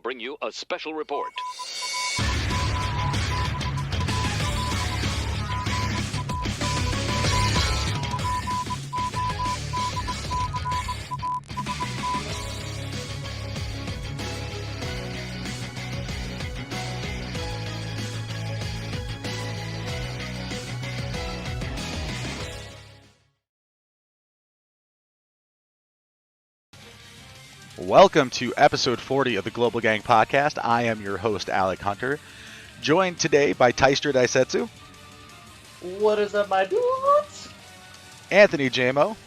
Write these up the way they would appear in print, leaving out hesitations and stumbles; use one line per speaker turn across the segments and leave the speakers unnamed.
bring you a special report.
Welcome to episode 40 of the Global Gang Podcast. I am your host, Alec Hunter, joined today by Teister Daisetsu.
What is up, my dudes?
Anthony Jamo.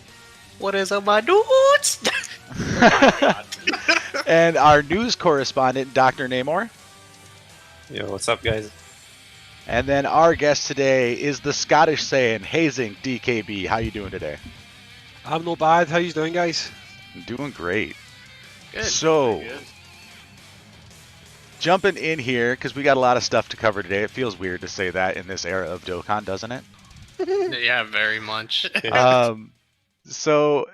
What is up, my dudes?
And our news correspondent, Dr. Namor.
Yo, what's up, guys?
And then our guest today is the Scottish Saiyan, HayzinkDKB. How you doing today?
I'm not bad. How you doing, guys?
I'm doing great.
Good.
So, jumping in here, because we got a lot of stuff to cover today. It feels weird to say that in this era of Dokkan, doesn't it?
Yeah, very much.
So,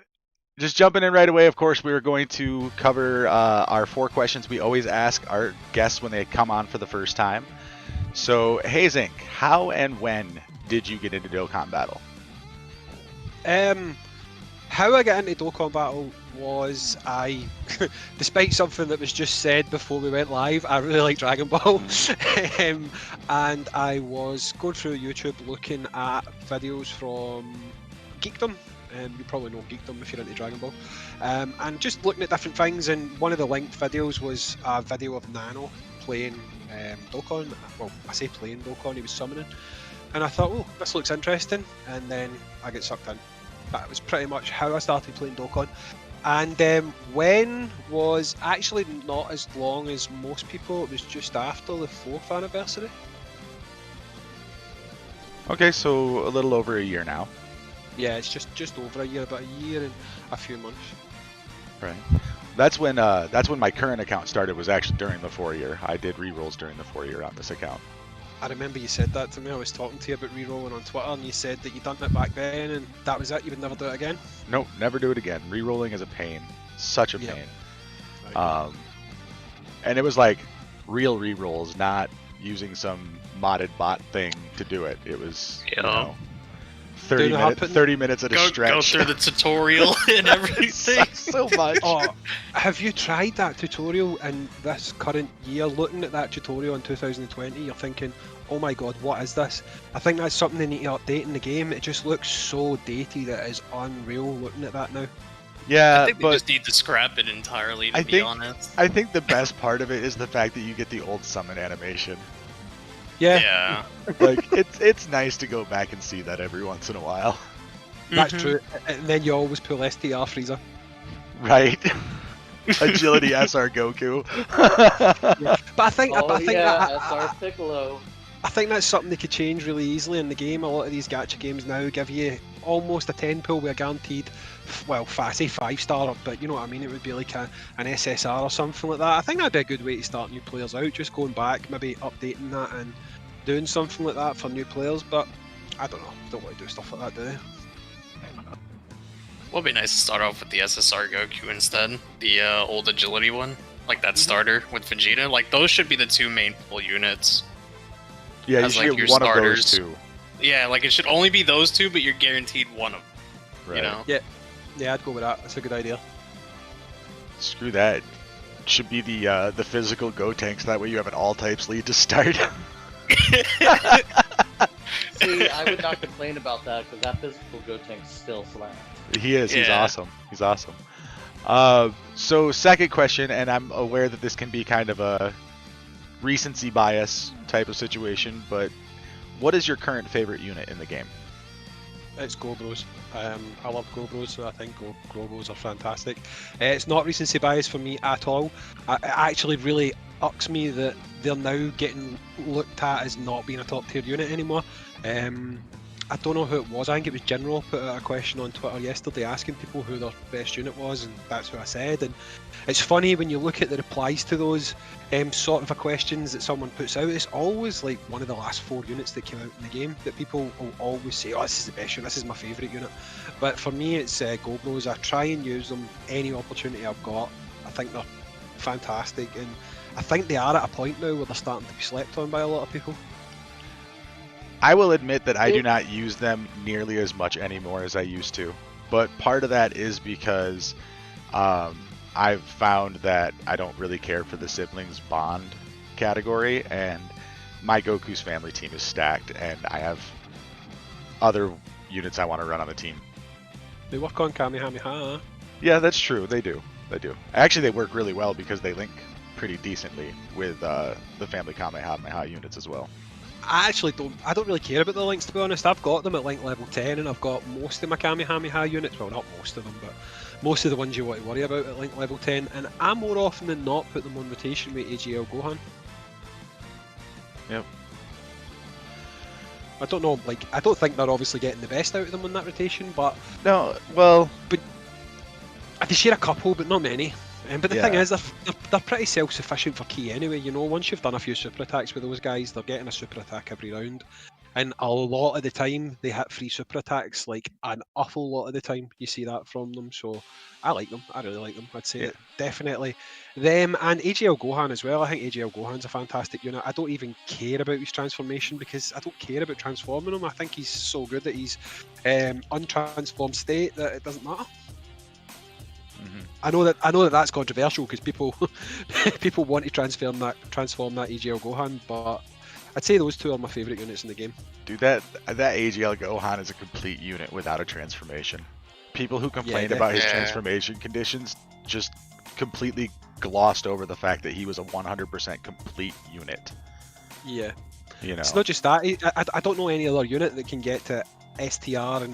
just jumping in right away, of course, we are going to cover our 4 questions we always ask our guests when they come on for the first time. So, Hayzink, how and when did you get into Dokkan Battle?
How I got into Dokkan Battle was despite something that was just said before we went live, I really like Dragon Ball. And I was going through YouTube looking at videos from Geekdom. You probably know Geekdom if you're into Dragon Ball. And just looking at different things, and one of the linked videos was a video of Nano playing Dokkan. Well, I say playing Dokkan, he was summoning. And I thought, oh, this looks interesting. And then I get sucked in. That was pretty much how I started playing Dokkan. And when was actually not as long as most people, it was just after the 4th anniversary.
Okay, so a little over a year now.
Yeah, it's just over a year, about a year and a few months.
Right. That's when my current account started, was actually during the 4-year. I did rerolls during the 4-year on this account.
I remember you said that to me. I was talking to you about rerolling on Twitter, and you said that you'd done it back then, and that was it. You would never do it again.
Nope, never do it again. Rerolling is a pain, such a pain. And it was like real rerolls, not using some modded bot thing to do it. It was 30 minutes at a stretch.
Go through the tutorial and everything.
Sucks so much.
Oh, have you tried that tutorial in this current year? Looking at that tutorial in 2020, you're thinking, oh my god, what is this? I think that's something they need to update in the game. It just looks so dated, it is unreal looking at that now.
Yeah,
I think they just need to scrap it entirely, to be honest.
I think the best part of it is the fact that you get the old summon animation.
Yeah.
Like, it's nice to go back and see that every once in a while.
That's true. And then you always pull STR Frieza.
Right. Agility SR Goku.
Yeah. But I think
SR Piccolo.
I think that's something they could change really easily in the game. A lot of these gacha games now give you almost a 10 pull with a guaranteed, well, I say 5-star, but you know what I mean, it would be like an SSR or something like that. I think that'd be a good way to start new players out, just going back, maybe updating that and doing something like that for new players, but I don't know, don't want to do stuff like that, do they?
Would be nice to start off with the SSR Goku instead, the old agility one, like that starter with Vegeta. Like, those should be the 2 main pull units.
Yeah, you should get one of those 2.
Yeah, like it should only be those 2, but you're guaranteed one of them.
Right.
You know?
Yeah, I'd go with that. That's a good idea.
Screw that. It should be the physical Gotenks. That way you have an all types lead to start.
See, I would not complain about that because that physical Gotenk still slaps.
He is. He's
Yeah.
awesome. He's awesome. So second question, and I'm aware that this can be kind of a recency bias type of situation, but what is your current favorite unit in the game?
It's Gobros. I love Gobros, so I think Gobros are fantastic. It's not recency bias for me at all. It actually really ucks me that they're now getting looked at as not being a top tier unit anymore. I don't know who it was. I think it was General put out a question on Twitter yesterday asking people who their best unit was, and that's who I said. And it's funny when you look at the replies to those sort of questions that someone puts out, it's always like one of the last 4 units that came out in the game that people will always say, oh, this is the best unit, this is my favourite unit. But for me, it's Gobros. I try and use them any opportunity I've got. I think they're fantastic, and I think they are at a point now where they're starting to be slept on by a lot of people.
I will admit that I do not use them nearly as much anymore as I used to, but part of that is because I've found that I don't really care for the siblings bond category, and my Goku's family team is stacked, and I have other units I want to run on the team.
They work on Kamehameha.
Yeah, that's true. They do. Actually, they work really well because they link pretty decently with the family Kamehameha units as well.
I don't really care about the links, to be honest. I've got them at link level 10, and I've got most of my Kamehameha units, well, not most of them, but most of the ones you want to worry about at link level 10, and I more often than not put them on rotation with AGL Gohan.
Yep.
I don't know, like, I don't think they're obviously getting the best out of them on that rotation, but
No, well,
they share a couple, but not many. But the
Yeah.
thing is, they're pretty self-sufficient for key anyway. You know, once you've done a few super attacks with those guys, they're getting a super attack every round. And a lot of the time, they hit 3 super attacks, like an awful lot of the time. You see that from them, so I like them. I really like them. I'd say definitely them and AGL Gohan as well. I think AGL Gohan's a fantastic unit. I don't even care about his transformation because I don't care about transforming him. I think he's so good that he's untransformed state that it doesn't matter.
mhm.
I know that that's controversial because people people want to transform that AGL Gohan, but I'd say those two are my favourite units in the game.
Dude, that AGL Gohan is a complete unit without a transformation. People who complained about his
Yeah.
transformation conditions just completely glossed over the fact that he was a 100% complete unit.
Yeah,
You know,
it's not just that. I don't know any other unit that can get to STR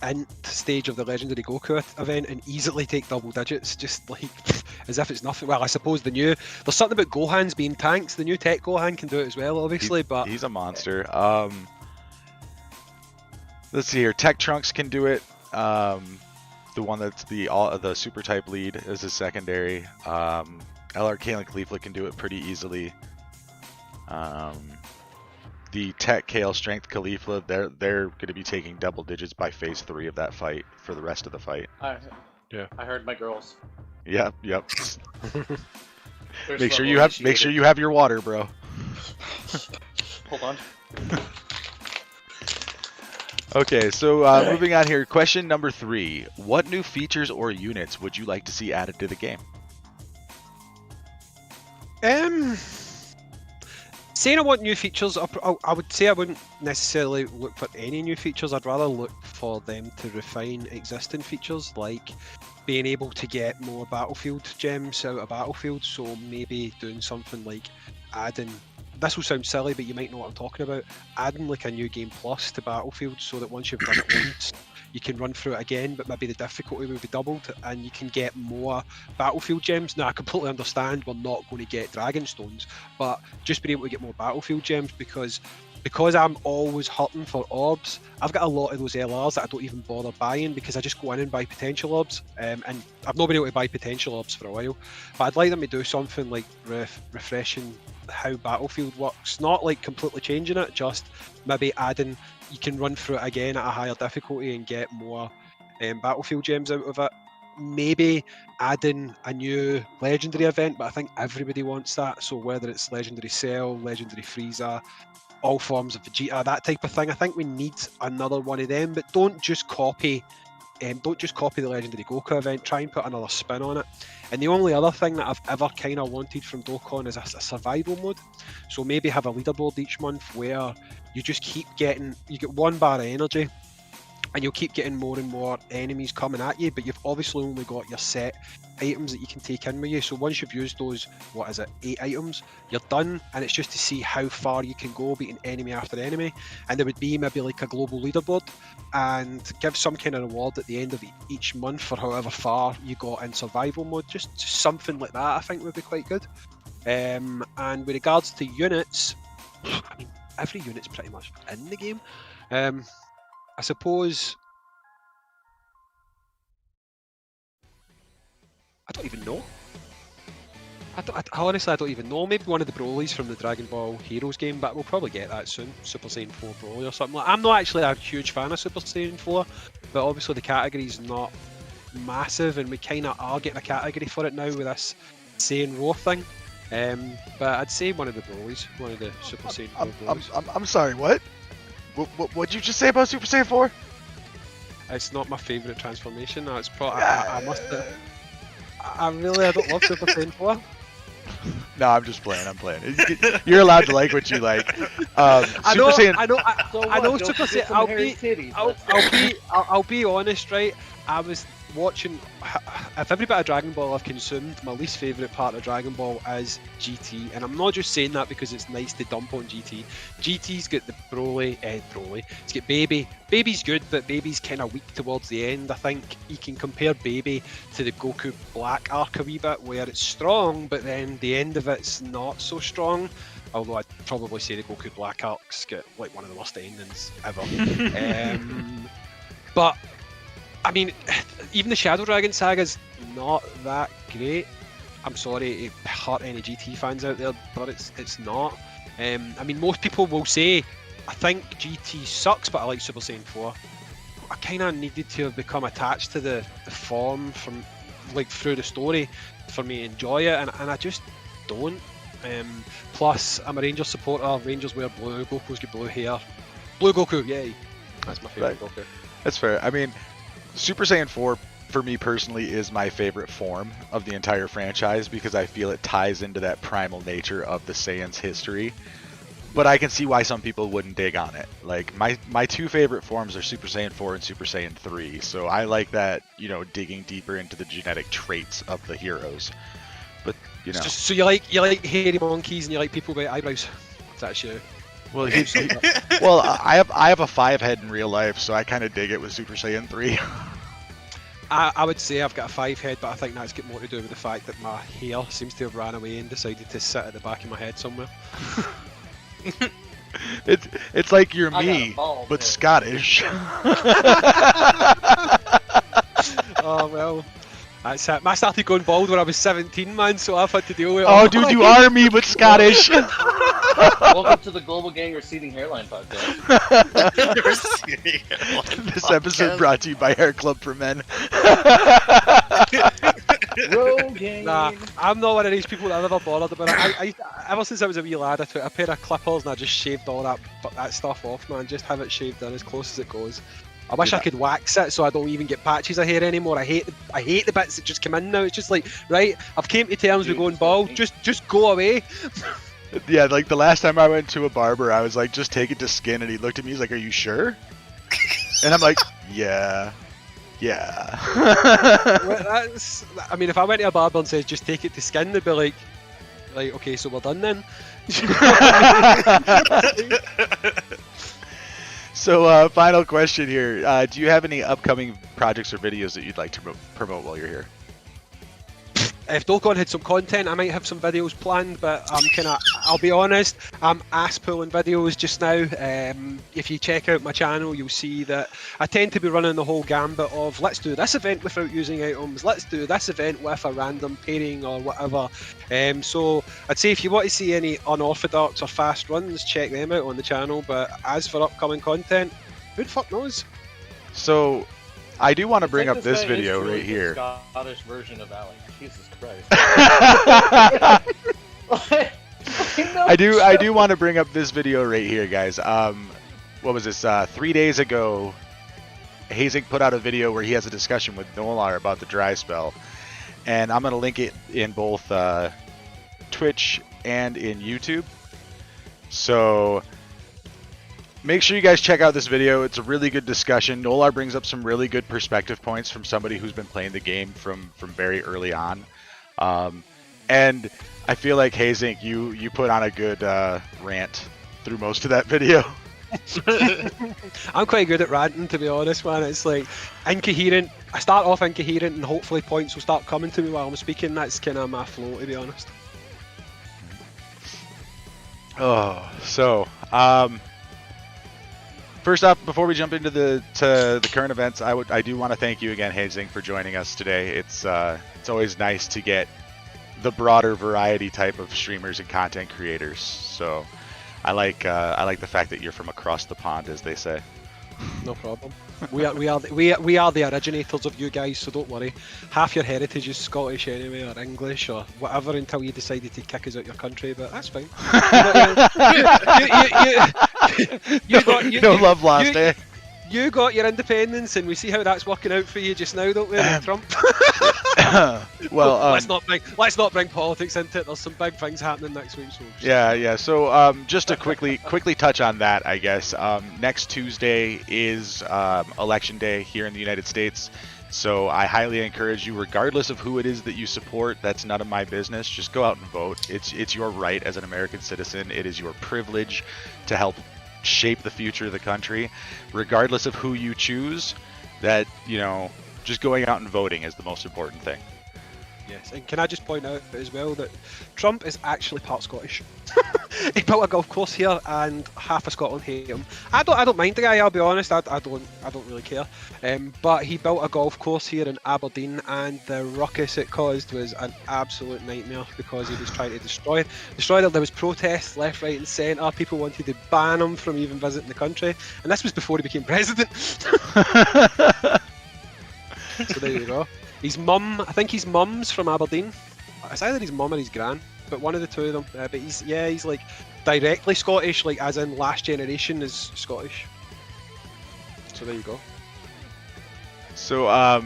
and stage of the Legendary Goku event and easily take double digits, just like as if it's nothing. Well, I suppose there's something about Gohans being tanks. The new Tech Gohan can do it as well, obviously, but
he's a monster. Let's see here. Tech Trunks can do it. The one that's the super type lead is his secondary. LR Kale and Leaflet can do it pretty easily. The Tech Kale Strength Caulifla, they're going to be taking double digits by phase 3 of that fight for the rest of the fight.
I
Yeah.
heard my girls.
Yep.
First
Make sure
level
you have your water, bro.
Hold on.
Okay, so moving on here. Question number 3: what new features or units would you like to see added to the game?
Saying I want new features, I would say I wouldn't necessarily look for any new features. I'd rather look for them to refine existing features, like being able to get more Battlefield gems out of Battlefield. So maybe doing something like adding, this will sound silly, but you might know what I'm talking about, adding like a new game plus to Battlefield so that once you've done it once, you can run through it again, but maybe the difficulty will be doubled and you can get more Battlefield gems. Now, I completely understand we're not going to get Dragon Stones, but just being able to get more Battlefield gems because I'm always hunting for orbs. I've got a lot of those LRs that I don't even bother buying because I just go in and buy potential orbs, and I've not been able to buy potential orbs for a while. But I'd like them to do something like refreshing how Battlefield works, not like completely changing it, just maybe adding, you can run through it again at a higher difficulty and get more Battlefield gems out of it. Maybe adding a new legendary event, but I think everybody wants that. So whether it's Legendary Cell, Legendary Frieza, all forms of Vegeta, that type of thing, I think we need another one of them. But don't just copy the Legendary Goku event. Try and put another spin on it. And the only other thing that I've ever kind of wanted from Dokkan is a survival mode. So maybe have a leaderboard each month where you just keep getting, you get 1 bar of energy and you'll keep getting more and more enemies coming at you, but you've obviously only got your set items that you can take in with you. So once you've used those, 8 items, you're done, and it's just to see how far you can go beating enemy after enemy. And there would be maybe like a global leaderboard and give some kind of reward at the end of each month for however far you got in survival mode. Just something like that I think would be quite good. And with regards to units, I mean, every unit's pretty much in the game. I suppose, I don't even know. Honestly, I don't even know. Maybe one of the Broly's from the Dragon Ball Heroes game, but we'll probably get that soon. Super Saiyan 4 Broly or something like that. I'm not actually a huge fan of Super Saiyan 4, but obviously the category's not massive, and we kind of are getting a category for it now with this Saiyan Roar thing. But I'd say one of the Brolies, one of the Super Saiyan 4 Brolies.
I'm sorry, what? What'd you just say about Super Saiyan 4?
It's not my favourite transformation. It's probably I must. I don't love Super Saiyan 4.
No, I'm just playing. I'm playing. You're allowed to like what you like.
I know.
Super Saiyan.
I know.
So
I know
what,
Super
don't get
Saiyan.
some hairy titties.
I'll be honest, right? I was watching. If every bit of Dragon Ball I've consumed, my least favourite part of Dragon Ball is GT, and I'm not just saying that because it's nice to dump on GT. GT's got the Broly. It's got Baby. Baby's good, but Baby's kind of weak towards the end. I think you can compare Baby to the Goku Black arc a wee bit, where it's strong, but then the end of it's not so strong. Although I'd probably say the Goku Black arc's got like one of the worst endings ever. But I mean, even the Shadow Dragon saga's not that great. I'm sorry to hurt any GT fans out there, but it's not. I mean, most people will say, I think GT sucks, but I like Super Saiyan 4. I kind of needed to have become attached to the form from like through the story for me to enjoy it, and I just don't. Plus, I'm a Rangers supporter. Rangers wear blue. Goku's got blue hair. Blue Goku, yay! That's my favourite Goku.
That's fair. I mean, Super Saiyan 4 for me personally is my favorite form of the entire franchise because I feel it ties into that primal nature of the Saiyans' history. But I can see why some people wouldn't dig on it. Like my two favorite forms are Super Saiyan 4 and Super Saiyan 3. So I like that, digging deeper into the genetic traits of the heroes. But
so you like hairy monkeys and you like people with eyebrows. That's you.
Well, well, I have a 5 head in real life, so I kind of dig it with Super Saiyan 3.
I would say I've got a 5 head, but I think that's got more to do with the fact that my hair seems to have ran away and decided to sit at the back of my head somewhere.
It's like you're me,
bald
but
head.
Scottish.
Oh well. That's it. I started going bald when I was 17, man, so I've had to deal with it.
Oh, dude, you are me, but Scottish.
Welcome to the Global Gang Receding Hairline Podcast.
This episode brought to you by Hair Club for Men.
Rogaine.
Nah, I'm not one of these people that I've ever bothered about it. I ever since I was a wee lad, I took a pair of clippers and I just shaved all that stuff off, man. Just have it shaved in as close as it goes. I wish I could wax it so I don't even get patches of hair anymore. I hate the bits that just come in now. It's just like, right, I've came to terms with going bald. Just go away.
Yeah, like the last time I went to a barber, I was like, just take it to skin, and he looked at me, he's like, are you sure? And I'm like, yeah.
Well, I mean, if I went to a barber and said, just take it to skin, they'd be like, okay, so we're done then.
So, final question here. Do you have any upcoming projects or videos that you'd like to promote while you're here?
If Dokkan had some content, I might have some videos planned, but I'll be honest, I'm ass pulling videos just now. If you check out my channel, you'll see that I tend to be running the whole gambit of let's do this event without using items, let's do this event with a random pairing or whatever. So I'd say if you want to see any unorthodox or fast runs, check them out on the channel, but as for upcoming content, who the fuck knows?
So, I do want to bring
think
up
this
this
guy is
video
truly
right
the
here.
Scottish version of Alex. Jesus Christ.
I do want to bring up this video right here, guys. What was this? 3 days ago, Hayzink put out a video where he has a discussion with Nolar about the dry spell, and I'm gonna link it in both Twitch and in YouTube. So make sure you guys check out this video. It's a really good discussion. Nolar brings up some really good perspective points from somebody who's been playing the game from very early on. And I feel like Hayzink, you put on a good rant through most of that video.
I'm quite good at ranting, to be honest, man. It's like incoherent. I start off incoherent and hopefully points will start coming to me while I'm speaking. That's kind of my flow, to be honest.
Oh, so first off, before we jump into the current events, I do want to thank you again, Hayzink, for joining us today. It's always nice to get the broader variety type of streamers and content creators. So I like the fact that you're from across the pond, as they say.
No problem. We are the originators of you guys, so don't worry. Half your heritage is Scottish anyway, or English, or whatever, until you decided to kick us out your country. But that's fine.
No love lost, eh?
You got your independence, and we see how that's working out for you just now, don't we, Trump?
Well,
let's not bring politics into it. There's some big things happening next week. So
yeah. So just to quickly touch on that, I guess next Tuesday is election day here in the United States. So I highly encourage you, regardless of who it is that you support, that's none of my business. Just go out and vote. It's your right as an American citizen. It is your privilege to help shape the future of the country, regardless of who you choose. That, just going out and voting is the most important thing.
Yes, and can I just point out as well that Trump is actually part Scottish. He built a golf course here, and half of Scotland hate him. I don't mind the guy. I'll be honest. I don't really care. But he built a golf course here in Aberdeen, and the ruckus it caused was an absolute nightmare because he was trying to destroy it. There was protests left, right, and centre. People wanted to ban him from even visiting the country, and this was before he became president. So there you go. His mum, I think his mum's from Aberdeen. It's either his mum or his gran, but one of the two of them. But he's like directly Scottish, like as in last generation is Scottish. So there you go.
So I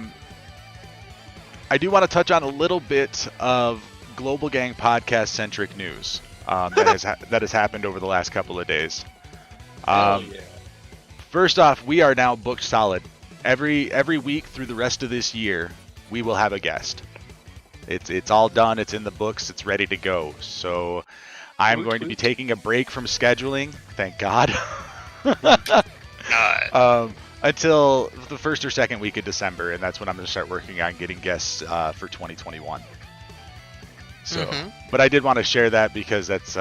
do want to touch on a little bit of Global Gang podcast centric news that has happened over the last couple of days.
Yeah.
First off, we are now booked solid. Every week through the rest of this year, we will have a guest. It's all done. It's in the books. It's ready to go. So I'm going to be taking a break from scheduling. Thank God. Until the first or second week of December, and that's when I'm going to start working on getting guests for 2021. So, but I did want to share that because that's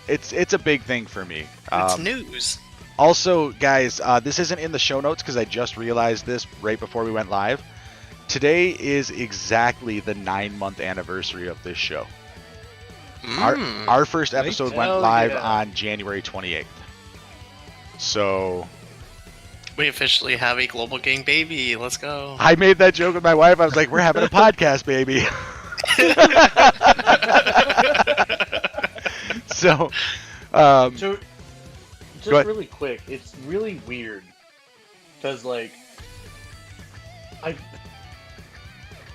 it's a big thing for me.
It's news.
Also, guys, this isn't in the show notes because I just realized this right before we went live. Today is exactly the 9-month anniversary of this show. Our first episode went live on January 28th. So
we officially have a Global Gang baby. Let's go.
I made that joke with my wife. I was like, we're having a podcast, baby. So
just really quick, it's really weird because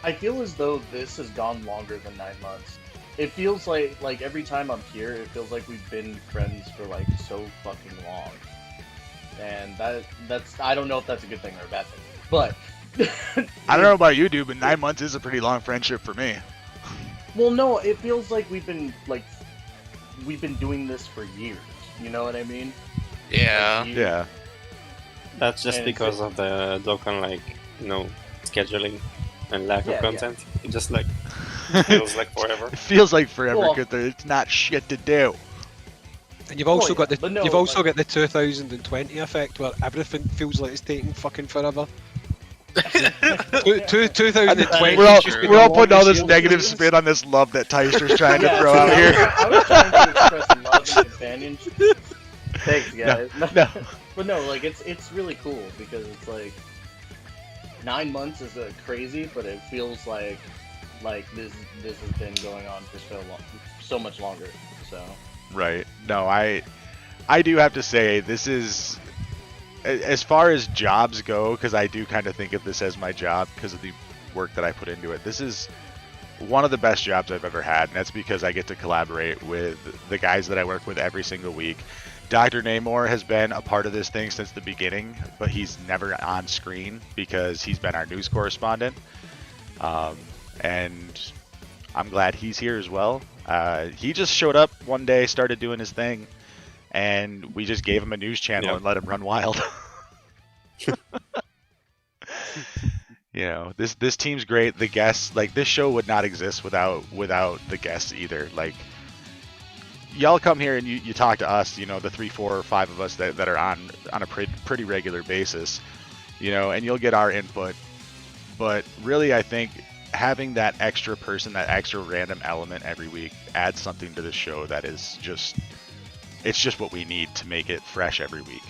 I feel as though this has gone longer than 9 months. It feels like every time I'm here, it feels like we've been friends for so fucking long, and that's I don't know if that's a good thing or a bad thing, but
I don't know about you, dude, but 9 months is a pretty long friendship for me.
Well, no, it feels like we've been doing this for years. You know what I mean?
Yeah.
Yeah.
That's just because of the Dokkan, scheduling and lack of content.
Yeah.
It just feels like forever.
It feels like forever because there's not shit to do.
And you've also got the 2020 effect where everything feels like it's taking fucking forever. 2020.
We're all putting all this negative spin on this love that Tyster's trying to throw out here.
I was trying to express love and companionship. Thanks, guys.
No.
But no, it's really cool because it's 9 months is crazy, but it feels like this has been going on for so much longer. So.
Right. No, I do have to say this is, as far as jobs go, because I do kind of think of this as my job because of the work that I put into it. This is one of the best jobs I've ever had, and that's because I get to collaborate with the guys that I work with every single week. Dr. Namor has been a part of this thing since the beginning, but he's never on screen because he's been our news correspondent. And I'm glad he's here as well. He just showed up one day, started doing his thing, and we just gave him a news channel and let him run wild. This team's great. The guests, this show would not exist without the guests either. Y'all come here and you talk to us, the 3, 4, or 5 of us that are on a pretty regular basis, and you'll get our input. But really, I think having that extra person, that extra random element every week adds something to the show that is just what we need to make it fresh every week.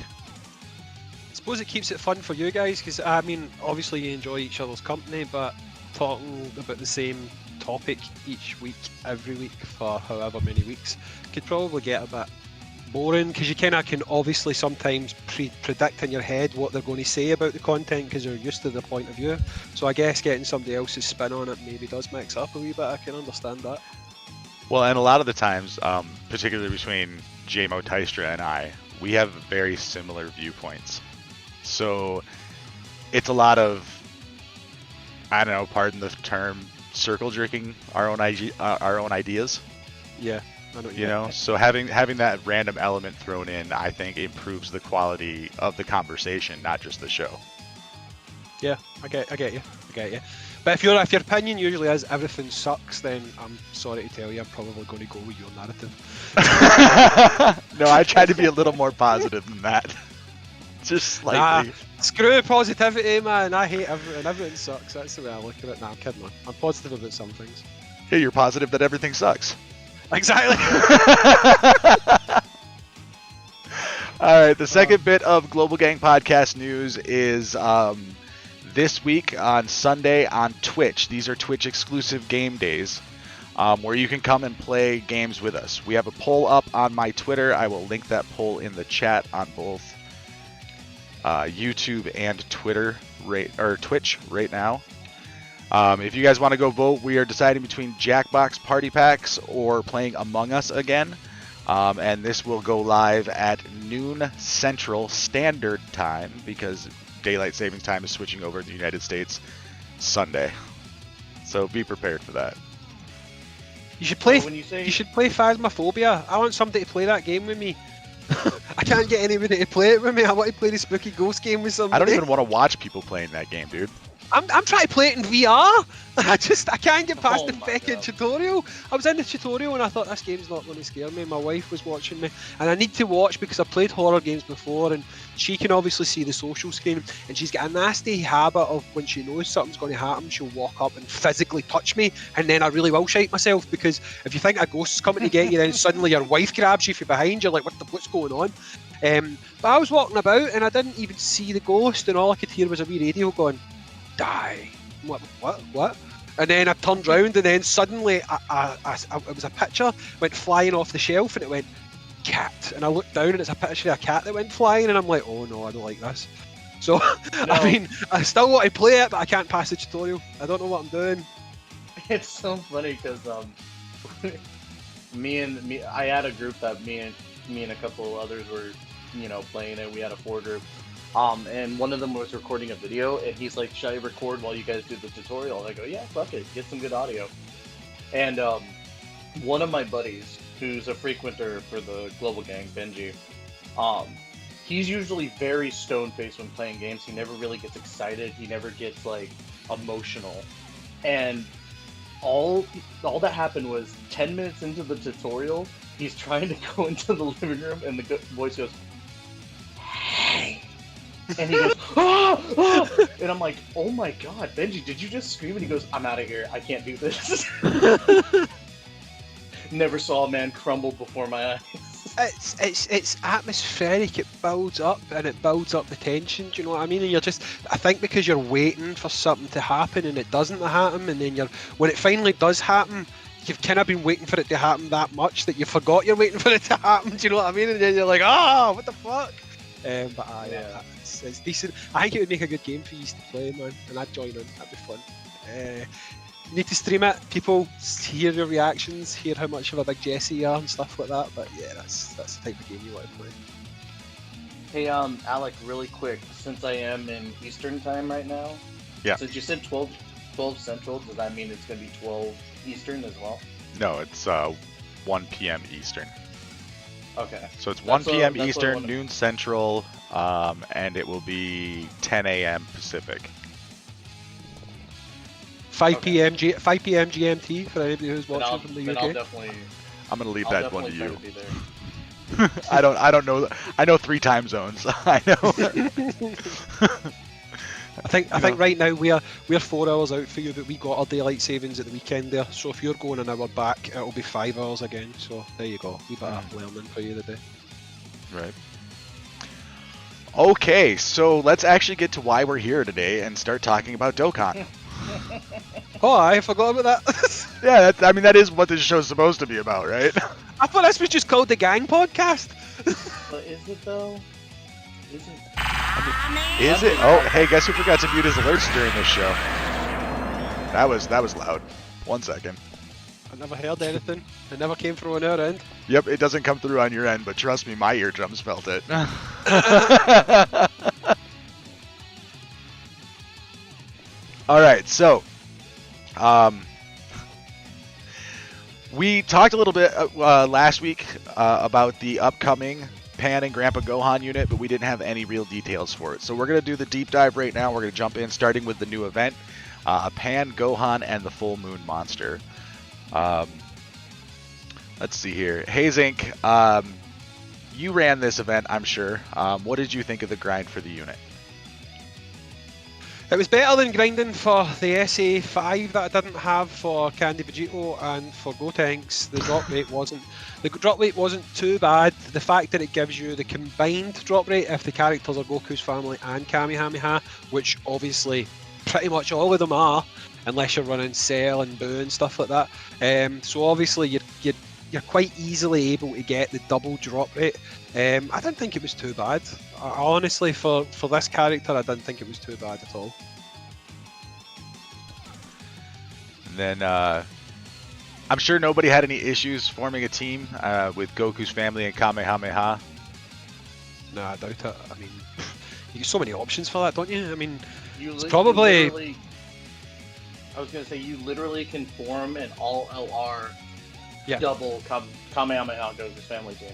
suppose it keeps it fun for you guys, because I mean, obviously you enjoy each other's company, but talking about the same topic each week, every week for however many weeks, could probably get a bit boring, because you kind of can obviously sometimes predict in your head what they're going to say about the content because you're used to their point of view. So I guess getting somebody else's spin on it maybe does mix up a wee bit. I can understand that.
Well, and a lot of the times, particularly between JMO Tystra and I, we have very similar viewpoints. So it's a lot of, I don't know, pardon the term, circle jerking our own ideas.
Yeah, I know.
You know, so having that random element thrown in, I think, improves the quality of the conversation, not just the show.
Yeah, I get you. But if your opinion usually is everything sucks, then I'm sorry to tell you, I'm probably going to go with your narrative.
No, I try to be a little more positive than that. Just slightly.
Nah, screw positivity, man. I hate everything. Everything sucks. That's the way I look at it. Nah, I'm kidding, man. I'm positive about some things.
Hey, you're positive that everything sucks.
Exactly.
All right, the second bit of Global Gang Podcast news is this week on Sunday on Twitch. These are Twitch exclusive game days where you can come and play games with us. We have a poll up on my Twitter. I will link that poll in the chat on both YouTube and Twitch right now. If you guys want to go vote, we are deciding between Jackbox Party Packs or playing Among Us again. And this will go live at noon Central Standard Time because Daylight Savings Time is switching over in the United States Sunday. So be prepared for that.
You should play.
When you say-
You should play Phasmophobia. I want somebody to play that game with me. I can't get anybody to play it with me. I want to play the spooky ghost game with somebody.
I don't even want to watch people playing that game, dude.
I'm trying to play it in VR. I can't get past
Oh
the
my
fucking
God.
tutorial. I was in the tutorial and I thought this game's not going to scare me. My wife was watching me, and I need to watch because I've played horror games before, and she can obviously see the social screen, and she's got a nasty habit of when she knows something's going to happen, she'll walk up and physically touch me, and then I really will shite myself because if you think a ghost's coming to get you, then suddenly your wife grabs you from behind. You're like, what's going on? But I was walking about and I didn't even see the ghost, and all I could hear was a wee radio going, "Die." What? And then I turned round, and then suddenly it was a picture went flying off the shelf, and it went cat. And I looked down, and it's a picture of a cat that went flying, and I'm like, oh no, I don't like this. So
No.
I mean, I still want to play it, but I can't pass the tutorial. I don't know what I'm doing.
It's so funny because I had a group that me and a couple of others were, playing it. We had a 4 group. And one of them was recording a video, and he's like, "Should I record while you guys do the tutorial?" And I go, "Yeah, fuck it, get some good audio." And one of my buddies, who's a frequenter for the Global Gang, Benji, he's usually very stone-faced when playing games. He never really gets excited. He never gets like emotional. And all that happened was 10 minutes into the tutorial, he's trying to go into the living room, and the voice goes, "Hey." And he goes, "Ah, ah!" And I'm like, "Oh my god, Benji, did you just scream?" And he goes, "I'm out of here. I can't do this." Never saw a man crumble before my eyes.
It's atmospheric. It builds up, and it builds up the tension. Do you know what I mean? And I think because you're waiting for something to happen, and it doesn't happen, and then when it finally does happen, you've kind of been waiting for it to happen that much that you forgot you're waiting for it to happen. Do you know what I mean? And then you're like, what the fuck? But
Yeah.
it's decent. I think it would make a good game for you to play, man, and I'd join in. That'd be fun. You need to stream it. People hear your reactions, hear how much of a big Jesse you are and stuff like that. But yeah, that's the type of game you want to play.
Hey, Alec, really quick, since I am in Eastern time right now.
Yeah.
Since you said 12 Central, does that mean it's gonna be 12 Eastern as well?
No, it's 1 p.m. Eastern.
Okay.
So it's 1 p.m.
that's what I
Eastern,
wanted.
noon Central, and it will be 10 a.m. Pacific.
5 p.m. GMT for anybody who's
Then
watching from the
I'll
UK.
definitely.
I'm gonna leave
I'll
that one to
definitely
you.
try to be there.
I don't know. I know 3 time zones. I know.
I think right now we're 4 hours out for you, but we got our daylight savings at the weekend there. So if you're going an hour back, it'll be 5 hours again. So there you go. We better learning for you today.
Right. Okay, so let's actually get to why we're here today and start talking about Dokkan.
Oh, I forgot about that.
Yeah, I mean that is what this show's supposed to be about, right?
I thought this was just called the Gang Podcast.
But is it though? Is it?
Is it? Oh, hey, guess who forgot to mute his alerts during this show? That was loud. 1 second.
I never heard anything. It never came through on our end.
Yep, it doesn't come through on your end, but trust me, my eardrums felt it. All right, so we talked a little bit last week about the upcoming Pan and Grandpa Gohan unit, but we didn't have any real details for it. So we're going to do the deep dive right now. We're going to jump in, starting with the new event, Pan, Gohan, and the Full Moon Monster. Let's see here. Hayzink, you ran this event, I'm sure. What did you think of the grind for the unit?
It was better than grinding for the SA5 that I didn't have for Candy Vegito and for Gotenks. The drop rate wasn't too bad. The fact that it gives you the combined drop rate if the characters are Goku's family and Kamehameha, which obviously pretty much all of them are, unless you're running Cell and Boo and stuff like that. So obviously you're quite easily able to get the double drop rate. I didn't think it was too bad. Honestly, for this character, I didn't think it was too bad at all.
And then I'm sure nobody had any issues forming a team with Goku's family and Kamehameha.
Nah, I doubt it. I mean, you get so many options for that, don't you? I mean,
It's
probably.
I was gonna say you literally can form an all LR
double
Kamehameha Goku's family team.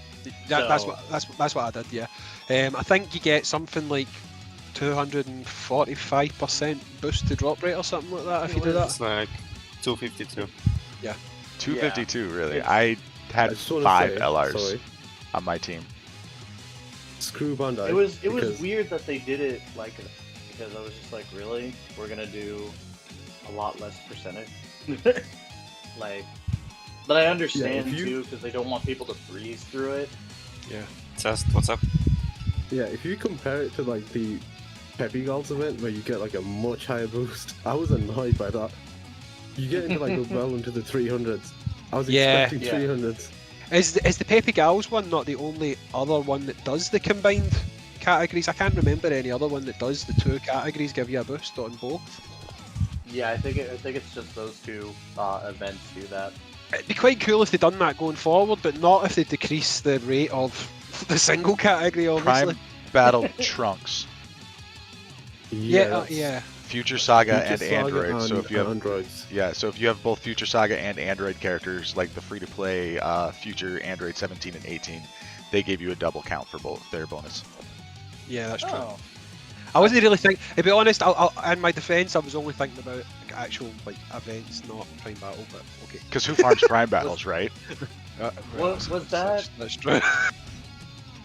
That's what I did. Yeah, I think you get something like 245% boost to drop rate or something like that if you do that.
It's like 252.
Yeah,
252, really.
It's-
I had
just wanna
5
say,
LRs
sorry.
on my team.
Screw Bandai.
It was
because
weird that they did it like that, because I was just like, really? We're gonna do a lot less percentage? Like, but I understand
if you-
too, because they don't want people to breeze through it.
Just what's up?
Yeah, if you compare it to like the Peppy Girls event where you get like a much higher boost, I was annoyed by that. You get into like well into the 300s. I was expecting
Yeah.
300s.
is the Peppy Gals one not the only other one that does the combined categories? I can't remember any other one that does the two categories give you a boost on both.
Yeah, I think it's just those two events do that.
It'd be quite cool if they done that going forward, but not if they decrease the rate of the single category, obviously.
Prime Battle Trunks,
Yeah,
that's
yeah.
Future Saga,
Future
and
Saga
Android. So if you have
androids.
so if you have both Future Saga and Android characters, like the free-to-play Future Android 17 and 18, they gave you a double count for both their bonus.
Yeah, that's true.
Oh.
I wasn't really thinking. To be honest, in my defence, I was only thinking about like, actual like events, not Prime Battle. But okay.
Because who farms Prime Battles, right?
Was that-
That's true.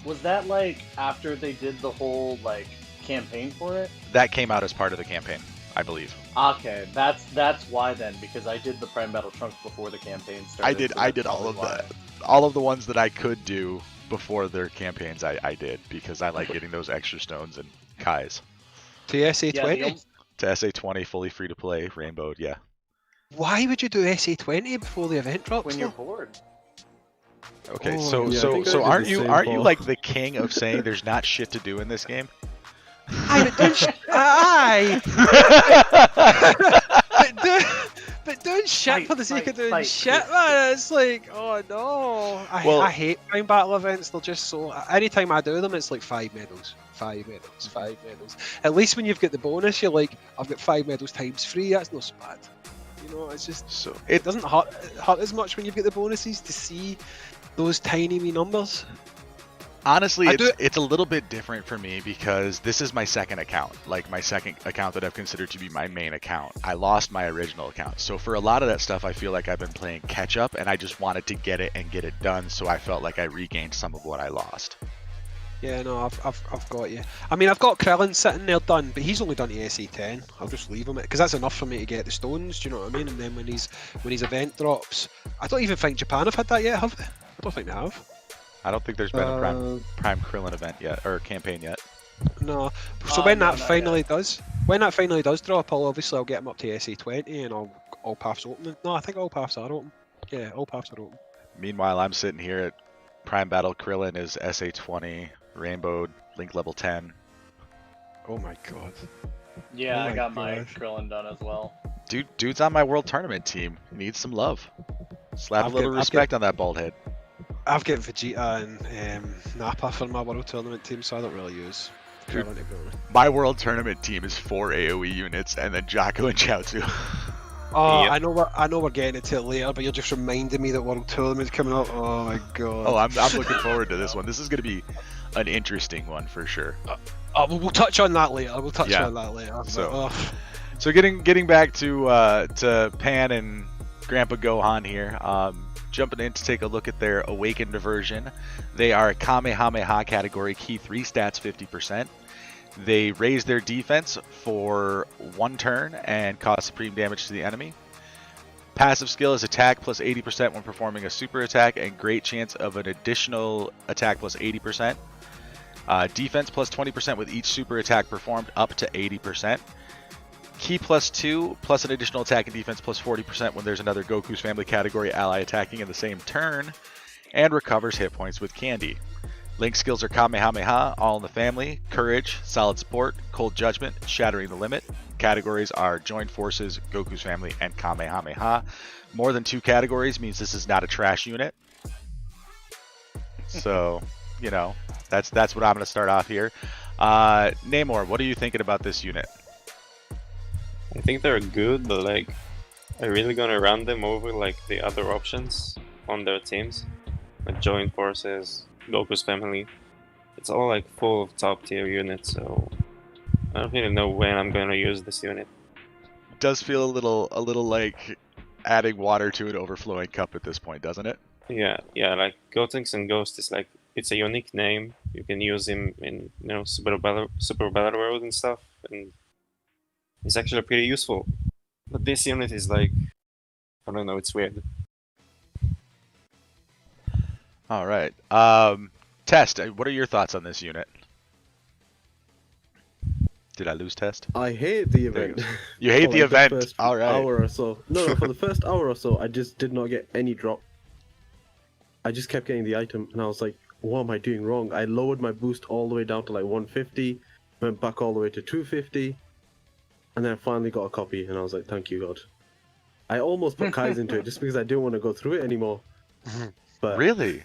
Was that like after they did the whole like campaign for it?
That came out as part of the campaign, I believe.
Okay, that's why then, because I did the Prime Battle Trunks before the campaign started.
I did
so
I
that's
did all of
probably
that. All of the ones that I could do before their campaigns, I did, because I like getting those extra stones and Kais.
To
why.
SA20.
Yeah,
To SA20, fully free to play, rainbowed, yeah.
Why would you do SA20 before the event drops?
when you're
though?
bored.
Okay,
Oh,
so
yeah, I
so
think I
so
did
aren't
the
you
same
aren't you
ball.
like the king of saying there's not shit to do in this game?
Aye, but don't but doing shit
Fight,
for the sake of
fight,
doing
fight.
shit, man. It's like, oh no. I hate Prime Battle events. They're just so. Anytime I do them, it's like 5 medals. 5 medals, 5 medals. At least when you've got the bonus, you're like, I've got 5 medals times 3. That's not so bad. You know, it's just.
So
It doesn't hurt as much when you've got the bonuses to see those tiny wee numbers.
honestly,
I do-
it's a little bit different for me because this is my second account, like my second account that I've considered to be my main account. I lost my original account, so for a lot of that stuff, I feel like I've been playing catch up, and I just wanted to get it and get it done, so I felt like I regained some of what I lost.
Yeah, no, I've got you. I mean, I've got Krillin sitting there done, but he's only done the SA10. I'll just leave him because that's enough for me to get the stones. Do you know what I mean? And then when his event drops, I don't even think Japan have had that yet, have they? I don't think they have.
I don't think there's been a Prime Krillin event yet, or campaign yet.
No. So when
no,
that
not
finally
yet.
does drop, I'll get him up to SA20 and all paths open. No, I think all paths are open. Yeah, all paths are open.
Meanwhile, I'm sitting here at Prime Battle. Krillin is SA20, Rainbow Link level 10.
Oh my god.
Yeah,
Oh
I
my
got my
gosh.
Krillin done as well.
Dude's on my World Tournament team. He needs some love. Slap a little respect on that bald head.
I've got Vegeta and Nappa for my World Tournament team, so I don't really use
Dude.
Krillin to be honest.
My World Tournament team is 4 AoE units and then Jocko and Chaozu.
Oh,
Yep.
I know we're getting into it later, but you're just reminding me that World Tournament's coming up. Oh my god.
Oh, I'm looking forward to this one. This is going to be an interesting one for sure.
We'll touch on that later.
Yeah.
So,
So getting back to Pan and Grandpa Gohan here, jumping in to take a look at their Awakened version. They are Kamehameha category, key 3 stats 50%. They raise their defense for 1 turn and cause supreme damage to the enemy. Passive skill is attack plus 80% when performing a super attack and great chance of an additional attack plus 80%. Defense plus 20% with each super attack performed up to 80%. Key plus 2 plus an additional attack and defense plus 40% when there's another Goku's family category ally attacking in the same turn, and recovers hit points with candy. Link skills are Kamehameha, all in the family, Courage, Solid Support, Cold Judgment, Shattering the Limit. Categories are Joined Forces, Goku's family, and Kamehameha. More than 2 categories means this is not a trash unit. So, you know, that's what I'm going to start off here. Namor, what are you thinking about this unit?
I think they're good, but like, I'm really gonna run them over like the other options on their teams, like Joint Forces, Goku's family. It's all like full of top tier units, so I don't really know when I'm gonna use this unit.
Does feel a little like adding water to an overflowing cup at this point, doesn't it?
Yeah, like Gotenks and Ghost is like, it's a unique name. You can use him in, you know, Super Battle World and stuff, and it's actually pretty useful. But this unit is like, I don't know, it's weird.
All right. Test, what are your thoughts on this unit? Did I lose Test?
I hate the
There you
event.
go. You hate
For,
the
like,
event.
first
All right.
hour or so. No, for the first hour or so, I just did not get any drop. I just kept getting the item, and I was like, what am I doing wrong? I lowered my boost all the way down to like 150, went back all the way to 250, and then I finally got a copy, and I was like, thank you, God. I almost put Kai's into it just because I didn't want to go through it anymore. But
Really?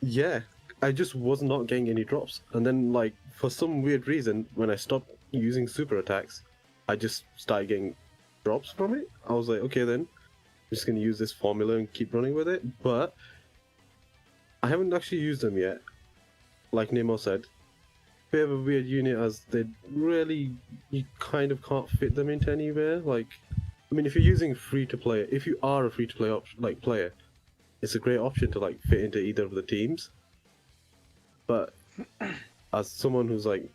yeah, I just was not getting any drops. And then, like, for some weird reason, when I stopped using super attacks, I just started getting drops from it. I was like, okay then, I'm just going to use this formula and keep running with it. But I haven't actually used them yet. Like Nemo said, bit of a weird unit as they really, you kind of can't fit them into anywhere. Like, I mean, if you're using free-to-play, if you are a free-to-play player, it's a great option to like fit into either of the teams. But as someone who's like,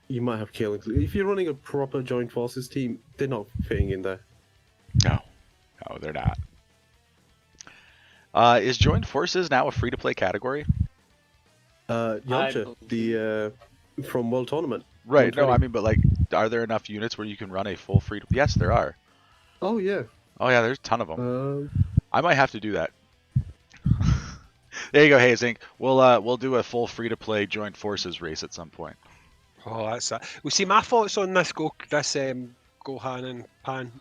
you might have Kale included. If you're running a proper Joint Forces team, they're not fitting in there.
No, they're not. Is Joined Forces now a free-to-play category?
Yamcha, the from World Tournament.
Right. No,
120.
I mean, but like, are there enough units where you can run a full free? Yes, there are.
Oh yeah.
Oh yeah, there's a ton of them.
Um,
I might have to do that. There you go, Hazink. We'll do a full free-to-play Joint Forces race at some point.
Oh, that's it. Well, see, my thoughts on this Gohan and Pan,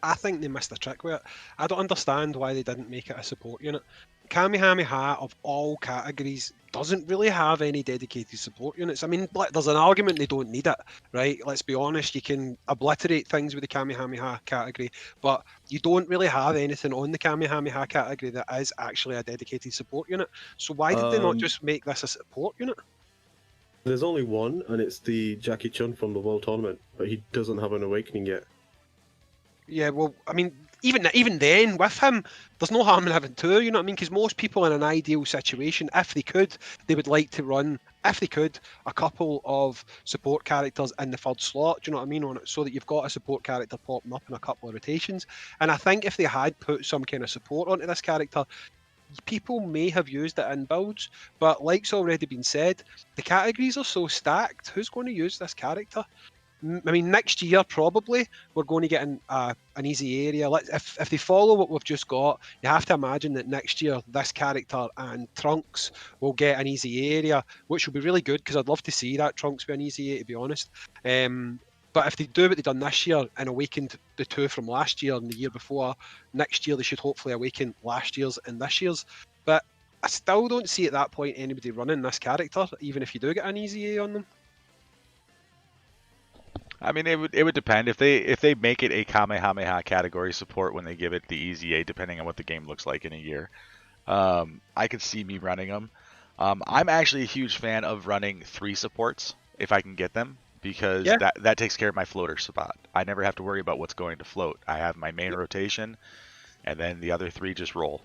I think they missed a trick with it. I don't understand why they didn't make it a support unit. Kamehameha, of all categories, doesn't really have any dedicated support units. I mean, there's an argument they don't need it, right? Let's be honest, you can obliterate things with the Kamehameha category, but you don't really have anything on the Kamehameha category that is actually a dedicated support unit. So why did they not just make this a support unit?
there's only one, and it's the Jackie Chun from the World Tournament, but he doesn't have an awakening yet.
Yeah, well, I mean, even then, with him, there's no harm in having 2, you know what I mean? Because most people in an ideal situation, if they could, they would like to run, if they could, a couple of support characters in the 3rd slot, do you know what I mean, on it, so that you've got a support character popping up in a couple of rotations. And I think if they had put some kind of support onto this character, people may have used it in builds, but like's already been said, the categories are so stacked. Who's going to use this character? I mean, next year probably we're going to get an easy area. If they follow what we've just got, you have to imagine that next year this character and Trunks will get an easy area, which will be really good because I'd love to see that Trunks be an easy area, to be honest. But if they do what they've done this year and awakened the two from last year and the year before, next year they should hopefully awaken last year's and this year's. But I still don't see at that point anybody running this character, even if you do get an easy A on them.
I mean, it would depend if they make it a Kamehameha category support when they give it the easy A, depending on what the game looks like in a year. I could see me running them. I'm actually a huge fan of running 3 supports if I can get them, because that takes care of my floater spot. I never have to worry about what's going to float. I have my main rotation, and then the other 3 just roll.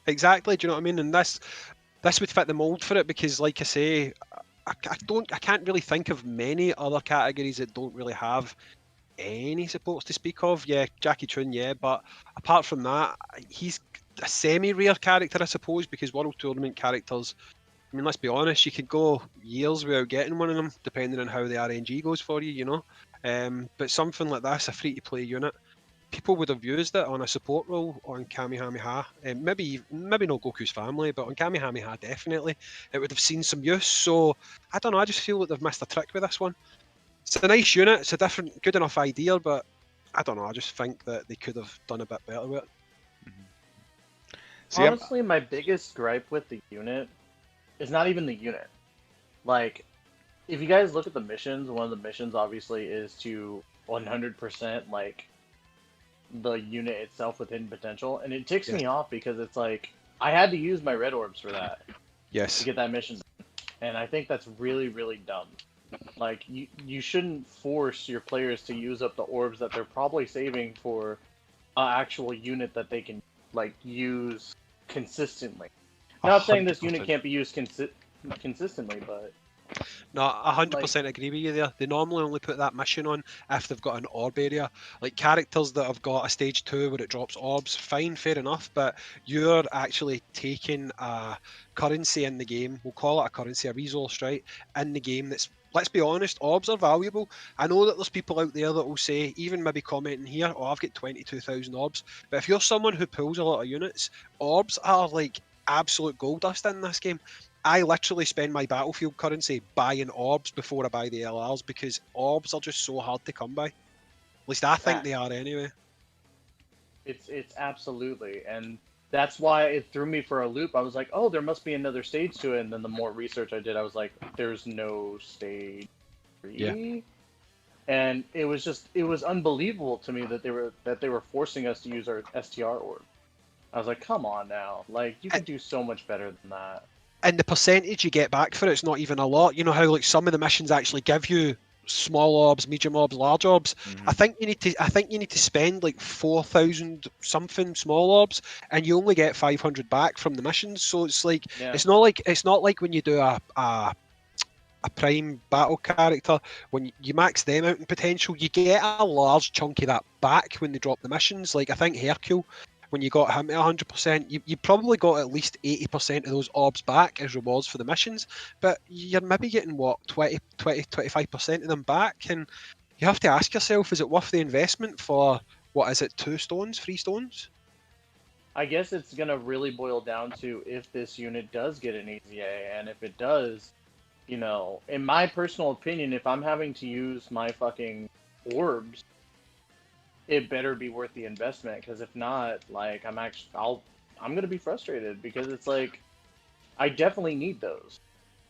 Exactly. Do you know what I mean? And this would fit the mold for it because, like I say, I can't really think of many other categories that don't really have any supports to speak of. Yeah, Jackie Chun, yeah, but apart from that, he's a semi-rare character, I suppose, because World Tournament characters, I mean, let's be honest, you could go years without getting one of them, depending on how the RNG goes for you, you know. But something like this, a free-to-play unit, people would have used it on a support role on Kamehameha. Maybe not Goku's family, but on Kamehameha definitely. It would have seen some use. So I don't know. I just feel that they've missed a trick with this one. It's a nice unit. It's a different, good enough idea, but I don't know. I just think that they could have done a bit better with it.
See,
honestly, my biggest gripe with the unit is not even the unit. Like, if you guys look at the missions, one of the missions obviously is to 100% like the unit itself with hidden potential, and it ticks me off because it's like I had to use my red orbs for that.
Yes.
To get that mission done. And I think that's really, really dumb. Like, you shouldn't force your players to use up the orbs that they're probably saving for an actual unit that they can like use consistently. Not saying this unit can't be used consistently, but
no, 100% agree with you there. They normally only put that mission on if they've got an orb area. Like characters that have got a stage 2 where it drops orbs, fine, fair enough, but you're actually taking a currency in the game, we'll call it a currency, a resource, right, in the game that's, let's be honest, orbs are valuable. I know that there's people out there that will say, even maybe commenting here, oh, I've got 22,000 orbs, but if you're someone who pulls a lot of units, orbs are like absolute gold dust in this game. I literally spend my battlefield currency buying orbs before I buy the LRs because orbs are just so hard to come by. At least I think they are anyway.
It's absolutely, and that's why it threw me for a loop. I was like, oh, there must be another stage to it, and then the more research I did, I was like, there's no stage 3. Yeah. And it was unbelievable to me that they were forcing us to use our STR orb. I was like, come on now, like you could do so much better than that.
And the percentage you get back for it's not even a lot. You know how like some of the missions actually give you small orbs, medium orbs, large orbs. I think you need to spend like 4,000 something small orbs, and you only get 500 back from the missions. So it's like it's not like when you do a prime battle character, when you max them out in potential, you get a large chunk of that back when they drop the missions. Like I think Hercule, when you got him at 100%, you probably got at least 80% of those orbs back as rewards for the missions, but you're maybe getting, what, 25% of them back, and you have to ask yourself, is it worth the investment for, what is it, 2 stones, 3 stones?
I guess it's going to really boil down to if this unit does get an EZA, and if it does, you know, in my personal opinion, if I'm having to use my fucking orbs, it better be worth the investment, because if not, like, I'm gonna be frustrated, because it's like, I definitely need those,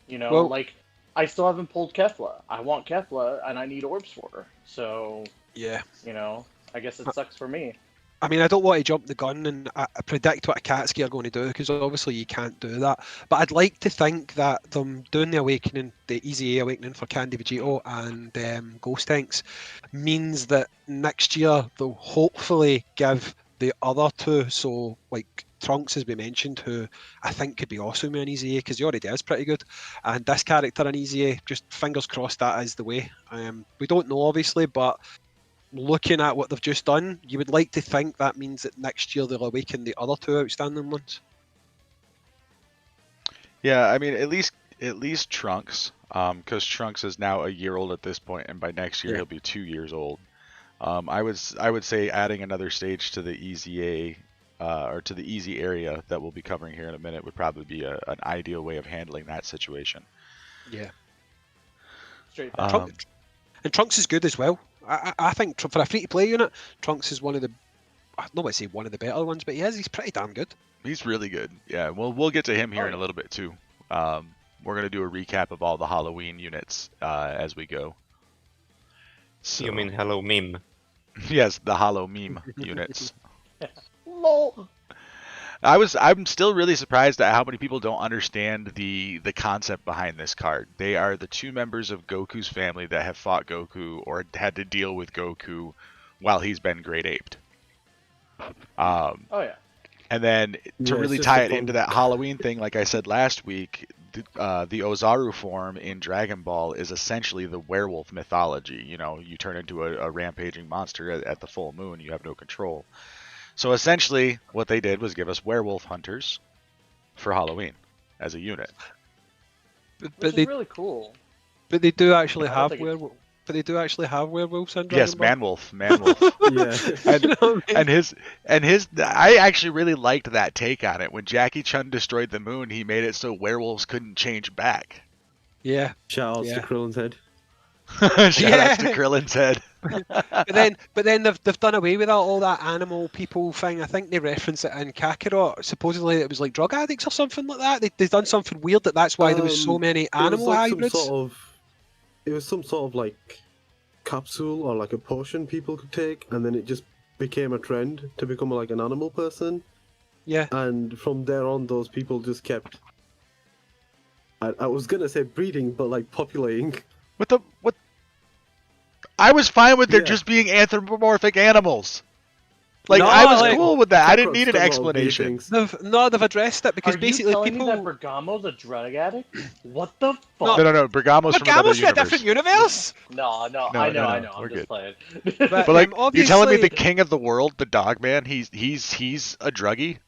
you know. Well, like, I still haven't pulled Kefla. I want Kefla, and I need orbs for her. So yeah, you know, I guess it sucks for me.
I mean, I don't want to jump the gun and predict what Akatsuki are going to do, because obviously you can't do that. But I'd like to think that them doing the awakening, the EZA awakening for Candy Vegito and Ghost Tanks, means that next year they'll hopefully give the other 2, so like Trunks, as we mentioned, who I think could be awesome in EZA, because he already is pretty good, and this character in EZA, just fingers crossed that is the way. We don't know, obviously, but looking at what they've just done, you would like to think that means that next year they'll awaken the other 2 outstanding ones.
Yeah, I mean, at least Trunks, because Trunks is now a year old at this point, and by next year
Yeah.
he'll be 2 years old. I would say adding another stage to the EZA, or to the easy area that we'll be covering here in a minute would probably be an ideal way of handling that situation.
Yeah.
Straight back.
Um,
And Trunks is good as well. I think for a free to play unit, Trunks is one of the, I don't want to say one of the better ones, but he's pretty damn good.
He's really good. Yeah, we'll get to him here in a little bit too. We're gonna do a recap of all the Halloween units as we go. So,
You mean hello meme?
yes, the Hollow meme units.
Lol.
I'm still really surprised at how many people don't understand the concept behind this card. They are the two members of Goku's family that have fought Goku or had to deal with Goku while he's been great aped.
Oh yeah.
And then to
Yeah,
really
it's just
tie
a
it
fun-
into that Halloween thing, like I said last week, the Ozaru form in Dragon Ball is essentially the werewolf mythology. You know, you turn into a rampaging monster at the full moon, you have no control. So essentially, what they did was give us werewolf hunters for Halloween as a unit.
Which
But
is
they
really cool.
do actually
I don't
have
think it's-
werewolf. But they do actually have werewolves in Dragon
Yes,
Ball.
Manwolf.
Yeah.
You know what I mean?
And his I actually really liked that take on it. When Jackie Chun destroyed the moon, he made it so werewolves couldn't change back.
Yeah.
Shout outs
Yeah.
to Krillin's head.
Shout outs to
Yeah.
Krillin's head.
But then they've done away with all that animal people thing. I think they reference it in Kakarot. Supposedly it was like drug addicts or something like that. They've done something weird that's why there was so
Um,
many
It was
animal
like
hybrids.
it was some sort of like capsule or like a potion people could take, and then it just became a trend to become like an animal person.
Yeah.
And from there on, those people just kept. I was gonna say breeding, but like populating.
What? I was fine with there
Yeah.
just being anthropomorphic animals. Like
No,
I was
like-
cool with that. I didn't
Kakarot's
need an
done a lot of
explanation.
beatings.
They've addressed it because
Are
basically
you telling
people.
me that Bergamo's a drug addict? What the
No.
fuck?
No. Bergamo's from another
Bergamo's from a
universe.
different universe.
No,
No,
I
no,
know.
no,
I'm
we're
just
good.
playing.
But like, you're telling me
obviously-
the king of the world, the dog man, he's a druggie?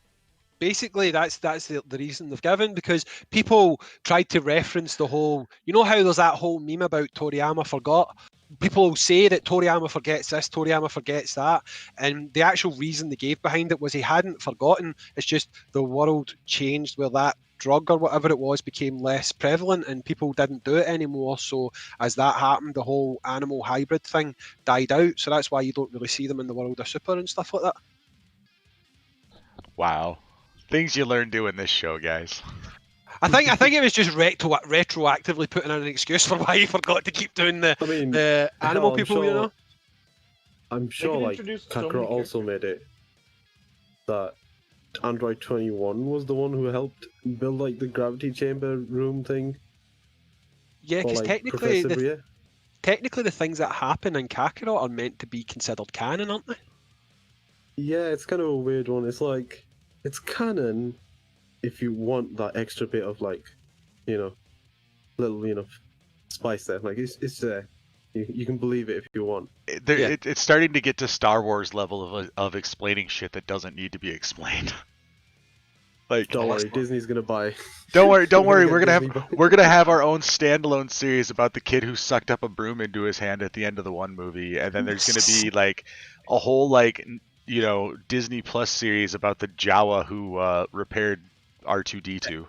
Basically, that's the reason they've given, because people tried to reference the whole. You know how there's that whole meme about Toriyama forgot. People will say that Toriyama forgets this, Toriyama forgets that, and the actual reason they gave behind it was he hadn't forgotten. It's just the world changed where that drug or whatever it was became less prevalent, and people didn't do it anymore. So as that happened, the whole animal hybrid thing died out. So that's why you don't really see them in the world of Super and stuff like that.
Wow. Things you learn doing this show, guys.
I think it was just retroactively putting in an excuse for why he forgot to keep doing the
I mean,
animal
hell,
people, you know.
I'm sure
can
like
introduce so many
Kakarot also made it that Android 21 was the one who helped build like the gravity chamber room thing.
Yeah,
Or
because
like
technically,
Professor Bria.
technically the things that happen in Kakarot are meant to be considered canon, aren't they?
Yeah, it's kind of a weird one. It's like it's canon if you want that extra bit of like, little spice there. Like it's there. You can believe it if you want.
Yeah.
It's starting to get to Star Wars level of explaining shit that doesn't need to be explained. Like,
Don't worry, Disney's gonna buy.
don't worry.
We're gonna get
We're gonna have our own standalone series about the kid who sucked up a broom into his hand at the end of the one movie, and then there's gonna be like a whole Disney Plus series about the Jawa who repaired R2D2.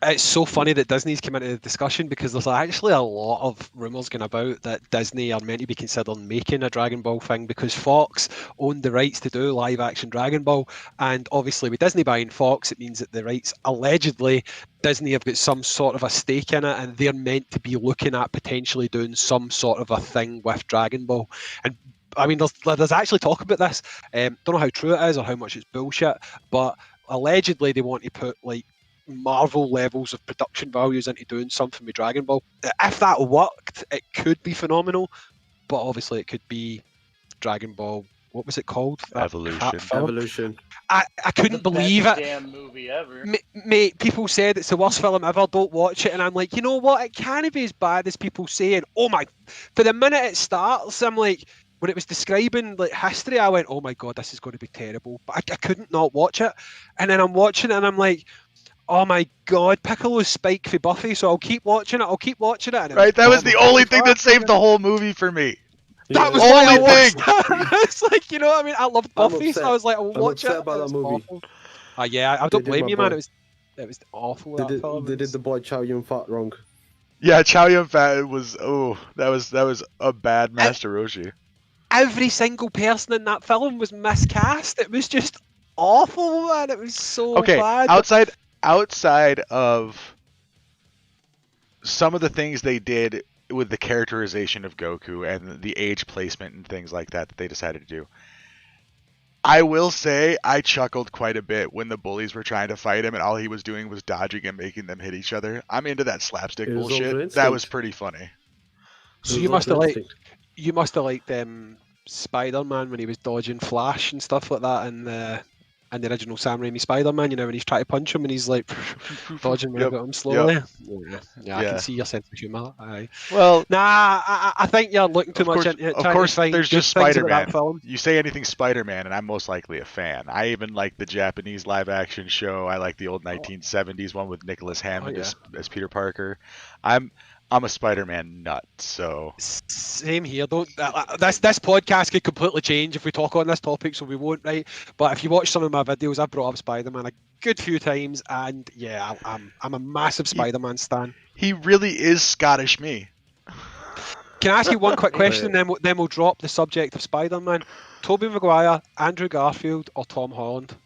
It's so funny that Disney's come into the discussion, because there's actually a lot of rumours going about that Disney are meant to be considering making a Dragon Ball thing, because Fox owned the rights to do live action Dragon Ball, and obviously with Disney buying Fox, it means that the rights, allegedly, Disney have got some sort of a stake in it, and they're meant to be looking at potentially doing some sort of a thing with Dragon Ball. And I mean, there's actually talk about this. Don't know how true it is or how much it's bullshit, but allegedly they want to put like Marvel levels of production values into doing something with Dragon Ball. If that worked, it could be phenomenal, but obviously it could be Dragon Ball. What was it called? That
Evolution.
crap film?
Evolution.
I couldn't believe it.
Damn movie ever.
Mate, people said it's the worst film ever, don't watch it, and I'm like, you know what, it can't be as bad as people saying. Oh my, for the minute it starts, I'm like, when it was describing like history, I went, oh my god, this is going to be terrible, but I couldn't not watch it. And then I'm watching it and I'm like, oh my god, Piccolo's Spike for Buffy, so I'll keep watching it. And it
Right, that was the
horrible.
only thing that saved the whole movie for me.
That was
Yeah.
why I
Only
watched
thing.
that. It's like, you know what I mean? I loved
I'm
Buffy, so
upset.
I was like, I'll
I'm
watch
upset
it.
about
It
that
was
movie.
awful. Yeah, I
They
don't
did
blame
my
you, man.
boy.
It was awful.
They
That
did,
film.
they did the boy Chow Yun Fat wrong.
Yeah, Chow Yun Fat was that was a bad Master Roshi.
Every single person in that film was miscast. It was just awful, man. It was so
Okay,
bad.
outside of some of the things they did with the characterization of Goku and the age placement and things like that they decided to do, I will say I chuckled quite a bit when the bullies were trying to fight him and all he was doing was dodging and making them hit each other. I'm into that slapstick
It was
bullshit.
Ultra
That
Instinct.
was pretty funny.
So
It was
you must have
Ultra
liked
Instinct.
you must have liked Spider-Man when he was dodging Flash and stuff like that in the original Sam Raimi Spider-Man. You know, when he's trying to punch him and he's like dodging
Yep,
him slowly.
yep.
Yeah, I
Yeah.
can see your sense of humour. Aye.
Well,
Nah, I think you're looking too
Of
much
course-
into it.
of
trying
course,
to find
there's
good
just
things about
Spider-Man.
that film.
You say anything Spider-Man, and I'm most likely a fan. I even like the Japanese live-action show. I like the old 1970s one with Nicholas Hammond as Peter Parker. I'm a Spider-Man nut. So
Same here. Don't this podcast could completely change if we talk on this topic, so we won't, right? But if you watch some of my videos, I've brought up Spider-Man a good few times, and yeah, I'm a massive Spider-Man stan.
he really is Scottish me.
Can I ask you one quick question,
Yeah.
then we'll drop the subject of Spider-Man? Tobey Maguire, Andrew Garfield, or Tom Holland?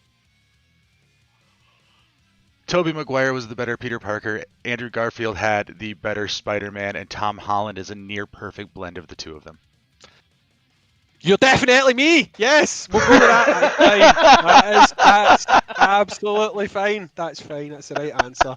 Tobey Maguire was the better Peter Parker. Andrew Garfield had the better Spider-Man, and Tom Holland is a near-perfect blend of the two of them.
You're definitely me. Yes, we'll go with that. That's absolutely fine. That's fine. That's the right answer.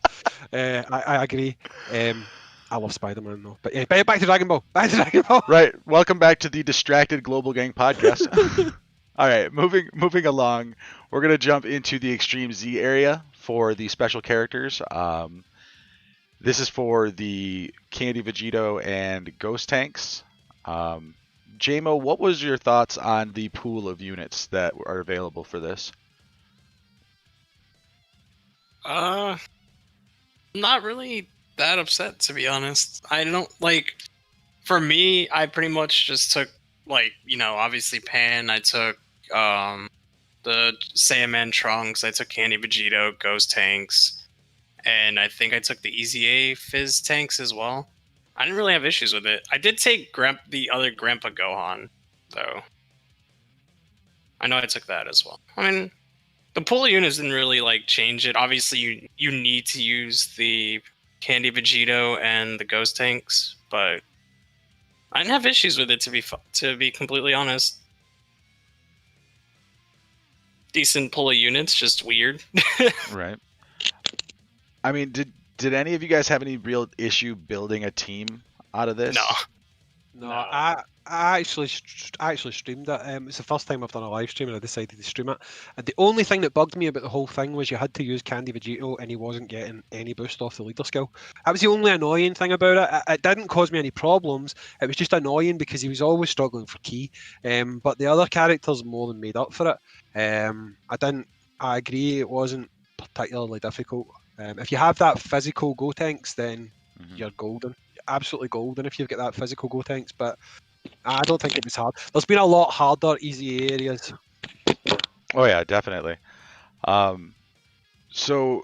I agree. I love Spider-Man though. But yeah, back to Dragon Ball. Back to Dragon Ball.
Right. Welcome back to the Distracted Global Gang podcast. All right, moving along, we're gonna jump into the Extreme Z area for the special characters. This is for the Candy Vegito and Ghost Tanks. JMO, what was your thoughts on the pool of units that are available for this?
Not really that upset, to be honest. I don't like. For me, I pretty much just took obviously Pan. I took the Saiyan Trunks. I took Candy Vegito, Ghost Tanks, and I think I took the EZA Fizz Tanks as well. I didn't really have issues with it. I did take the other Grandpa Gohan, though. I know I took that as well. I mean, the pool of units didn't really change it. Obviously, you need to use the Candy Vegito and the Ghost Tanks, but I didn't have issues with it to be completely honest. Decent pool of units, just weird.
Right. I mean, did any of you guys have any real issue building a team out of this?
No, I actually streamed it. It's the first time I've done a live stream, and I decided to stream it. And the only thing that bugged me about the whole thing was you had to use Candy Vegito, and he wasn't getting any boost off the leader skill. That was the only annoying thing about it. It didn't cause me any problems. It was just annoying because he was always struggling for ki. But the other characters more than made up for it. I agree, it wasn't particularly difficult. If you have that physical Gotenks, then you're golden. You're absolutely golden if you've got that physical Gotenks, but I don't think it was hard. There's been a lot harder, easy areas.
Oh yeah, definitely. So,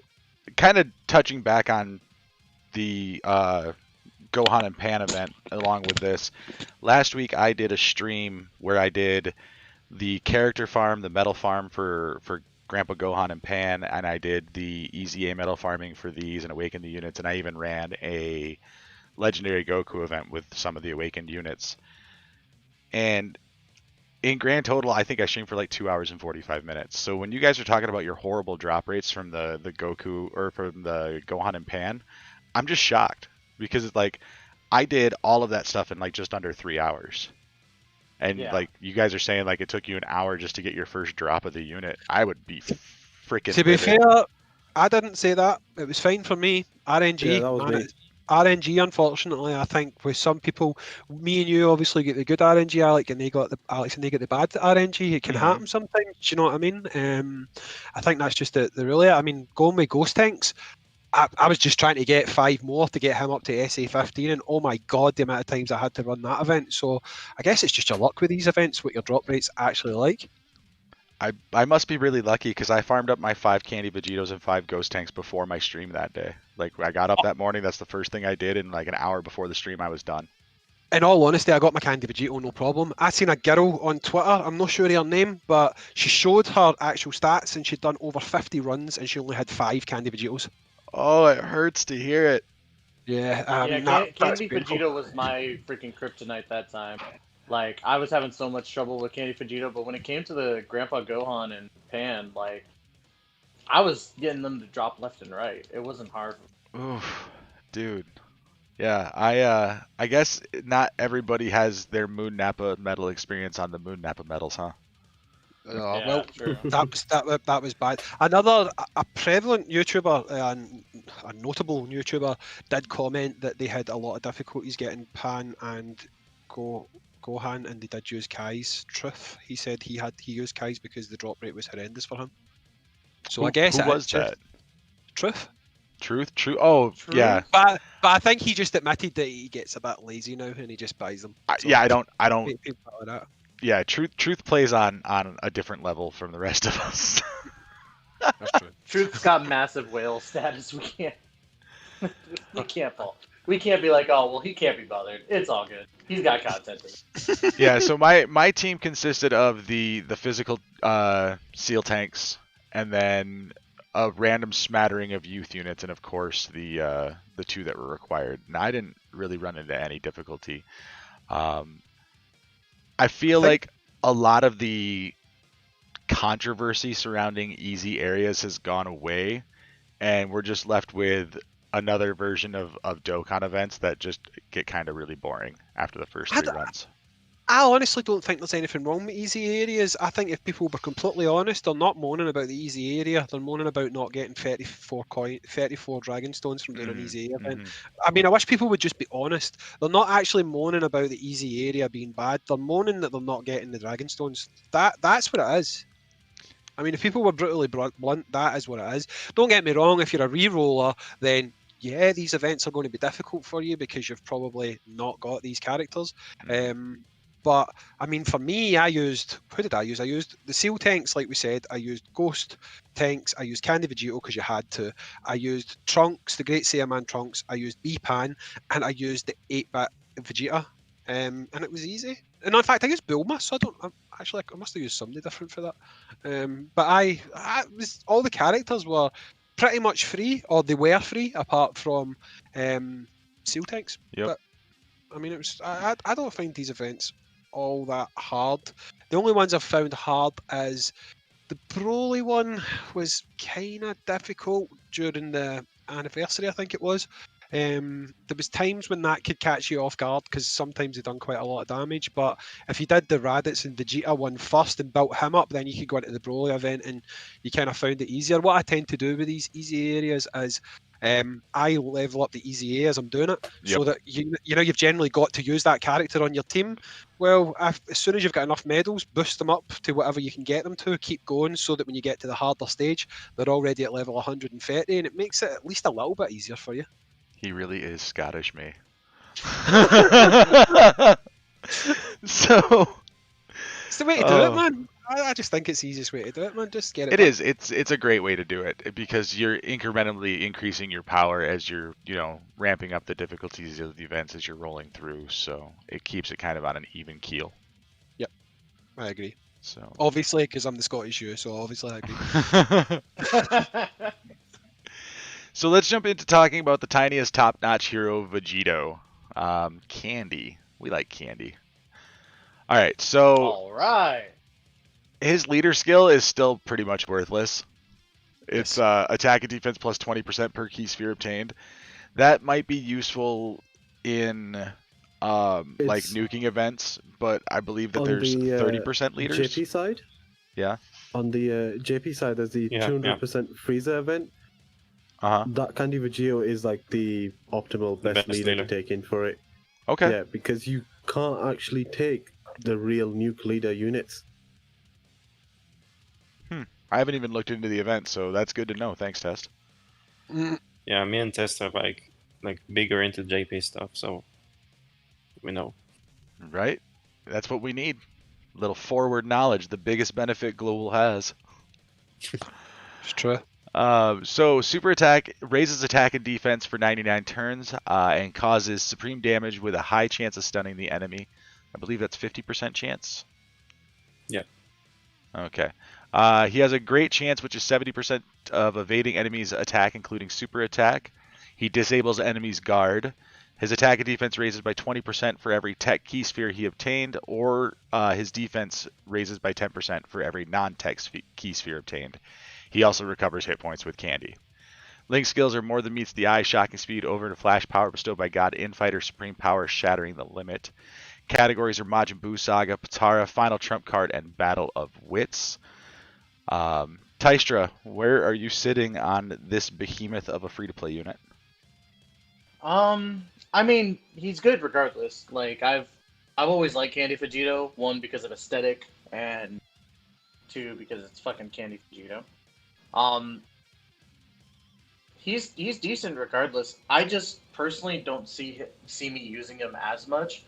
kind of touching back on the Gohan and Pan event along with this, last week I did a stream where I did the character farm, the metal farm for Grandpa Gohan and Pan, and I did the EZA metal farming for these and awakened the units, and I even ran a legendary Goku event with some of the awakened units. And in grand total, I think I streamed for 2 hours and 45 minutes. So when you guys are talking about your horrible drop rates from the Goku or from the Gohan and Pan, I'm just shocked because it's I did all of that stuff in just under 3 hours. And you guys are saying it took you an hour just to get your first drop of the unit. I would be freaking.
To be fair, I didn't say that. It was fine for me. RNG.
Yeah, that was me.
RNG, unfortunately, I think with some people, me and you obviously get the good RNG, Alex, and they got the bad RNG. It can happen sometimes. Do you know what I mean? I think that's just the rule. I mean, going with ghost tanks, I was just trying to get 5 more to get him up to SA15, and oh my god, the amount of times I had to run that event. So I guess it's just your luck with these events, what your drop rate's actually like.
I must be really lucky because I farmed up my 5 Candy Vegetos and 5 Ghost Tanks before my stream that day. Like, I got up that morning, that's the first thing I did, and like an hour before the stream, I was done.
In all honesty, I got my Candy Vegito, no problem. I seen a girl on Twitter, I'm not sure her name, but she showed her actual stats and she'd done over 50 runs and she only had 5 Candy Vegetos.
Oh, it hurts to hear it.
Yeah,
Candy Vegito was my freaking kryptonite that time. Like, I was having so much trouble with Candy Vegito, but when it came to the Grandpa Gohan and Pan, like, I was getting them to drop left and right. It wasn't hard.
Oof, dude. Yeah, I guess not everybody has their Moon Nappa medal experience on the Moon Nappa medals, huh?
Yeah,
well,
true.
that was bad. Another a prevalent YouTuber, a notable YouTuber, did comment that they had a lot of difficulties getting Pan and Gohan, and they did use Kai's. Truth, he said he used Kai's because the drop rate was horrendous for him. So I guess
who was that?
Truth.
True. Oh,
Truth?
yeah.
But I think he just admitted that he gets a bit lazy now and he just buys them. So
Yeah, I don't.
people like that.
Yeah, truth plays on a different level from the rest of us.
That's true.
Truth's got massive whale status. We can't fall. We can't be like, oh well, he can't be bothered. It's all good. He's got content.
Yeah, so my team consisted of the physical seal tanks, and then a random smattering of youth units, and of course the 2 that were required. And I didn't really run into any difficulty. I feel like a lot of the controversy surrounding easy areas has gone away, and we're just left with another version of Dokkan events that just get kind of really boring after the first 3 runs.
I honestly don't think there's anything wrong with easy areas. I think if people were completely honest, they're not moaning about the easy area. They're moaning about not getting 34 Dragon Stones from doing an easy event. I mean, I wish people would just be honest. They're not actually moaning about the easy area being bad. They're moaning that they're not getting the Dragon Stones. That's what it is. I mean, if people were brutally blunt, that is what it is. Don't get me wrong, if you're a re-roller, then yeah, these events are going to be difficult for you because you've probably not got these characters. But I mean, for me, I used I used the seal tanks, like we said. I used ghost tanks. I used Candy Vegito because you had to. I used Trunks, the Great Saiyaman Trunks. I used B-Pan, and I used the 8-bit Vegeta. And it was easy. And in fact, I used Bulma, so I must have used somebody different for that. But I was all the characters were pretty much free, or they were free, apart from seal tanks.
Yep.
But I mean, it was. I don't find these events all that hard. The only ones I've found hard is the Broly one was kind of difficult during the anniversary, I think it was. There was times when that could catch you off guard because sometimes they done quite a lot of damage. But if you did the Raditz and Vegeta one first and built him up, then you could go into the Broly event and you kind of found it easier. What I tend to do with these easy areas is I level up the easy A as I'm doing it, so that you know you've generally got to use that character on your team. Well, as soon as you've got enough medals, boost them up to whatever you can get them to. Keep going, so that when you get to the harder stage, they're already at level 130, and it makes it at least a little bit easier for you.
He really is Scottish, me. So
it's the way to do it, man. I just think it's the easiest way to do it, man. Just get it.
It is. It's a great way to do it because you're incrementally increasing your power as you're, ramping up the difficulties of the events as you're rolling through. So it keeps it kind of on an even keel.
Yep, I agree.
So
obviously, because I'm the Scottish you, so obviously I agree.
So let's jump into talking about the tiniest top-notch hero, Vegito. Candy. We like Candy. All right, so
all right.
His leader skill is still pretty much worthless. It's attack and defense plus 20% per key sphere obtained. That might be useful in like nuking events, but I believe that there's 30% leaders.
JP side?
Yeah.
On the JP side, there's the 200% freezer event.
Uh-huh.
that Candy Vegito is like the optimal best leader
leader.
to take in for it.
Okay.
Yeah, because you can't actually take the real nuke leader units.
I haven't even looked into the event, so that's good to know. Thanks, Test.
Yeah, me and Test are like bigger into JP stuff, so we know.
Right? That's what we need. Little forward knowledge, the biggest benefit Global has.
It's true.
So super attack raises attack and defense for 99 turns and causes supreme damage with a high chance of stunning the enemy. I believe that's 50% chance.
Yeah.
Okay. He has a great chance, which is 70% of evading enemies' attack, including super attack. He disables enemies' guard. His attack and defense raises by 20% for every tech key sphere he obtained, or his defense raises by 10% for every non-tech key sphere obtained. He also recovers hit points with candy. Link skills are more than meets the eye, shocking speed, over to flash power bestowed by God, infighter, supreme power, shattering the limit. Categories are Majin Buu Saga, Patara, Final Trump Card, and Battle of Wits. Tystra, where are you sitting on this behemoth of a free-to-play unit?
I mean, he's good regardless. Like I've always liked Candy Vegito. 1, because of aesthetic, and 2, because it's fucking Candy Vegito. He's decent regardless. I just personally don't see me using him as much.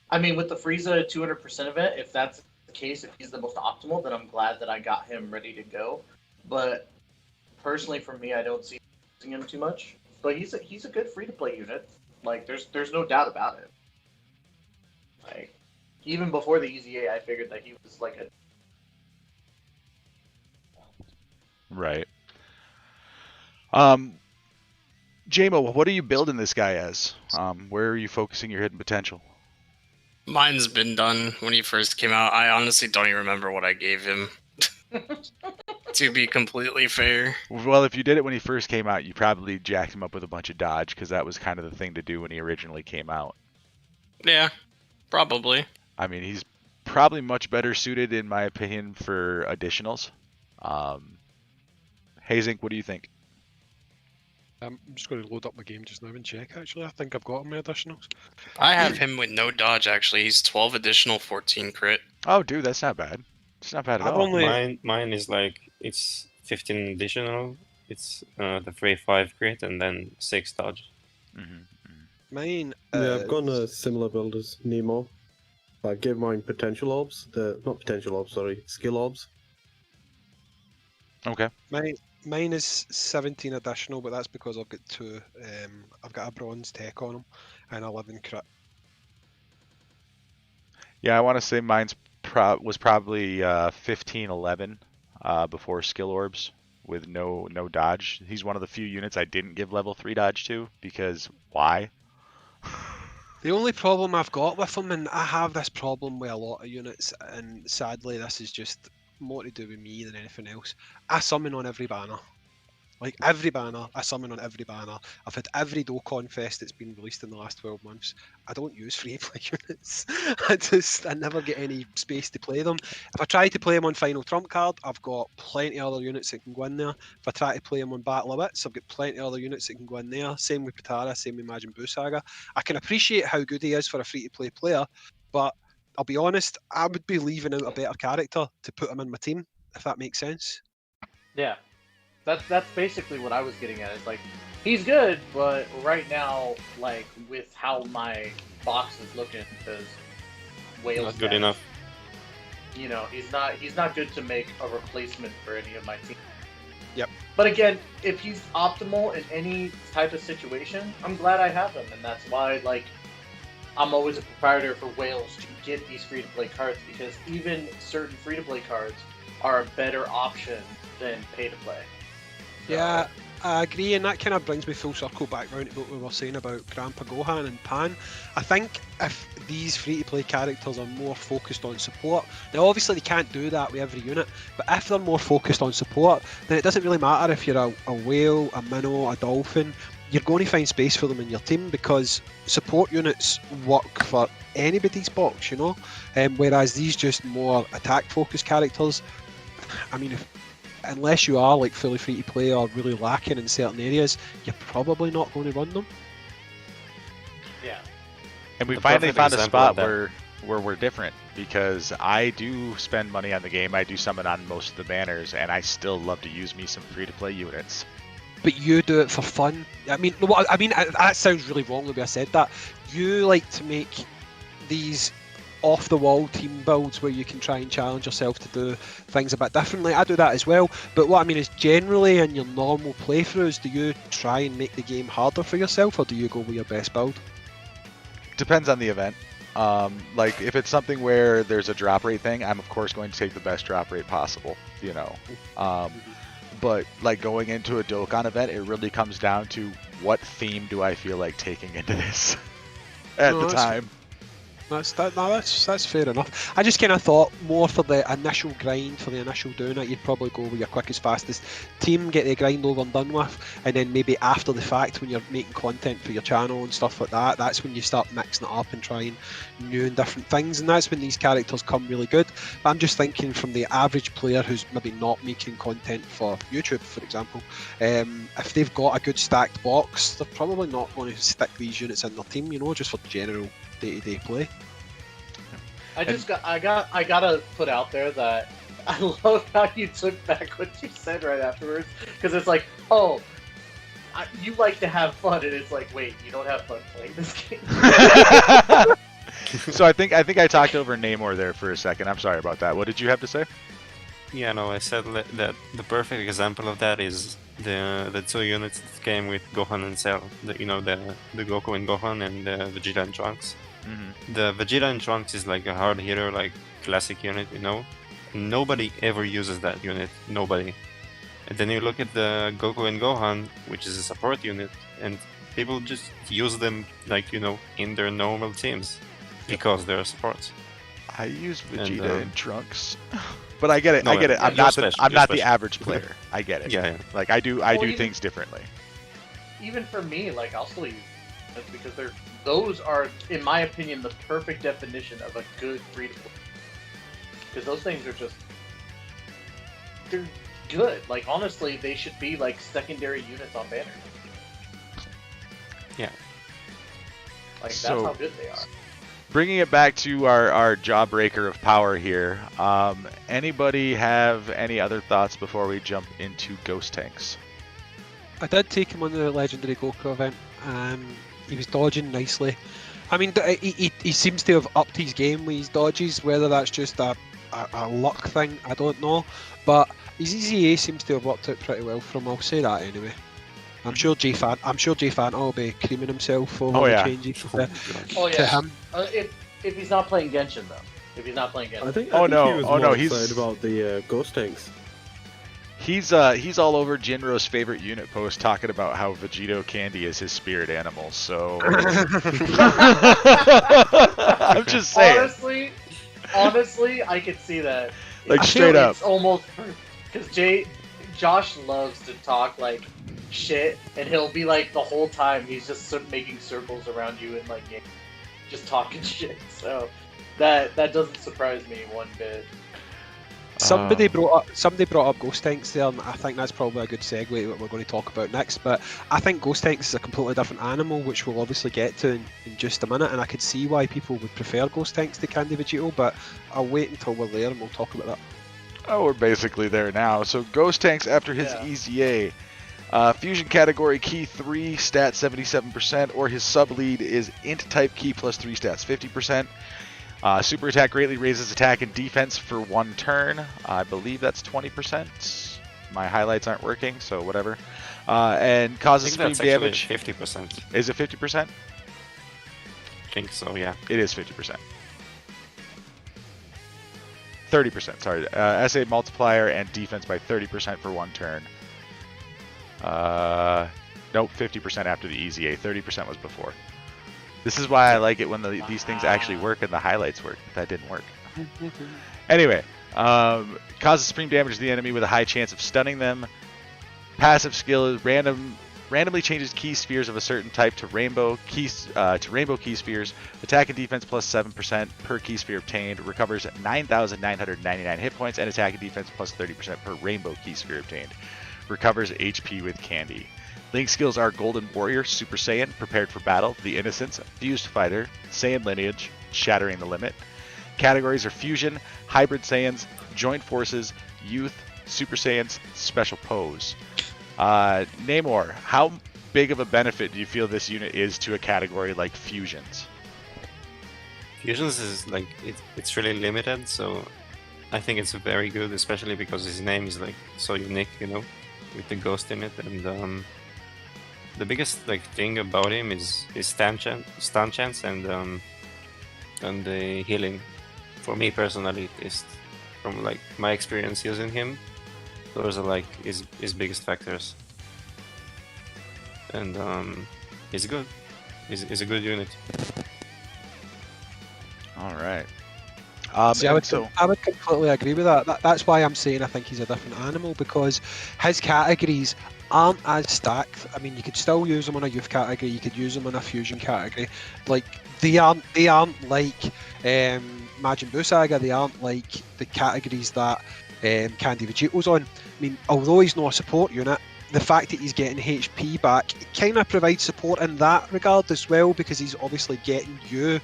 I mean, with the Frieza 200% event, if that's the case, if he's the most optimal, then I'm glad that I got him ready to go. But personally, for me, I don't see using him too much. But he's a good free to play unit. Like there's no doubt about it. Like even before the EZA, I figured that he was like a
Right. JMO, what are you building this guy as? Where are you focusing your hidden potential?
Mine's been done when he first came out. I honestly don't even remember what I gave him. To be completely fair.
Well, if you did it when he first came out, you probably jacked him up with a bunch of dodge, because that was kind of the thing to do when he originally came out.
Yeah, probably.
I mean, he's probably much better suited, in my opinion, for additionals. Hayzink, what do you think?
I'm just going to load up my game just now and check, actually. I think I've got my additionals.
I have him with no dodge, actually. He's 12 additional, 14 crit.
Oh, dude, that's not bad. It's not bad at
I've
all.
only-
Mine is like it's 15 additional. It's the 3-5 crit and then 6 dodge.
Mine
Yeah, I've gone a similar build as Nemo. I gave mine potential orbs. Not potential orbs, sorry, skill orbs.
Okay.
Mine is 17 additional, but that's because I've got 2. I've got a bronze tech on him and 11 crit.
Yeah, I want to say mine's was probably 15-11 before skill orbs with no dodge. He's one of the few units I didn't give level 3 dodge to, because why?
The only problem I've got with him, and I have this problem with a lot of units, and sadly this is just more to do with me than anything else. I summon on every banner. Like every banner, I summon on every banner. I've had every Dokkan Fest that's been released in the last 12 months. I don't use free play units. I never get any space to play them. If I try to play them on Final Trump Card, I've got plenty of other units that can go in there. If I try to play them on Battle of Wits, I've got plenty of other units that can go in there. Same with Patara, same with Majin Buu Saga. I can appreciate how good he is for a free to play player, but I'll be honest, I would be leaving out a better character to put him in my team, if that makes sense.
yeah. That's basically what I was getting at. It's like he's good, but right now, like with how my box is looking, because Whale's
Not good
dead,
enough.
You know, he's not good to make a replacement for any of my team.
Yep.
But again, if he's optimal in any type of situation, I'm glad I have him, and that's why like I'm always a proprietor for Whales to get these free to play cards, because even certain free to play cards are a better option than pay to play.
Yeah, I agree, and that kind of brings me full circle back round to what we were saying about Grandpa Gohan and Pan. I think if these free-to-play characters are more focused on support, now obviously they can't do that with every unit, but if they're more focused on support, then it doesn't really matter if you're a whale, a minnow, a dolphin, you're going to find space for them in your team, because support units work for anybody's box, you know? Whereas these just more attack-focused characters, I mean, unless you are like fully free to play or really lacking in certain areas, you're probably not going to run them.
Yeah.
And we
The
finally
perfect
found a
example of
spot
that.
where we're different, because I do spend money on the game. I do summon on most of the banners, and I still love to use me some free-to-play units.
But you do it for fun. I mean, that sounds really wrong the way I said that. You like to make these off-the-wall team builds where you can try and challenge yourself to do things a bit differently. I do that as well. But what I mean is, generally in your normal playthroughs, do you try and make the game harder for yourself, or do you go with your best build?
Depends on the event. Like if it's something where there's a drop rate thing, I'm of course going to take the best drop rate possible, you know. But like going into a Dokkan event, it really comes down to what theme do I feel like taking into this at
No,
the
that's
time.
That's fair enough. I just kind of thought more for the initial grind, for the initial doing it, you'd probably go with your quickest, fastest team, get the grind over and done with, and then maybe after the fact, when you're making content for your channel and stuff like that, that's when you start mixing it up and trying new and different things, and that's when these characters come really good. But I'm just thinking from the average player who's maybe not making content for YouTube, for example, if they've got a good stacked box, they're probably not going to stick these units in their team, you know, just for general day-to-day play.
I gotta put out there that I love how you took back what you said right afterwards, because it's like, oh, you like to have fun, and it's like, wait, you don't have fun playing this game.
So I think I talked over Namor there for a second. I'm sorry about that. What did you have to say?
Yeah, no, I said that the perfect example of that is the two units that came with Gohan and Cell. The Goku and Gohan and the Vegeta and Trunks.
Mm-hmm.
The Vegeta and Trunks is like a hard hitter, like classic unit, you know. Nobody ever uses that unit. Nobody. And then you look at the Goku and Gohan, which is a support unit, and people just use them like, you know, in their normal teams because they're supports.
I use Vegeta
And,
and Trunks, but I get it.
No,
I get it.
yeah,
I'm not
you're
the
special.
average player. I get it.
Yeah.
Like I do
Well,
things differently.
Even for me, like, I'll still use them because those are, in my opinion, the perfect definition of a good free-to-play. Because those things are just, they're good. Like, honestly, they should be like secondary units on banners.
Yeah.
Like, that's
So-
how good they are.
Bringing it back to our jawbreaker of power here. Anybody have any other thoughts before we jump into ghost tanks?
I did take him on the legendary Goku event. He was dodging nicely. I mean, he seems to have upped his game with his dodges. Whether that's just a luck thing, I don't know. But his EZA seems to have worked out pretty well for him. I'll say that anyway. I'm sure J Fan will be creaming himself over the changes
Oh,
to
yeah.
him.
If he's not playing Genshin, though. If he's not playing Genshin.
I think
Oh,
he
no.
was
Oh, no,
more
he's-
excited about the ghost tanks.
He's all over Jinro's favorite unit post talking about how Vegito Candy is his spirit animal. So I'm just saying.
Honestly, I could see that.
Like,
I feel
straight up.
It's almost because Josh loves to talk like shit, and he'll be like the whole time he's just making circles around you and like just talking shit. So that doesn't surprise me one bit.
Somebody brought up ghost tanks there, and I think that's probably a good segue to what we're going to talk about next. But I think ghost tanks is a completely different animal, which we'll obviously get to in just a minute. And I could see why people would prefer ghost tanks to Candy Vegito, but I'll wait until we're there and we'll talk about that.
Oh, we're basically there now. So ghost tanks after his EZA. Fusion category key 3, stat 77%, or his sub lead is int type key plus 3 stats 50%. Super attack greatly raises attack and defense for 1 turn. I believe that's 20%. My highlights aren't working, so whatever. And
I
causes
think
screen
that's
damage.
actually 50%.
Is it 50%?
I think so, yeah.
It is 50%. 30%, sorry. SA multiplier and defense by 30% for 1 turn. Nope, 50% after the EZA. 30% was before. This is why I like it when these things actually work and the highlights work. That didn't work. Anyway, causes supreme damage to the enemy with a high chance of stunning them. Passive skill is random Randomly changes key spheres of a certain type to rainbow key spheres. Attack and defense plus 7% per key sphere obtained. Recovers 9,999 hit points and attack and defense plus 30% per rainbow key sphere obtained. Recovers HP with candy. Link skills are Golden Warrior, Super Saiyan, Prepared for Battle, The Innocence, Fused Fighter, Saiyan Lineage, Shattering the Limit. Categories are Fusion, Hybrid Saiyans, Joint Forces, Youth, Super Saiyans, Special Pose. Namor, how big of a benefit do you feel this unit is to a category like Fusions?
Fusions is like it's really limited, so I think it's very good, especially because his name is like so unique, you know, with the ghost in it. And the biggest like thing about him is his stun chance and the healing. For me personally, at least from like my experience using him, those are like his biggest factors. And he's good. He's a good unit.
All right.
See, I would completely agree with that. That's why I'm saying I think he's a different animal, because his categories aren't as stacked. I mean, you could still use him on a youth category, you could use him on a fusion category. Like they aren't like Majin Buu Saga. They aren't like the categories that Candy Vegito's on. I mean, although he's not a support unit, the fact that he's getting HP back, it kind of provides support in that regard as well, because he's obviously getting you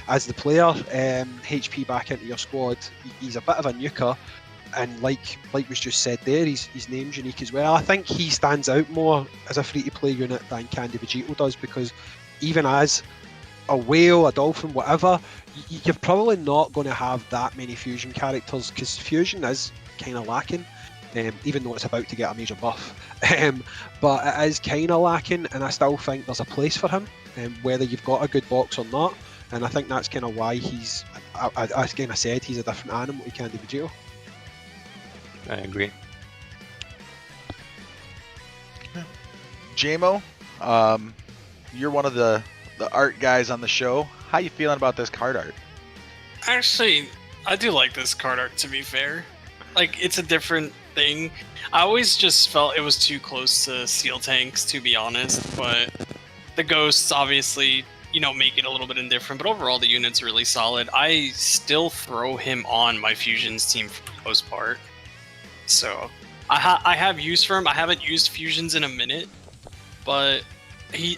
as the player HP back into your squad. He's a bit of a nuker, and like was just said there, his name's unique as well. I think he stands out more as a free-to-play unit than Candy Vegito does, because even as a whale, a dolphin, whatever, you're probably not going to have that many fusion characters, because fusion is kind of lacking. Even though it's about to get a major buff, but it is kind of lacking, and I still think there's a place for him, whether you've got a good box or not. And I think that's kind of why he's, as kind of said, he's a different animal to Candy Vegito.
I agree.
JMO, you're one of the art guys on the show. How you feeling about this card art?
Actually, I do like this card art, to be fair. Like, it's a different thing. I always just felt it was too close to Seal Tanks, to be honest, but the ghosts obviously, you know, make it a little bit indifferent, but overall the unit's really solid. I still throw him on my Fusions team for the most part. So, I have use for him. I haven't used Fusions in a minute, but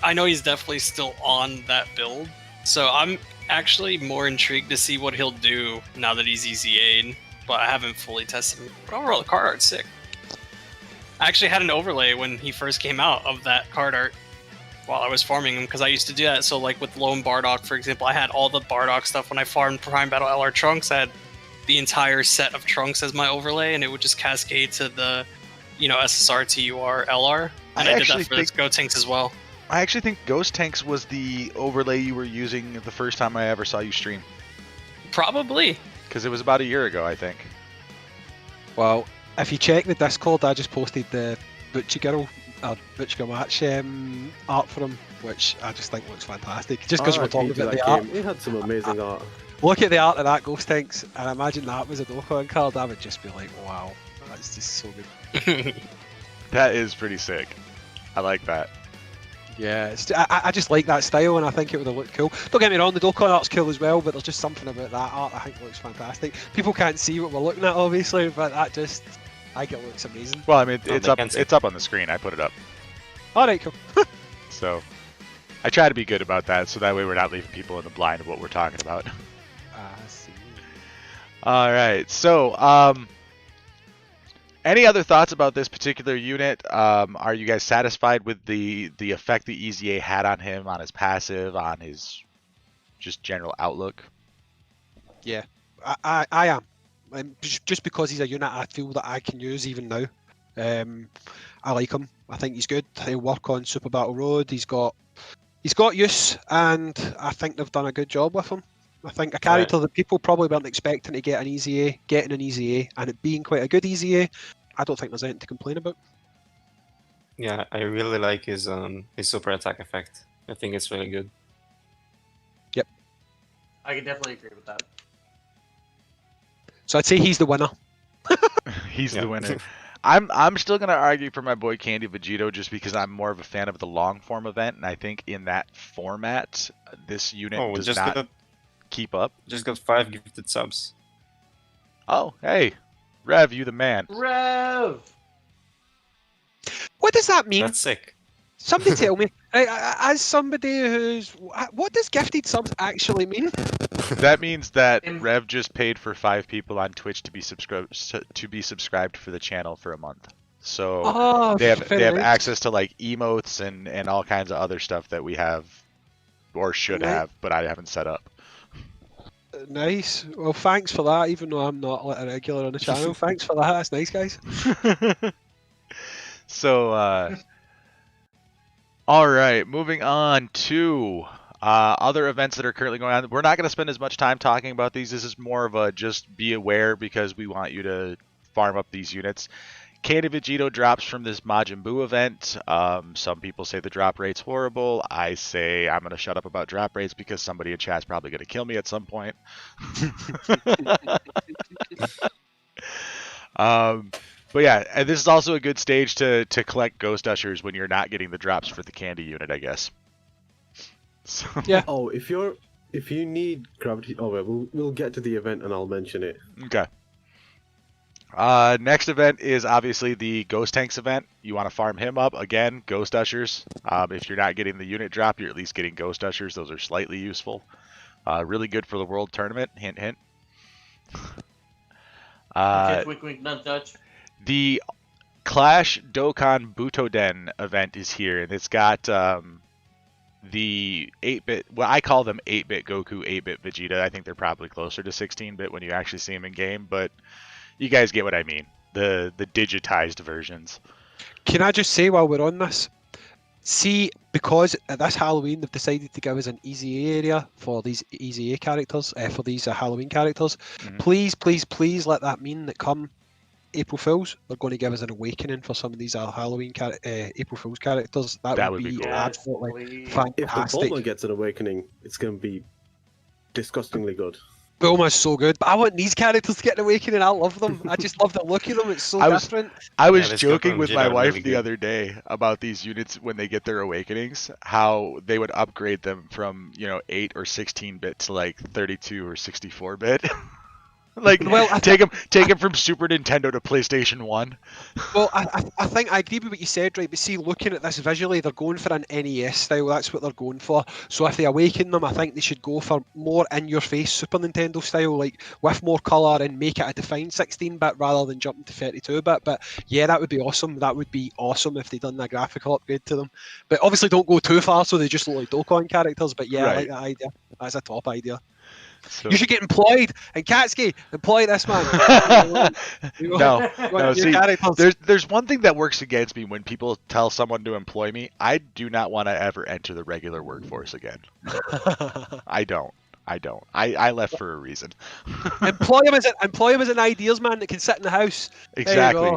I know he's definitely still on that build. So I'm actually more intrigued to see what he'll do now that he's EZA'd, but I haven't fully tested him. But overall, the card art's sick. I actually had an overlay when he first came out of that card art while I was farming him, because I used to do that. So like with Lone Bardock, for example, I had all the Bardock stuff when I farmed Prime Battle LR Trunks. I had the entire set of Trunks as my overlay, and it would just cascade to the, you know, SSR, TUR, LR. And I did that for Go Tanks as well.
I actually think Ghost Tanks was the overlay you were using the first time I ever saw you stream.
Probably.
Because it was about a year ago, I think.
Well, if you check the Discord, I just posted the Butcher Girl match art for him, which I just think looks fantastic. Just because we're talking about the art.
It had some amazing art.
Look at the art of that Ghost Tanks, and imagine that was a Dokkan card. I would just be like, wow, that's just so good.
That is pretty sick. I like that.
Yeah, I just like that style, and I think it would have looked cool. Don't get me wrong, the Dokkan art's cool as well, but there's just something about that art I think looks fantastic. People can't see what we're looking at, obviously, but I think it looks amazing.
Well, I mean, it's up on the screen. I put it up.
All right, cool.
So, I try to be good about that, so that way we're not leaving people in the blind of what we're talking about.
I see.
All right, so any other thoughts about this particular unit? Are you guys satisfied with the effect the EZA had on him, on his passive, on his just general outlook?
Yeah, I am. Just because he's a unit I feel that I can use even now. I like him. I think he's good. He'll work on Super Battle Road. He's got use, and I think they've done a good job with him. I think a character that people probably weren't expecting to get an EZA, getting an EZA, and it being quite a good EZA, I don't think there's anything to complain about.
Yeah, I really like his super attack effect. I think it's really good.
Yep.
I can definitely agree with that.
So I'd say he's the winner.
He's the winner. I'm still gonna argue for my boy Candy Vegito just because I'm more of a fan of the long form event, and I think in that format, this unit
Oh, we
does
just
not
got
keep up.
5 gifted subs.
Oh, hey, Rev, you the man.
Rev!
What does that mean?
That's sick.
Somebody tell me. As somebody who's, what does gifted subs actually mean?
That means that
In-
Rev just paid for 5 people on Twitch to be subscribed for the channel for a month. So
Oh,
they have
fair enough.
access to like emotes and all kinds of other stuff that we have or should
Right.
have, but I haven't set up.
Nice. Well, thanks for that. Even though I'm not like a regular on the channel, thanks for that. That's nice, guys.
So, all right, moving on to other events that are currently going on. We're not going to spend as much time talking about these. This is more of a just be aware because we want you to farm up these units. Candy Vegito drops from this Majin Buu event. Some people say the drop rate's horrible. I say I'm going to shut up about drop rates because somebody in chat's probably going to kill me at some point. But yeah, and this is also a good stage to collect Ghost Ushers when you're not getting the drops for the candy unit, I guess. So,
Yeah.
Oh, if you need gravity, oh well, we'll get to the event and I'll mention it.
Okay. Next event is obviously the Ghost Tanks event. You want to farm him up. Again, Ghost Ushers. If you're not getting the unit drop, you're at least getting Ghost Ushers. Those are slightly useful. Really good for the World Tournament. Hint, hint.
Wink, wink, nudge, nudge.
The Clash Dokkan Butoden event is here, and it's got the 8-bit, well, I call them 8-bit Goku, 8-bit Vegeta. I think they're probably closer to 16-bit when you actually see them in game, but you guys get what I mean. The digitized versions.
Can I just say while we're on this? See, because at this Halloween they've decided to give us an EZA area for these EZA characters, for these Halloween characters.
Mhm.
Please, please, please let that mean that come April Fools, they're going to give us an awakening for some of these Halloween April Fools characters. That would be
cool.
absolutely
Yes,
fantastic.
If the Bulma gets an awakening, it's going to be disgustingly good.
Bulma's so good, but I want these characters to get an awakening. I love them. I just love the look of them. It's so
I was-
different.
I was
this
joking
Dokkan
with
Vegeta
my
are
wife
really
the
good.
other day about these units when they get their awakenings, how they would upgrade them from 8 or 16-bit to like 32 or 64-bit. Like,
Well,
take them from Super Nintendo to PlayStation 1.
Well, I think I agree with what you said, right? But see, looking at this visually, they're going for an NES style. That's what they're going for. So if they awaken them, I think they should go for more in-your-face Super Nintendo style, like with more colour and make it a defined 16-bit rather than jumping to 32-bit. But yeah, that would be awesome. That would be awesome if they done a graphical upgrade to them. But obviously, don't go too far, so they just look like Dokkan characters. But yeah, I like that idea. That's a top idea.
So...
You should get employed. And Katsuki, employ this man.
No, see,
characters.
there's one thing that works against me when people tell someone to employ me. I do not want to ever enter the regular workforce again. I don't. I left for a reason.
employ him as an ideas man that can sit in the house.
Exactly.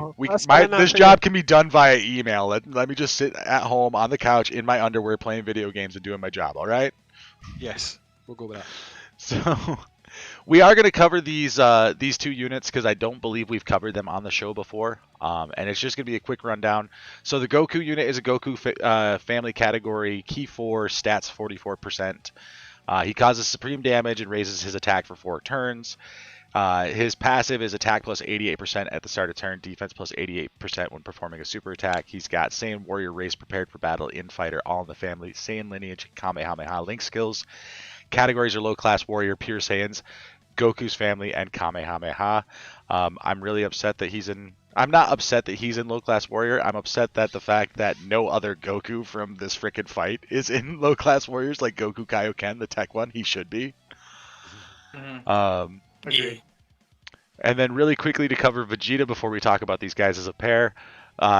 This job can be done via email. Let me just sit at home on the couch in my underwear playing video games and doing my job. All right.
Yes, we'll go with that.
So we are going to cover these two units because I don't believe we've covered them on the show before, and it's just going to be a quick rundown. So the Goku unit is a Goku family category, key 4, stats 44%. He causes supreme damage and raises his attack for 4 turns. His passive is attack plus 88% at the start of turn, defense plus 88% when performing a super attack. He's got Saiyan warrior race prepared for battle, infighter, all in the family, Saiyan lineage, Kamehameha link skills. Categories are low class warrior, pure Saiyans, Goku's family, and Kamehameha. I'm really upset that I'm not upset that he's in low class warrior. I'm upset that the fact that no other Goku from this frickin' fight is in low class warriors like Goku Kaioken, the tech one. He should be.
Agreed.
And then really quickly to cover Vegeta before we talk about these guys as a pair.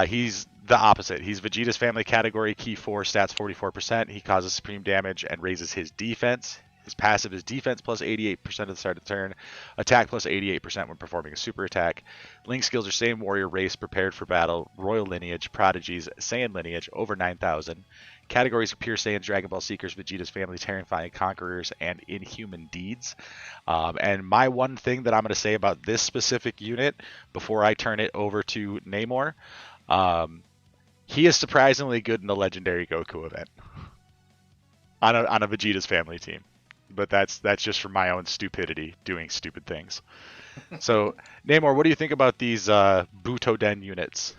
He's the opposite. He's Vegeta's family category, key 4, stats 44%. He causes supreme damage and raises his defense. His passive is defense plus 88% at the start of the turn, attack plus 88% when performing a super attack. Link skills are Saiyan warrior race prepared for battle, royal lineage, prodigies, Saiyan lineage over 9,000. Categories are Pure Saiyans, Dragon Ball Seekers, Vegeta's Family, Terrifying Conquerors, and Inhuman Deeds. And my one thing that I'm going to say about this specific unit before I turn it over to Namor, he is surprisingly good in the Legendary Goku event on a Vegeta's Family team. But that's just for my own stupidity, doing stupid things. So, Namor, what do you think about these Butoden units?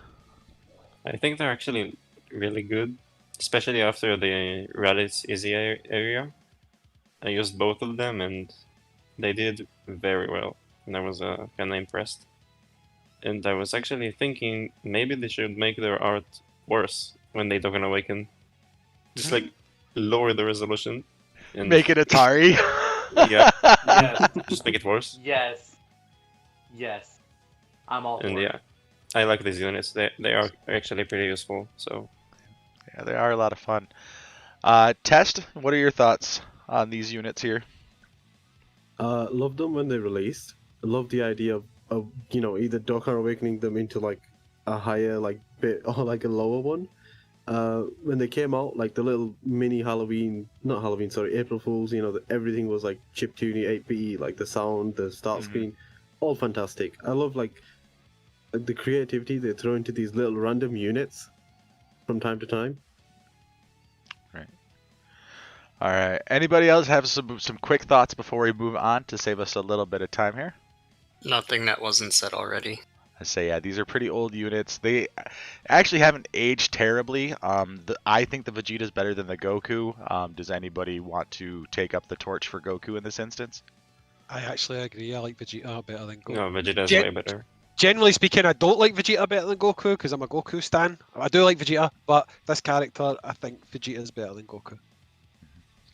I think they're actually really good, especially after the Raditz EZA area. I used both of them and they did very well, and I was kind of impressed. And I was actually thinking maybe they should make their art worse when they Dokkan Awaken. Just like lower the resolution. And
Make it Atari.
yeah,
Yes.
just make it worse.
Yes. Yes. I'm all
And
for it.
yeah, I like these units. They are actually pretty useful. So
Yeah, they are a lot of fun. Test, what are your thoughts on these units here?
Loved them when they released. Love the idea of either Dokkan Awakening them into like a higher like bit or like a lower one. When they came out, like the little mini April Fools, everything was like chiptune 8-bit, like the sound, the start screen, all fantastic. I love like the creativity they throw into these little random units from time to time.
All right. Anybody else have some quick thoughts before we move on to save us a little bit of time here?
Nothing that wasn't said already.
I say, yeah, these are pretty old units. They actually haven't aged terribly. I think the Vegeta's better than the Goku. Does anybody want to take up the torch for Goku in this instance?
I actually agree. I like Vegeta better than Goku.
no, Vegeta's
Gen-
way better.
Generally speaking, I don't like Vegeta better than Goku because I'm a Goku stan. I do like Vegeta, but this character, I think Vegeta is better than Goku.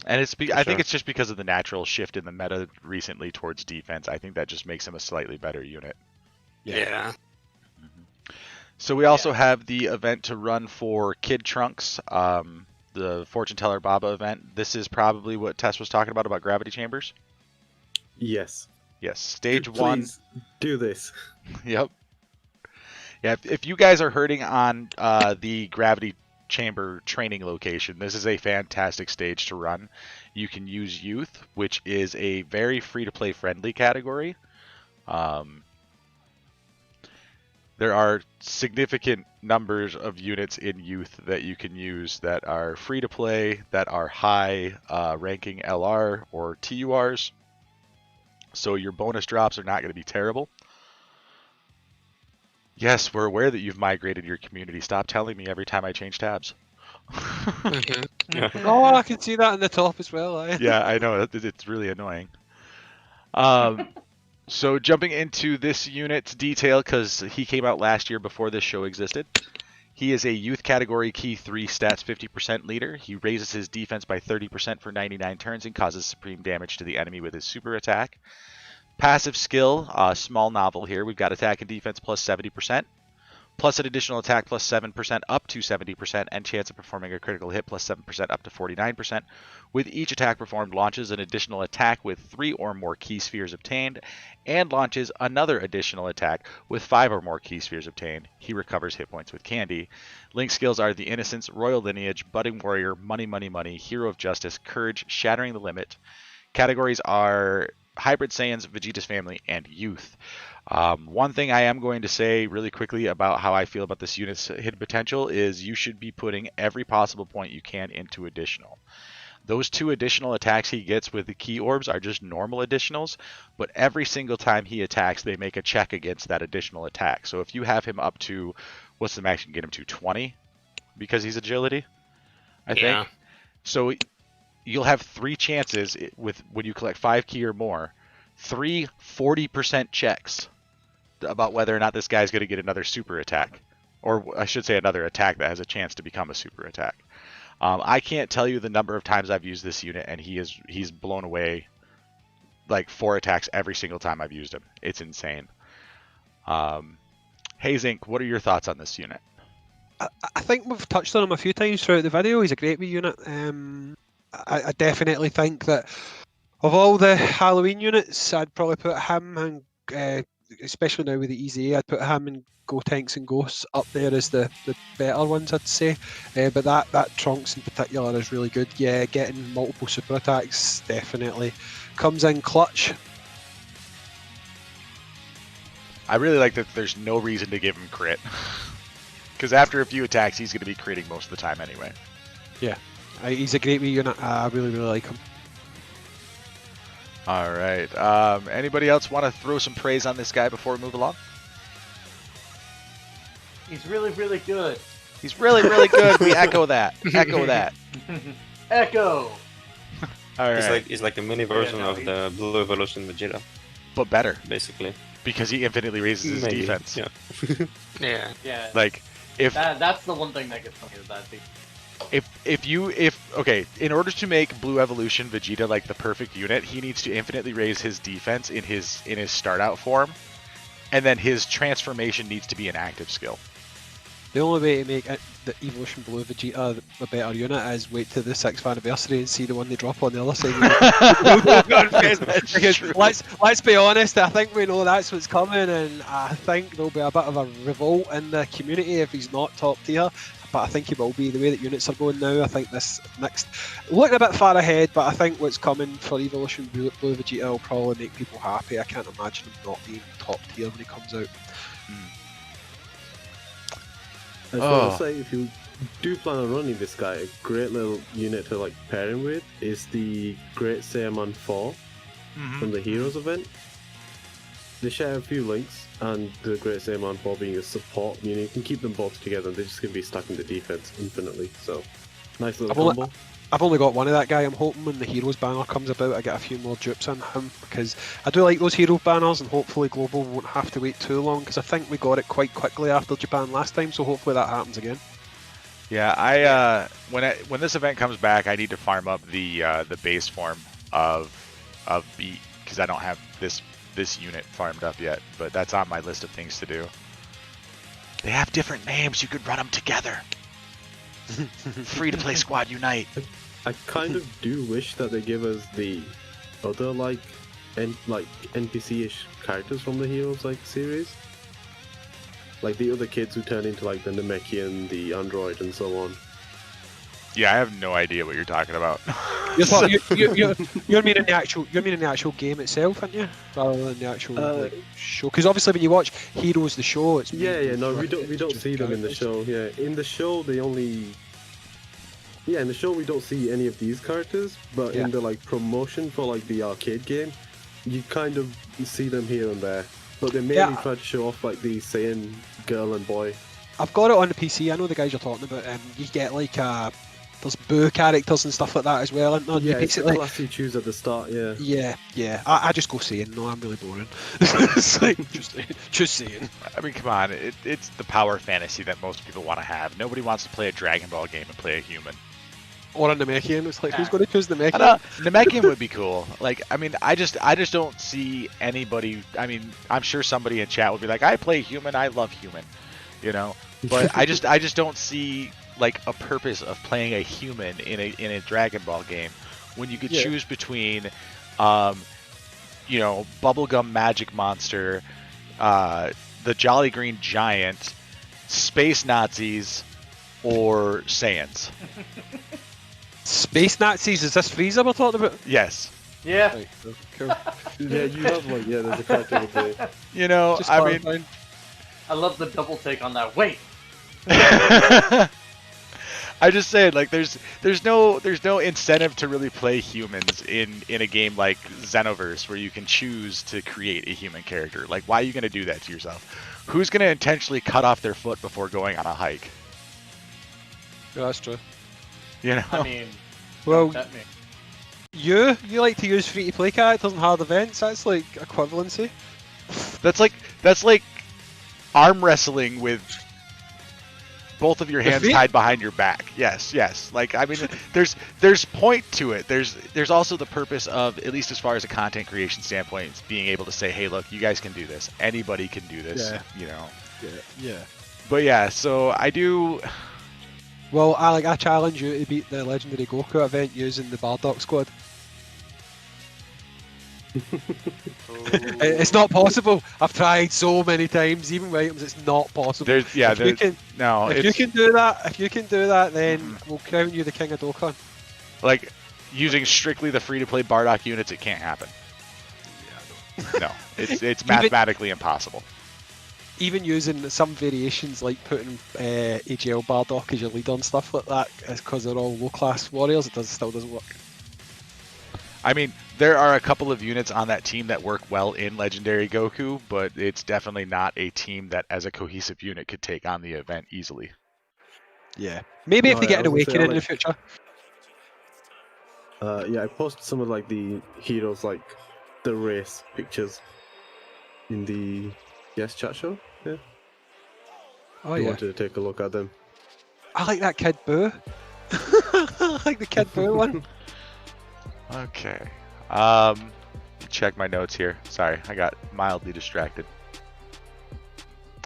And I think
Sure.
it's just because of the natural shift in the meta recently towards defense. I think that just makes him a slightly better unit.
Yeah.
So we also have the event to run for Kid Trunks, the Fortune Teller Baba event. This is probably what Tess was talking about Gravity Chambers.
Yes.
Yes, stage one.
Please do this.
Yep. Yeah, if you guys are hurting on the Gravity Chamber training location, this is a fantastic stage to run. You can use Youth, which is a very free-to-play friendly category. There are significant numbers of units in Youth that you can use that are free-to-play, that are high ranking LR or TURs. So your bonus drops are not going to be terrible. Yes, we're aware that you've migrated your community. Stop telling me every time I change tabs.
Oh, I can see that in the top as well. Eh?
Yeah, I know. It's really annoying. So jumping into this unit's detail, because he came out last year before this show existed. He is a youth category key 3 stats 50% leader. He raises his defense by 30% for 99 turns and causes supreme damage to the enemy with his super attack. Passive skill, small novel here. We've got attack and defense plus 70%, plus an additional attack plus 7% up to 70%, and chance of performing a critical hit plus 7% up to 49%. With each attack performed, launches an additional attack with 3 or more key spheres obtained, and launches another additional attack with 5 or more key spheres obtained. He recovers hit points with candy. Link skills are the Innocence, Royal Lineage, Budding Warrior, Money Money Money, Hero of Justice, Courage, Shattering the Limit. Categories are Hybrid Saiyans, Vegeta's Family, and Youth. One thing I am going to say really quickly about how I feel about this unit's hidden potential is you should be putting every possible point you can into additional. Those 2 additional attacks he gets with the key orbs are just normal additionals, but every single time he attacks, they make a check against that additional attack. So if you have him up to, what's the max you can get him to, 20? Because he's agility, I think. So you'll have 3 chances with when you collect 5 key or more, 3 40% checks about whether or not this guy's going to get another super attack, or I should say another attack that has a chance to become a super attack. I can't tell you the number of times I've used this unit, and he's blown away like 4 attacks every single time I've used him. It's insane. Hayzink, what are your thoughts on this unit?
I think we've touched on him a few times throughout the video. He's a great wee unit. I definitely think that of all the Halloween units, I'd probably put him and especially now with the EZA, I'd put him and Gotenks and Ghosts up there as the better ones, I'd say. But that Trunks in particular is really good. Yeah, getting multiple super attacks definitely comes in clutch.
I really like that there's no reason to give him crit. Because after a few attacks, he's going to be critting most of the time anyway.
Yeah, he's a great wee unit. I really like him.
All right. Anybody else want to throw some praise on this guy before we move along?
He's really, really good.
He's really, really good. We echo that. Echo that.
Echo.
All right.
He's like a mini version
no,
of the Blue Evolution Vegeta,
But better.
basically.
Because he infinitely raises his
Maybe,
defense.
Yeah.
Yeah.
Yeah.
Like, if
That's the one thing that gets me is that thing.
okay, in order to make Blue Evolution Vegeta like the perfect unit, he needs to infinitely raise his defense in his start out form, and then his transformation needs to be an active skill.
The only way to make the Evolution Blue Vegeta a better unit is wait to the 6th anniversary and see the one they drop on the other side. Because let's be honest, I think we know that's what's coming, and I think there'll be a bit of a revolt in the community if he's not top tier. But I think he will be. The way that units are going now, I think this next, looking a bit far ahead, but I think what's coming for Evolution Blue Vegeta will probably make people happy. I can't imagine him not being top tier when he comes out.
I was gonna say, if you do plan on running this guy, a great little unit to like pair him with is the Great Saiyan 4 from the Heroes event. They share a few links, and the Great Saiyan 4 being a support unit, you can keep them both together and they're just gonna be stuck in the defense infinitely. So, nice little combo.
I've only got one of that guy. I'm hoping when the Heroes banner comes about, I get a few more dupes on him, because I do like those Hero banners, and hopefully Global won't have to wait too long, because I think we got it quite quickly after Japan last time, so hopefully that happens again.
Yeah, when this event comes back, I need to farm up the base form of Beat, because I don't have this unit farmed up yet, but that's on my list of things to do. They have different names. You could run them together. Free to play squad unite.
I kind of do wish that they give us the other NPC-ish characters from the Heroes series, like the other kids who turn into like the Namekian, the android, and so on.
Yeah, I have no idea what you're talking about.
You're meaning the actual game itself, aren't you? Rather than the actual show. Because obviously when you watch Heroes the show, it's
no, we don't see them in the show. Yeah, in the show in the show we don't see any of these characters, but in the promotion for the arcade game, you kind of see them here and there. But they mainly try to show off the Saiyan girl and boy.
I've got it on the PC. I know the guys you're talking about. You get there's Boo characters and stuff like that as well, and
yeah, it's the class you choose at the start.
Yeah. I just go Saiyan. No, I'm really boring. It's just Saiyan.
I mean, come on, it's the power fantasy that most people want to have. Nobody wants to play a Dragon Ball game and play a human.
Or a Namekian. It's who's going to choose Namekian?
Namekian would be cool. I just don't see anybody. I mean, I'm sure somebody in chat would be like, I play human, I love human, But I just don't see a purpose of playing a human in a Dragon Ball game when you could choose between, Bubblegum Magic Monster, the Jolly Green Giant, Space Nazis, or Saiyans.
Space Nazis? Is this Frieza we're talking about?
Yes.
Yeah.
Right, cool.
Yeah, you have there's a character with it.
I mean,
I love the double take on that. Wait.
I just said there's no incentive to really play humans in a game like Xenoverse where you can choose to create a human character. Why are you gonna do that to yourself? Who's gonna intentionally cut off their foot before going on a hike?
Yeah, that's true.
I mean,
well,
don't tempt me.
you like to use free-to-play characters in hard events. That's equivalency.
That's like arm wrestling with both of your hands tied behind your back. Yes. I mean, there's point to it. There's also the purpose of, at least as far as a content creation standpoint, being able to say, hey, look, you guys can do this. Anybody can do this.
Yeah.
But yeah, so I do.
Well, I challenge you to beat the Legendary Goku event using the Bardock squad. It's not possible. I've tried so many times, even with items. It's not possible.
There's yeah,
if you
there's
can,
no.
if
It's
you can do that, then we'll crown you the king of Dokkan.
like using strictly the free-to-play Bardock units. It can't happen. No, it's mathematically impossible.
Even using some variations like putting AGL Bardock as your leader and stuff like that, is because they're all low-class warriors. It still doesn't work.
I mean, there are a couple of units on that team that work well in Legendary Goku, but it's definitely not a team that, as a cohesive unit, could take on the event easily.
Yeah, maybe if
No,
they
yeah,
get
I
an
was gonna say,
awakening in the future.
Yeah, I posted some of like the heroes, like the race pictures in the chat show. Yeah,
Oh
you
yeah,
wanted to take a look at them.
I like that Kid Boo. I like the Kid Boo one.
Okay. Check my notes here. Sorry, I got mildly distracted.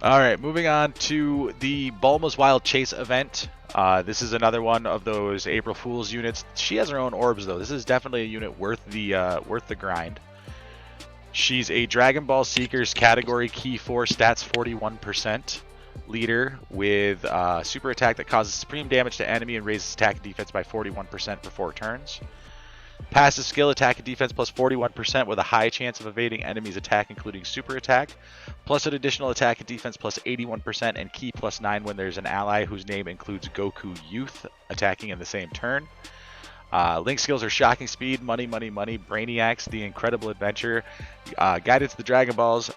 Alright, moving on to the Bulma's Wild Chase event. This is another one of those April Fool's units. She has her own orbs though. This is definitely a unit worth the grind. She's a Dragon Ball Seekers category key 4 stats 41% leader with super attack that causes supreme damage to enemy and raises attack and defense by 41% for 4 turns. Passive skill attack and defense plus 41% with a high chance of evading enemies' attack, including super attack, plus an additional attack and defense plus 81% and key plus 9 when there's an ally whose name includes Goku Youth attacking in the same turn. Link skills are Shocking Speed, Money, Brainiacs, The Incredible Adventure, Guidance to the Dragon Balls,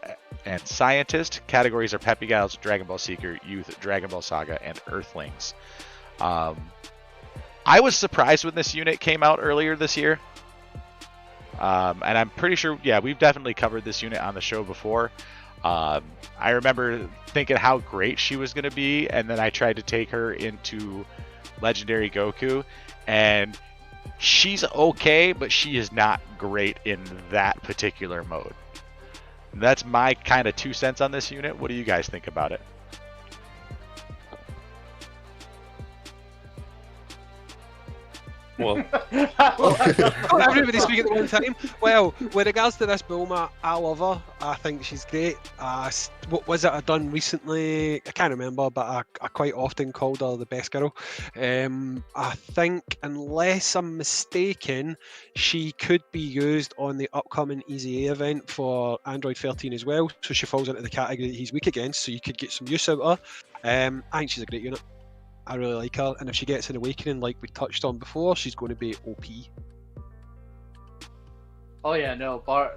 and Scientist. Categories are Peppy Gals, Dragon Ball Seeker, Youth, Dragon Ball Saga, and Earthlings. I was surprised when this unit came out earlier this year. And I'm pretty sure, yeah, we've definitely covered this unit on the show before. I remember thinking how great she was going to be, and then I tried to take her into Legendary Goku, and she's okay, but she is not great in that particular mode. That's my kind of 2 cents on this unit. What do you guys think about it?
Well,
Everybody speak at the one time. Well, with regards to this Bulma, I love her. I think she's great. What was it I done recently? I can't remember, but I quite often called her the best girl. I think, unless I'm mistaken, she could be used on the upcoming EZA event for Android 13 as well. So she falls into the category that he's weak against. So you could get some use out of her. I think she's a great unit. I really like her, and if she gets an awakening like we touched on before, she's going to be OP.
Oh yeah, no, bar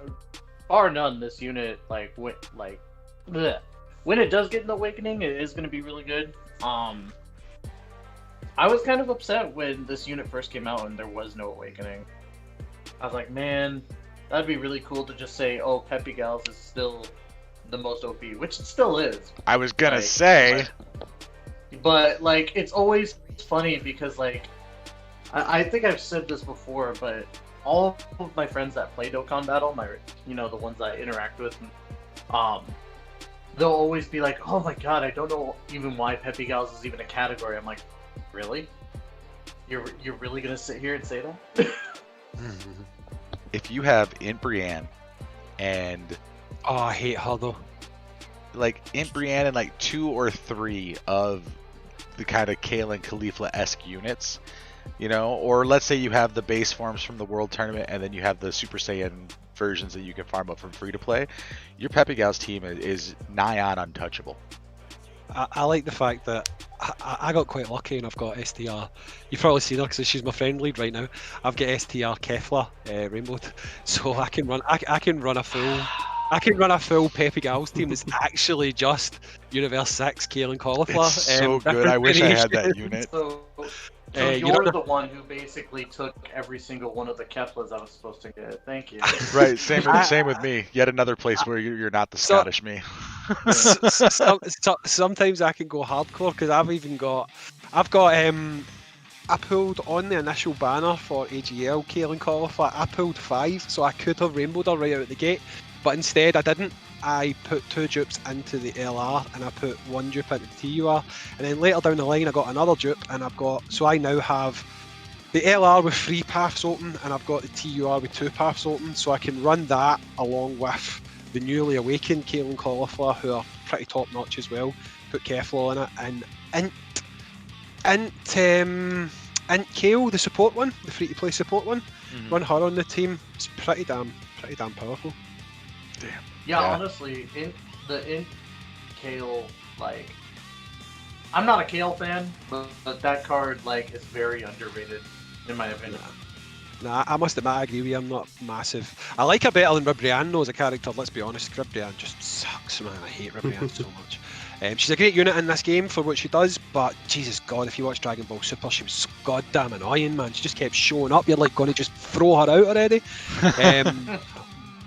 none. This unit, when it does get an awakening, it is going to be really good. I was kind of upset when this unit first came out and there was no awakening. I was like, man, that'd be really cool to just say, oh, Peppy Gals is still the most OP, which it still is.
I was gonna say.
But it's always funny because I think I've said this before, but all of my friends that play Dokkan Battle, the ones I interact with, they'll always be like, "Oh my god, I don't know even why Peppy Gals is even a category." I'm like, really? You're really gonna sit here and say that?
If you have Brienne and
I hate her though.
Brienne and 2 or 3 of the kind of Kale and Caulifla-esque units, or let's say you have the base forms from the World Tournament and then you have the Super Saiyan versions that you can farm up from free to play, your Peppy Gals team is nigh on untouchable.
I like the fact that I got quite lucky and I've got STR. You've probably seen her because she's my friend lead right now. I've got STR Kefla rainbowed, so I can run a full. I can run a full Peppy Gals team that's actually just Universe 6, Kale and Caulifla.
It's so good. I wish I had that unit.
So you're the one who basically took every single one of the Keflas I was supposed to get. Thank you.
Right, same with me. Yet another place where you're not the Scottish me.
Sometimes I can go hardcore because I pulled on the initial banner for AGL, Kale and Caulifla. I pulled 5, so I could have rainbowed her right out the gate. But instead I didn't. I put 2 dupes into the LR and I put 1 dupe into the TUR, and then later down the line I got another dupe, and so I now have the LR with 3 paths open, and I've got the TUR with 2 paths open, so I can run that along with the newly awakened Kale Cauliflower, who are pretty top notch as well. Put Kefla in it, and Kale, the support one, the free to play support one, run her on the team. It's pretty damn powerful.
Damn.
Yeah,
Yeah.
honestly, in Kale, like, I'm not a Kale fan, but that card like is very underrated in my opinion.
Nah, I must admit, I agree with you. I'm not massive. I like her better than Ribrianne though as a character. Let's be honest, Ribrianne just sucks, man. I hate Ribrianne so much. She's a great unit in this game for what she does, but Jesus God, if you watch Dragon Ball Super, she was so goddamn annoying, man. She just kept showing up. You're like going to just throw her out already.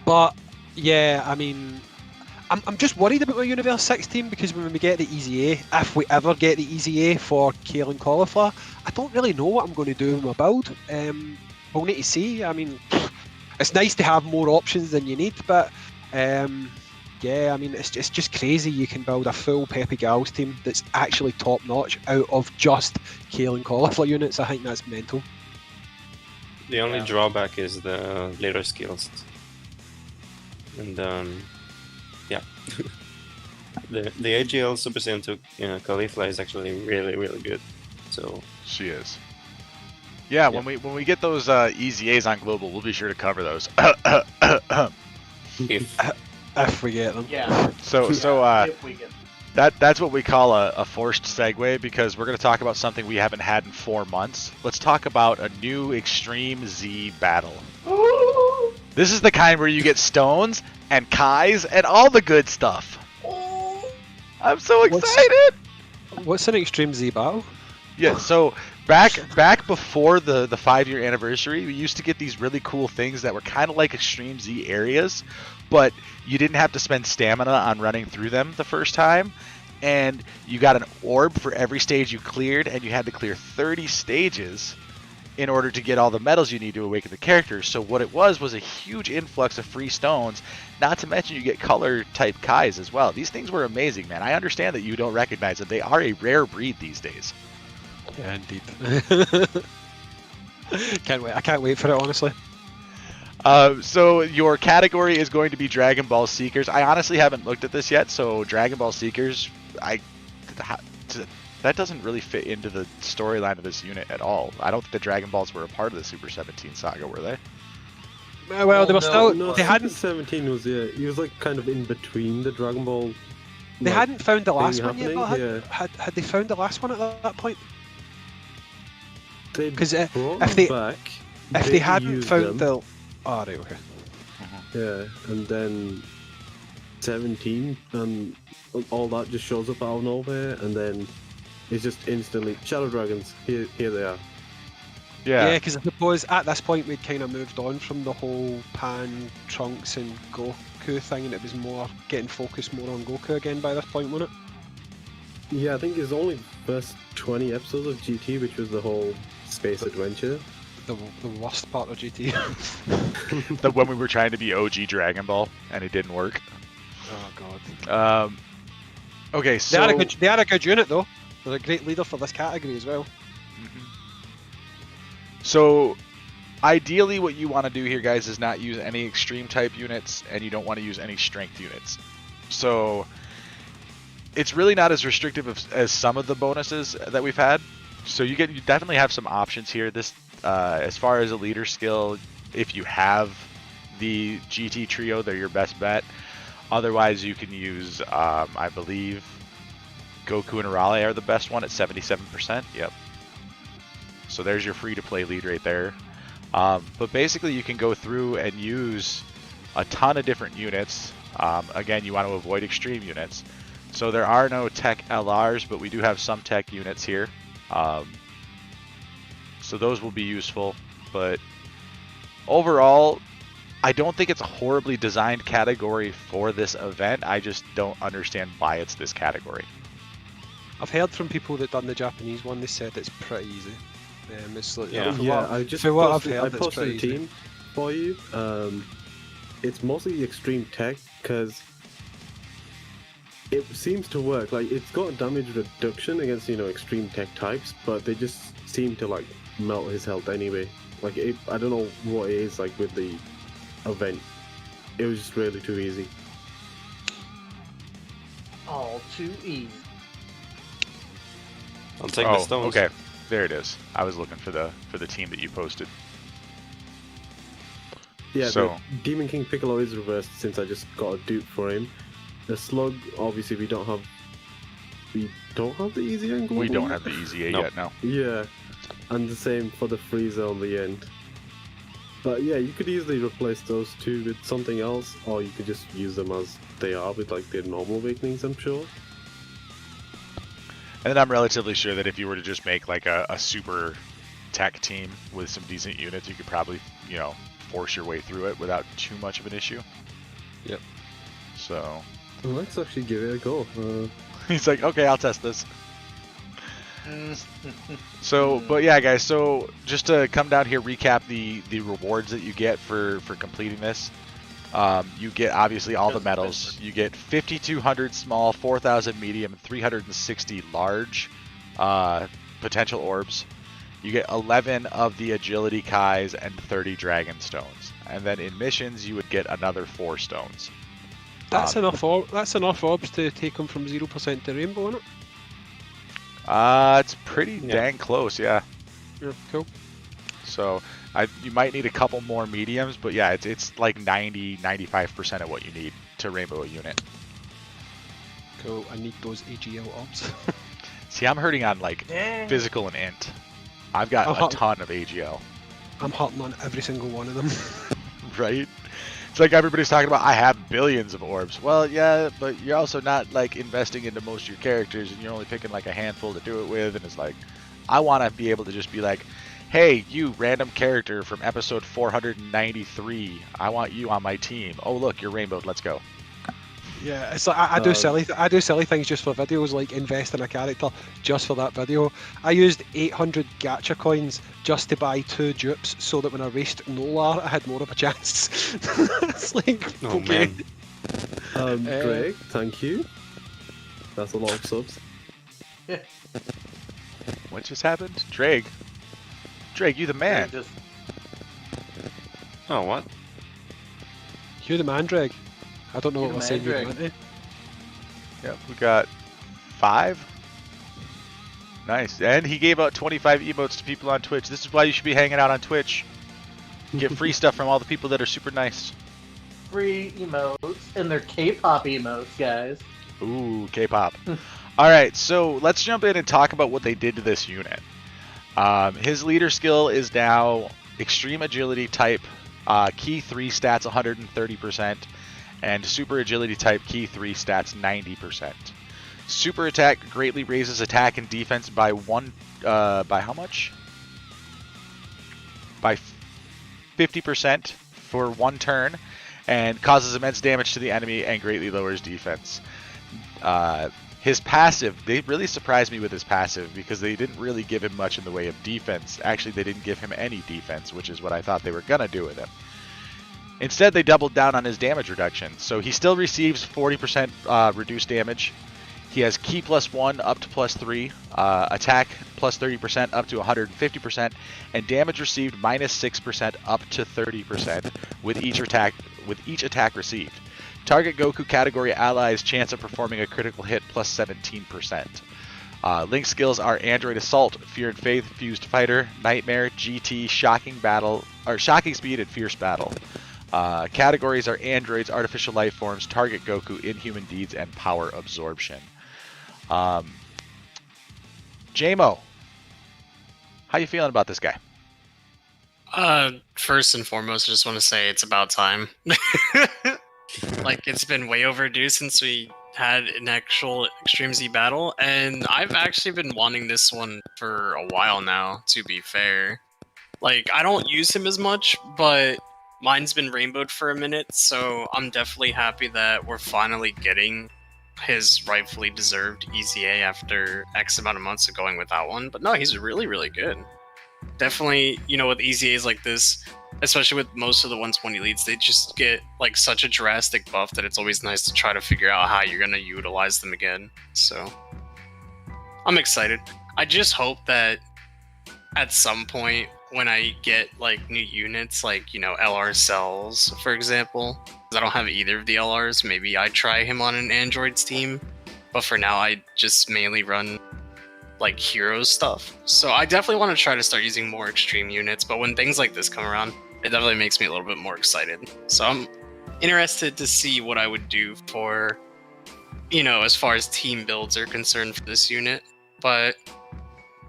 But yeah, I mean, I'm just worried about my Universe 6 team, because when we get the EZA, if we ever get the EZA for Kale and Cauliflower, I don't really know what I'm going to do with my build. We'll need to see. I mean, it's nice to have more options than you need, but yeah, I mean, it's just crazy. You can build a full Peppy Gals team that's actually top notch out of just Kale and Cauliflower units. I think that's mental.
The only drawback is the later skills. And yeah. the AGL Super Saiyan 2 Cauliflower is actually really, really good. So
She is. Yeah, when we get those EZAs on global, we'll be sure to cover those.
if
we get them.
Yeah.
So
if we get
that's what we call a forced segue, because we're going to talk about something we haven't had in 4 months. Let's talk about a new Extreme Z battle. This is the kind where you get stones and Kais and all the good stuff. I'm so excited!
What's an Extreme Z battle?
Yeah, so back before the 5-year anniversary, we used to get these really cool things that were kind of like Extreme Z areas, but you didn't have to spend stamina on running through them the first time, and you got an orb for every stage you cleared, and you had to clear 30 stages in order to get all the medals you need to awaken the characters. So what it was a huge influx of free stones, not to mention you get color type Kais as well. These things were amazing, man. I understand that you don't recognize them. They are a rare breed these days.
Yeah, indeed. Can't wait. I can't wait for it, honestly.
So your category is going to be Dragon Ball Seekers. I honestly haven't looked at this yet, so Dragon Ball Seekers, that doesn't really fit into the storyline of this unit at all. I don't think the Dragon Balls were a part of the Super 17 saga, were they?
Well, they were still.
No,
They hadn't.
17 was he was like kind of in between the Dragon Ball.
They
like,
hadn't found the last
thing
one yet.
happening,
But had they found the last one at that point?
They
'Cause,
brought
if
them
they-
back.
If they hadn't
used
found
them,
the. Oh, right, okay.
Yeah, and then 17 and all that just shows up out of nowhere, and then it's just instantly Shadow Dragons. Here they are.
Yeah, because I suppose at this point we'd kind of moved on from the whole Pan, Trunks, and Goku thing, and it was more getting focused more on Goku again by this point, wasn't it?
Yeah, I think it's only first 20 episodes of GT, which was the whole space adventure.
The worst part of GT.
When we were trying to be OG Dragon Ball and it didn't work.
Oh god.
Okay, so
They are a good unit though. They're a great leader for this category as well.
So ideally what you want to do here, guys, is not use any extreme type units, and you don't want to use any strength units. So it's really not as restrictive as some of the bonuses that we've had. So you definitely have some options here. This as far as a leader skill, if you have the GT trio, they're your best bet. Otherwise, you can use, I believe, Goku and Arale are the best one at 77%. Yep. So there's your free-to-play lead right there. But basically, you can go through and use a ton of different units. Again, you want to avoid extreme units. So there are no tech LRs, but we do have some tech units here. So those will be useful. But overall, I don't think it's a horribly designed category for this event. I just don't understand why it's this category.
I've heard from people that done the Japanese one. They said it's pretty easy. It's like,
Yeah.
I just
for what I've
posted,
heard,
I
it's
posted
pretty
a
easy.
team for you. It's mostly extreme tech because it seems to work. Like it's got damage reduction against extreme tech types, but they just seem to like melt his health anyway. Like I don't know what it is like with the event. It was just really too easy.
All too easy.
I'll take the stones.
Okay, there it is. I was looking for the team that you posted.
Yeah,
So-
the Demon King Piccolo is reversed since I just got a dupe for him. The Slug, obviously we don't have the easy angle.
We don't have the EZA
No.
yet, no.
Yeah, and the same for the Frieza on the end. But yeah, you could easily replace those two with something else, or you could just use them as they are with like their normal awakenings, I'm sure.
And then I'm relatively sure that if you were to just make like a super tech team with some decent units, you could probably, force your way through it without too much of an issue.
Yep.
So
Well, let's actually give it a go.
he's like, okay, I'll test this. So, but yeah, guys. So just to come down here, recap the rewards that you get for completing this. You get obviously all the medals. You get 5,200 small, 4,000 medium, 360 large potential orbs. You get 11 of the agility Kais and 30 dragon stones. And then in missions, you would get another 4 stones.
That's enough. That's enough orbs to take them from 0% to rainbow, isn't it?
It's pretty dang close, yeah.
Yeah, cool.
So you might need a couple more mediums, but yeah, it's like 95% of what you need to rainbow a unit.
Cool. I need those AGL orbs.
See, I'm hurting on like physical and int. I've got a ton of AGL.
I'm hunting on every single one of them.
Right? It's like everybody's talking about, I have billions of orbs. Well, yeah, but you're also not like investing into most of your characters, and you're only picking like a handful to do it with. And it's like, I want to be able to just be like, hey, you random character from episode 493, I want you on my team. Oh, look, you're rainbowed. Let's go.
Yeah, it's like I do silly things just for videos, like invest in a character just for that video. I used 800 gacha coins just to buy 2 dupes, so that when I raced Nolar, I had more of a chance. It's like,
Oh,
okay.
man.
Greg, thank you. That's a lot of subs.
What just happened? Drake, you the man.
Just
Oh, what?
Hugh the Mandrake. I don't know
Hugh
what
the
we're saying.
Mandrake.
Yep, we got 5. Nice. And he gave out 25 emotes to people on Twitch. This is why you should be hanging out on Twitch. Get free stuff from all the people that are super nice.
free emotes, and they're K-pop emotes, guys.
Ooh, K-pop. Alright, so let's jump in and talk about what they did to this unit. His leader skill is now extreme agility type, key 3 stats 130%, and super agility type key 3 stats 90%. Super attack greatly raises attack and defense by by how much? By 50% for 1 turn, and causes immense damage to the enemy and greatly lowers defense. His passive, they really surprised me with his passive because they didn't really give him much in the way of defense. Actually, they didn't give him any defense, which is what I thought they were going to do with him. Instead, they doubled down on his damage reduction. So he still receives 40% reduced damage. He has key +1 up to +3, attack +30% up to 150%, and damage received -6% up to 30% with each attack received. Target Goku category allies chance of performing a critical hit +17%. Link skills are Android Assault, Fear and Faith, Fused Fighter, Nightmare, GT, Shocking Speed, and Fierce Battle. Categories are Androids, Artificial Life Forms, Target Goku, Inhuman Deeds, and Power Absorption. JMO, how you feeling about this guy?
First and foremost, I just want to say it's about time. Like, it's been way overdue since we had an actual Extreme Z battle, and I've actually been wanting this one for a while now, to be fair. Like, I don't use him as much, but mine's been rainbowed for a minute, so I'm definitely happy that we're finally getting his rightfully deserved EZA after X amount of months of going without one. But no, he's really, really good. Definitely, with EZAs like this, especially with most of the 120 leads, they just get like such a drastic buff that it's always nice to try to figure out how you're going to utilize them again. So I'm excited. I just hope that at some point when I get like new units, like LR cells, for example, 'cause I don't have either of the LRs. Maybe I try him on an Android's team, but for now I just mainly run like hero stuff. So I definitely want to try to start using more extreme units. But when things like this come around, it definitely makes me a little bit more excited. So I'm interested to see what I would do for, as far as team builds are concerned for this unit. But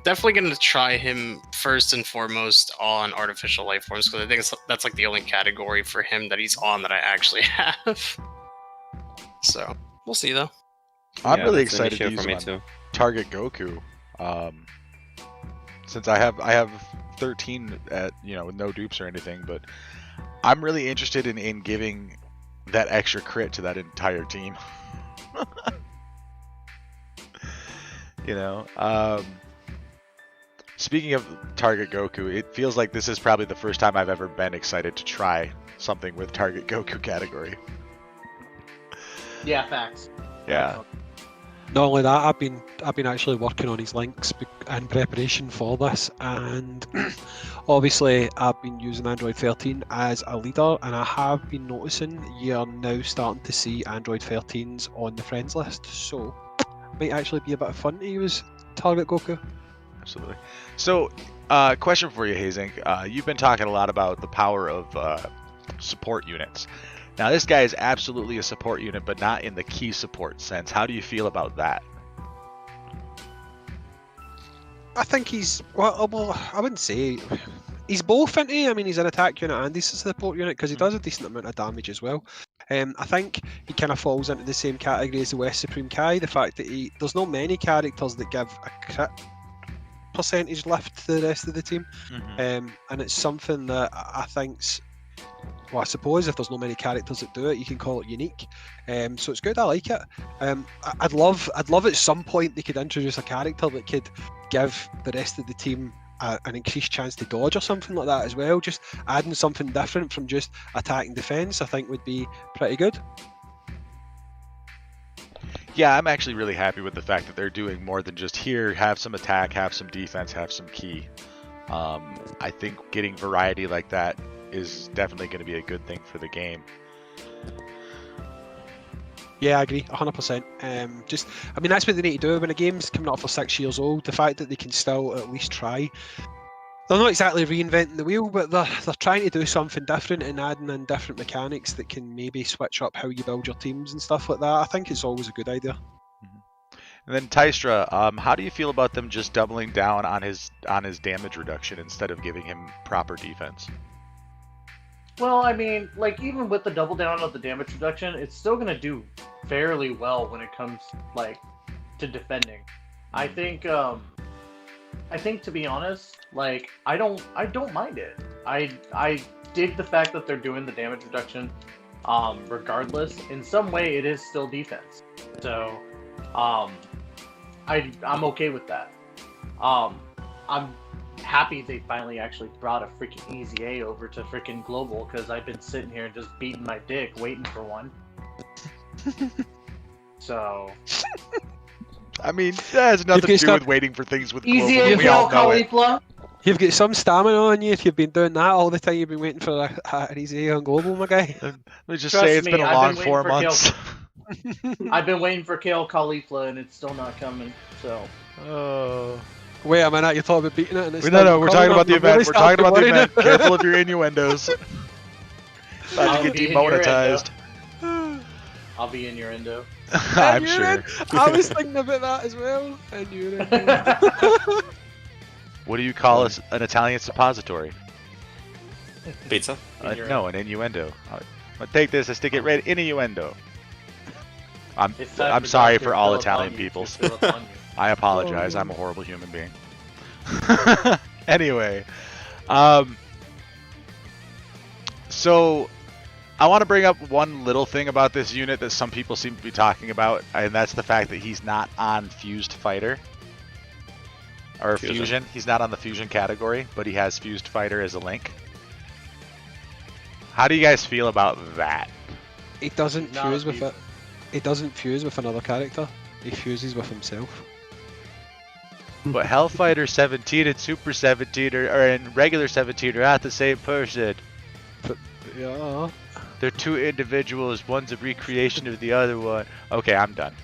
definitely going to try him first and foremost on artificial life forms, because I think that's like the only category for him that he's on that I actually have. So we'll see though.
I'm
Yeah,
really
that's an
excited to
issue
use
for
him
me
on
too.
Target Goku. Since I have 13 at with no dupes or anything, but I'm really interested in giving that extra crit to that entire team. Speaking of Target Goku, it feels like this is probably the first time I've ever been excited to try something with Target Goku category.
Yeah, facts.
Yeah.
Not only that, I've been actually working on his links in preparation for this, and obviously I've been using Android 13 as a leader, and I have been noticing you're now starting to see Android 13s on the friends list, so it might actually be a bit of fun to use Target Goku.
Absolutely. So, question for you, Hazink. You've been talking a lot about the power of support units. Now, this guy is absolutely a support unit, but not in the key support sense. How do you feel about that?
I think he's well. I wouldn't say he's both, isn't he? I mean, he's an attack unit and he's a support unit because he does a decent amount of damage as well. I think he kind of falls into the same category as the West Supreme Kai. The fact that there's not many characters that give a crit percentage lift to the rest of the team, and it's something that I think's. Well, I suppose if there's not many characters that do it, you can call it unique. So it's good. I like it. I'd love at some point they could introduce a character that could give the rest of the team an increased chance to dodge or something like that as well. Just adding something different from just attack and defense, I think would be pretty good.
Yeah, I'm actually really happy with the fact that they're doing more than just here, have some attack, have some defense, have some key. I think getting variety like that is definitely going to be a good thing for the game.
Yeah, I agree, 100%. I mean, that's what they need to do when a game's coming up for 6 years old. The fact that they can still at least try. They're not exactly reinventing the wheel, but they're trying to do something different and adding in different mechanics that can maybe switch up how you build your teams and stuff like that. I think it's always a good idea.
And then Tystra, how do you feel about them just doubling down on his damage reduction instead of giving him proper defense?
Well, I mean, like, even with the double down of the damage reduction, it's still going to do fairly well when it comes, like, to defending. I think, to be honest, like, I don't mind it. I dig the fact that they're doing the damage reduction, regardless. In some way, it is still defense. So, I'm okay with that. I'm happy they finally actually brought a freaking EZA over to freaking global, because I've been sitting here and just beating my dick waiting for one. So
I mean, that has nothing to do with waiting for things with global.
EZA
We all know it.
Caulifla.
You've got some stamina on you if you've been doing that all the time. You've been waiting for an EZA on global, my guy.
Let me just
Trust
say it's
me,
been a
I've
long
been
4
waiting for
months.
I've been waiting for Kale Caulifla and it's still not coming. So
Wait a minute, you're talking about beating it and it's
No, we're talking about the event. We're talking about the event.
now.
Careful of your innuendos. About
I'll
to get
be in
demonetized.
I'll be in your endo.
I'm sure.
I was thinking about that as well. And you're in.
What do you call an Italian suppository?
Pizza?
No, an innuendo. I'll take this and stick it right in innuendo.
It's time
I'm
for
sorry
Dr.
for all
Philip
Italian
on you,
peoples.
to Philip on you.
I apologize. I'm a horrible human being. Anyway, so I want to bring up one little thing about this unit that some people seem to be talking about, and that's the fact that he's not on Fused Fighter. Or Fusion. He's not on the Fusion category, but he has Fused Fighter as a link. How do you guys feel about that?
He doesn't
Not
fuse with
Fusion.
it. He doesn't fuse with another character. He fuses with himself.
But Hellfighter 17 and Super 17 and regular 17 are not the same person.
Yeah.
They're two individuals. One's a recreation of the other one. Okay, I'm done.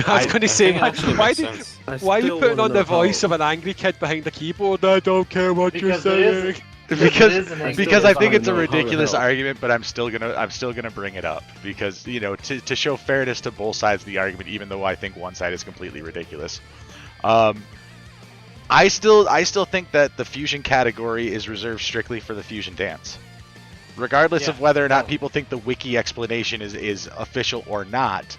I was going to say,
think it actually
why,
makes
did,
sense.
why are you
still
putting
wanna
on the
know
voice
how-
of an angry kid behind the keyboard? I don't care what you're
Because it
saying.
is-
Because
it is an angry
because I
kid
think it's a
behind the- how it
ridiculous
helps.
argument, but I'm still gonna bring it up because to show fairness to both sides of the argument, even though I think one side is completely ridiculous. I still think that the fusion category is reserved strictly for the fusion dance. Regardless of
Yeah.
whether or not
Oh.
people think the wiki explanation is official or not,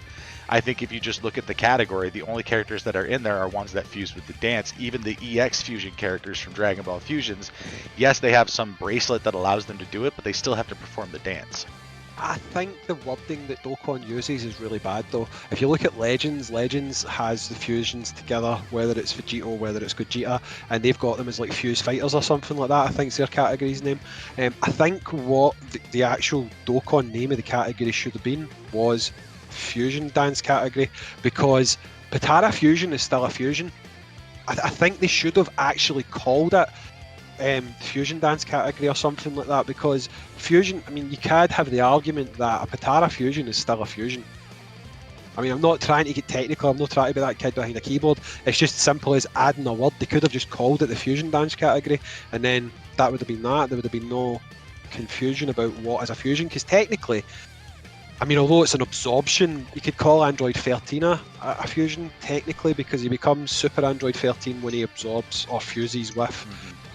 I think if you just look at the category, the only characters that are in there are ones that fuse with the dance. Even the EX fusion characters from Dragon Ball Fusions, yes, they have some bracelet that allows them to do it, but they still have to perform the dance.
I think the wording that Dokkan uses is really bad though. If you look at Legends has the fusions together, whether it's Vegito, whether it's Gogeta, and they've got them as like Fuse Fighters or something like that, I think it's their category's name. I think what the actual Dokkan name of the category should have been was Fusion Dance category, because Patara Fusion is still a fusion. I think they should have actually called it Fusion Dance category or something like that, because fusion, I mean, you could have the argument that a Patara fusion is still a fusion. I mean, I'm not trying to get technical, I'm not trying to be that kid behind a keyboard, it's just simple as adding a word. They could have just called it the Fusion Dance category, and then that would have been that. There would have been no confusion about what is a fusion, because technically, I mean, although it's an absorption, you could call Android 13 a fusion, technically, because he becomes Super Android 13 when he absorbs or fuses with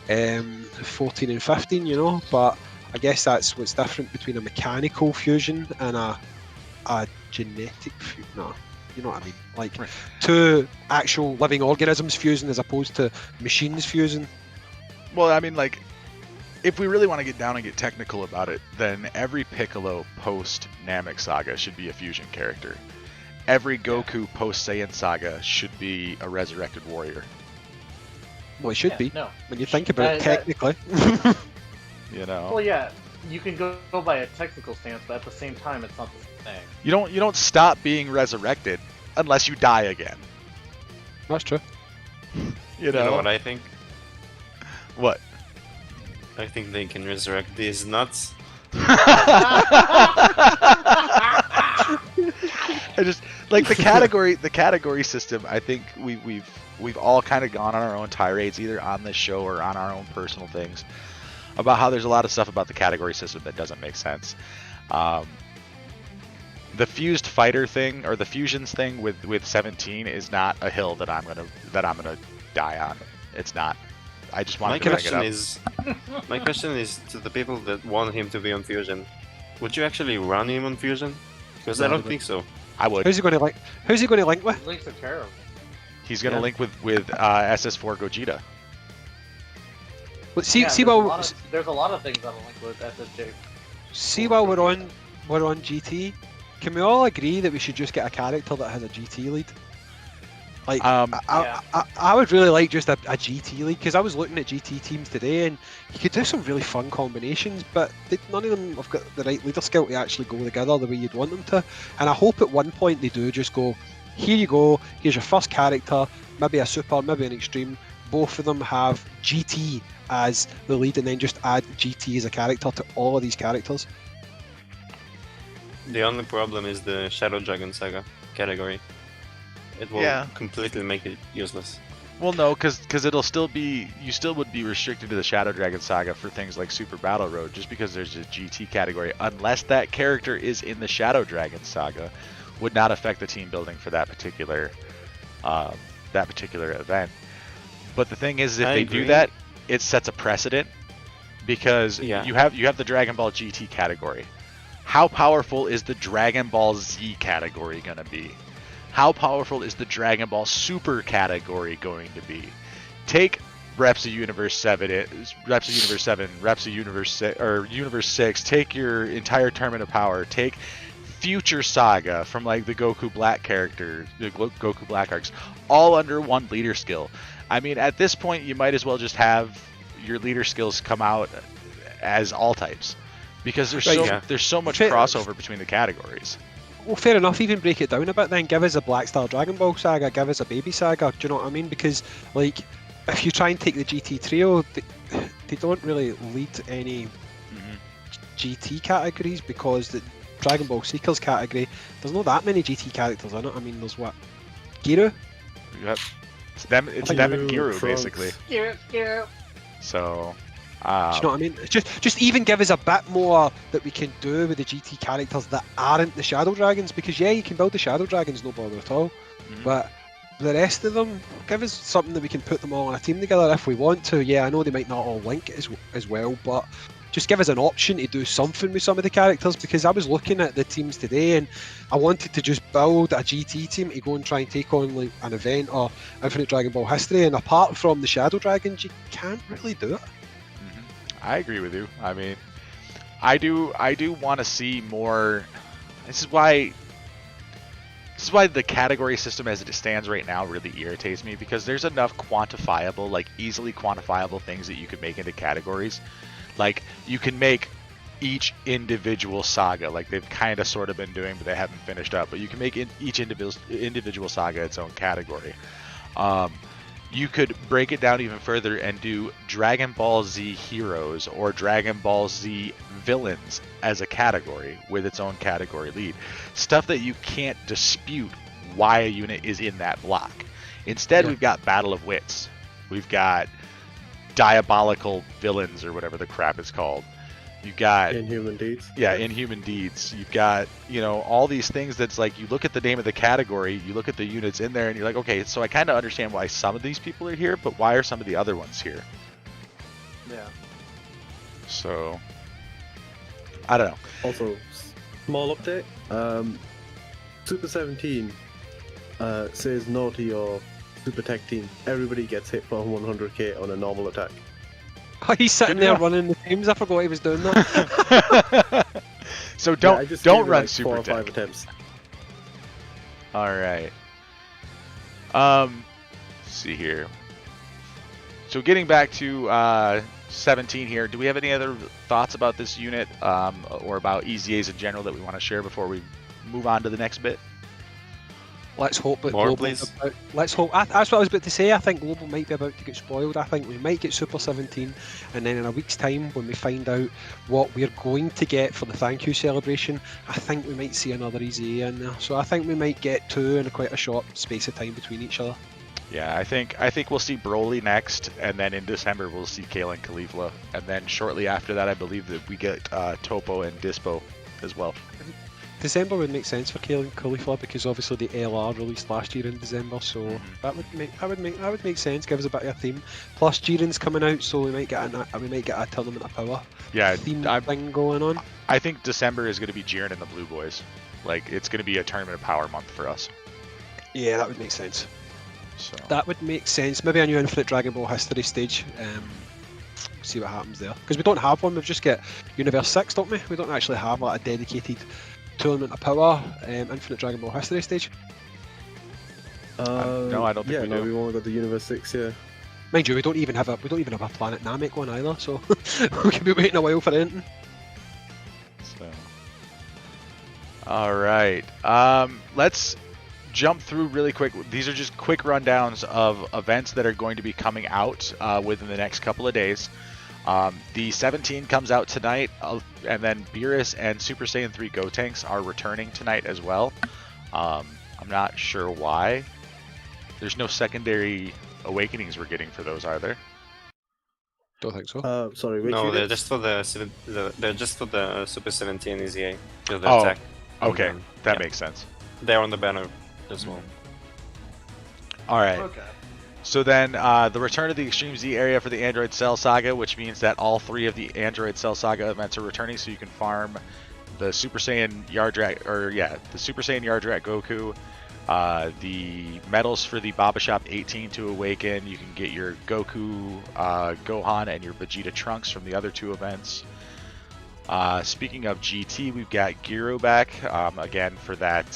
14 and 15, you know, but I guess that's what's different between a mechanical fusion and a genetic fusion. No, you know what I mean? Like
Right.
two actual living organisms fusing as opposed to machines fusing.
Well, I mean, like, if we really want to get down and get technical about it, then every Piccolo post Namek Saga should be a fusion character. Every Goku post Saiyan Saga should be a resurrected warrior.
Well, it should
Yeah,
be
No.
when you think about it
That-
technically.
You know,
Well, yeah, you can go by a technical stance, but at the same time, it's not the same thing.
you don't stop being resurrected unless you die again.
That's true.
You
You
know,
know what I think?
what?
I think they can resurrect these nuts.
I just like the category system. I think we've all kind of gone on our own tirades, either on this show or on our own personal things, about how there's a lot of stuff about the category system that doesn't make sense. The fused fighter thing or the fusions thing with 17 is not a hill that I'm gonna die on. It's not. I just wanted to bring it up.
My question is to the people that want him to be on Fusion. Would you actually run him on Fusion? Because I
No,
don't
but-
think so.
I would.
Who's he going to link? Who's he going to link with?
These links are terrible.
He's gonna
Yeah.
link with SS4 Gogeta.
But see,
Yeah,
see
there's a lot of things that'll link with SSJ.
while we're on GT, can we all agree that we should just get a character that has a GT lead? Like,
Yeah.
I would really like just a GT lead, because I was looking at GT teams today and you could do some really fun combinations, but none of them have got the right leader skill to actually go together the way you'd want them to. And I hope at one point they do just go, here you go, here's your first character, maybe a super, maybe an extreme. Both of them have GT as the lead, and then just add GT as a character to all of these characters.
The only problem is the Shadow Dragon Saga category. It will
Yeah.
completely make it useless.
Well, no, because it'll still be, you still would be restricted to the Shadow Dragon Saga for things like Super Battle Road, just because there's a GT category, unless that character is in the Shadow Dragon Saga, would not affect the team building for that particular event. But the thing is, if
I
they
agree.
do that, it sets a precedent, because
Yeah.
you have the Dragon Ball GT category. How powerful is the Dragon Ball Z category going to be? How powerful is the Dragon Ball Super category going to be? Take Reps of Universe 7, Reps of Universe 7, Reps of Universe 6, or Universe 6. Take your entire Tournament of Power. Take Future Saga from like the Goku Black character, the Goku Black arcs, all under one leader skill. I mean, at this point, you might as well just have your leader skills come out as all types, because there's
Right,
so
yeah.
there's so much
Fair-
crossover between the categories.
Well, fair enough. Even break it down a bit. Then give us a Black Star Dragon Ball saga. Give us a Baby saga. Do you know what I mean? Because like, if you try and take the GT trio, they don't really lead any GT categories because the Dragon Ball Seekers category, there's not that many GT characters in it. I mean, there's what? Giru?
Yep. It's them and Giru, basically.
Giru.
So,
Do you know what I mean? Just even give us a bit more that we can do with the GT characters that aren't the Shadow Dragons, because yeah, you can build the Shadow Dragons, no bother at all. But the rest of them, give us something that we can put them all on a team together if we want to. Yeah, I know they might not all link as well, but just give us an option to do something with some of the characters, because I was looking at the teams today and I wanted to just build a GT team to go and try and take on like an event or Infinite Dragon Ball History, and apart from the Shadow Dragons, you can't really do it.
I agree with you. I mean, I do want to see more. This is why the category system as it stands right now really irritates me, because there's enough quantifiable, like easily quantifiable things that you could make into categories. Like, you can make each individual saga, like they've kind of sort of been doing, but they haven't finished up. But you can make each individual saga its own category. You could break it down even further and do Dragon Ball Z heroes or Dragon Ball Z villains as a category with its own category lead. Stuff that you can't dispute why a unit is in that block. Instead, we've got Battle of Wits. We've got diabolical villains, or whatever the crap is called. You've got
Inhuman Deeds.
Yeah, Inhuman Deeds. You've got, all these things that's like, you look at the name of the category, you look at the units in there, and you're like, okay, so I kind of understand why some of these people are here, but why are some of the other ones here?
Yeah.
So, I don't know.
Also, small update. Super 17 says no to your Super Tech team. Everybody gets hit for 100k on a normal attack.
Oh, he's sitting there running the teams. I forgot he was doing that.
So
I
don't
just gave it,
run
like,
Super
4 or 5
Tech.
attempts.
All right. Let's see here. So getting back to 17 here, do we have any other thoughts about this unit or about EZAs in general that we want to share before we move on to the next bit?
Let's hope that
More,
Global's
please.
about. Let's hope. That's what I was about to say. I think Global might be about to get spoiled. I think we might get Super 17, and then in a week's time, when we find out what we're going to get for the thank you celebration, I think we might see another EZA in there. So I think we might get 2 in quite a short space of time between each other.
Yeah, I think we'll see Broly next, and then in December we'll see Kale and Caulifla, and then shortly after that, I believe that we get Topo and Dispo as well.
December would make sense for Kale and Caulifla because obviously the LR released last year in December, so that would make sense. Give us a bit of a theme. Plus Jiren's coming out, so we might get a Tournament of Power theme thing going on.
I think December is going to be Jiren and the Blue Boys. Like, it's going to be a Tournament of Power month for us.
Yeah, that would make sense.
So
That would make sense. Maybe a new Infinite Dragon Ball History stage. See what happens there. Because we don't have one. We've just got Universe 6, don't we? We don't actually have like a dedicated Tournament of Power Infinite Dragon Ball History stage.
no, I don't think we do.
We've only got the Universe 6, yeah.
Mind you, we don't even have a Planet Namek one either, so we could be waiting a while for anything.
So, all right, let's jump through really quick. These are just quick rundowns of events that are going to be coming out within the next couple of days. The 17 comes out tonight, and then Beerus and Super Saiyan 3 Gotenks are returning tonight as well. I'm not sure why. There's no secondary awakenings we're getting for those, are there?
Don't think so.
Sorry, which
No,
units?
they're just for the Super 17 EZA. The
Oh,
attack.
okay,
And,
that
yeah.
makes sense.
They're on the banner as well.
All right.
Okay.
So then the return of the Extreme Z area for the Android Cell Saga, which means that all 3 of the Android Cell Saga events are returning, so you can farm the Super Saiyan the Super Saiyan Yardrat Goku, the medals for the Baba Shop 18 to awaken. You can get your Goku, Gohan, and your Vegeta Trunks from the other 2 events. Speaking of GT, we've got Giro back again for that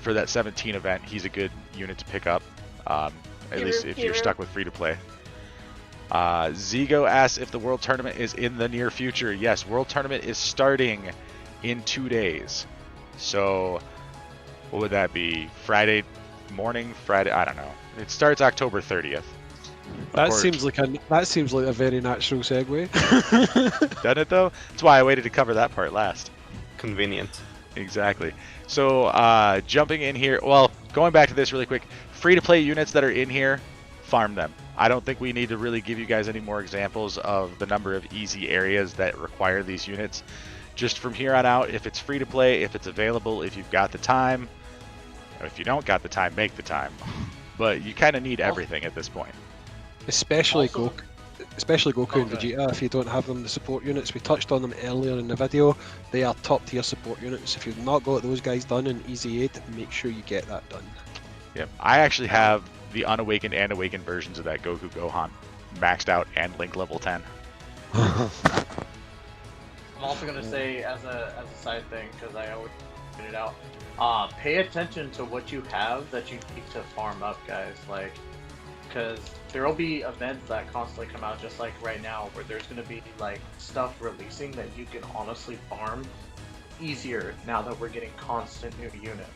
17 event. He's a good unit to pick up. At least if you're stuck with free-to-play. Zigo asks if the World Tournament is in the near future. Yes, World Tournament is starting in 2 days. So what would that be? Friday morning? Friday? I don't know. It starts October 30th.
That
course.
seems like a very natural segue.
Doesn't it though? That's why I waited to cover that part last.
Convenient.
Exactly. So jumping in here, well, going back to this really quick, free-to-play units that are in here, farm them. I don't think we need to really give you guys any more examples of the number of easy areas that require these units. Just from here on out, if it's free-to-play, if it's available, if you've got the time, or if you don't got the time, make the time. But you kind of need everything at this point.
Especially
Also-
Goku and
Okay.
Vegeta, if you don't have them, the support units. We touched on them earlier in the video. They are top tier support units. If you've not got those guys done in Easy 8, make sure you get that done.
Yep. I actually have the unawakened and awakened versions of that Goku Gohan maxed out and Link level 10.
I'm also gonna say as a side thing, because I always point it out. Pay attention to what you have that you need to farm up, guys. Like, because there will be events that constantly come out, just like right now, where there's gonna be like stuff releasing that you can honestly farm easier now that we're getting constant new units.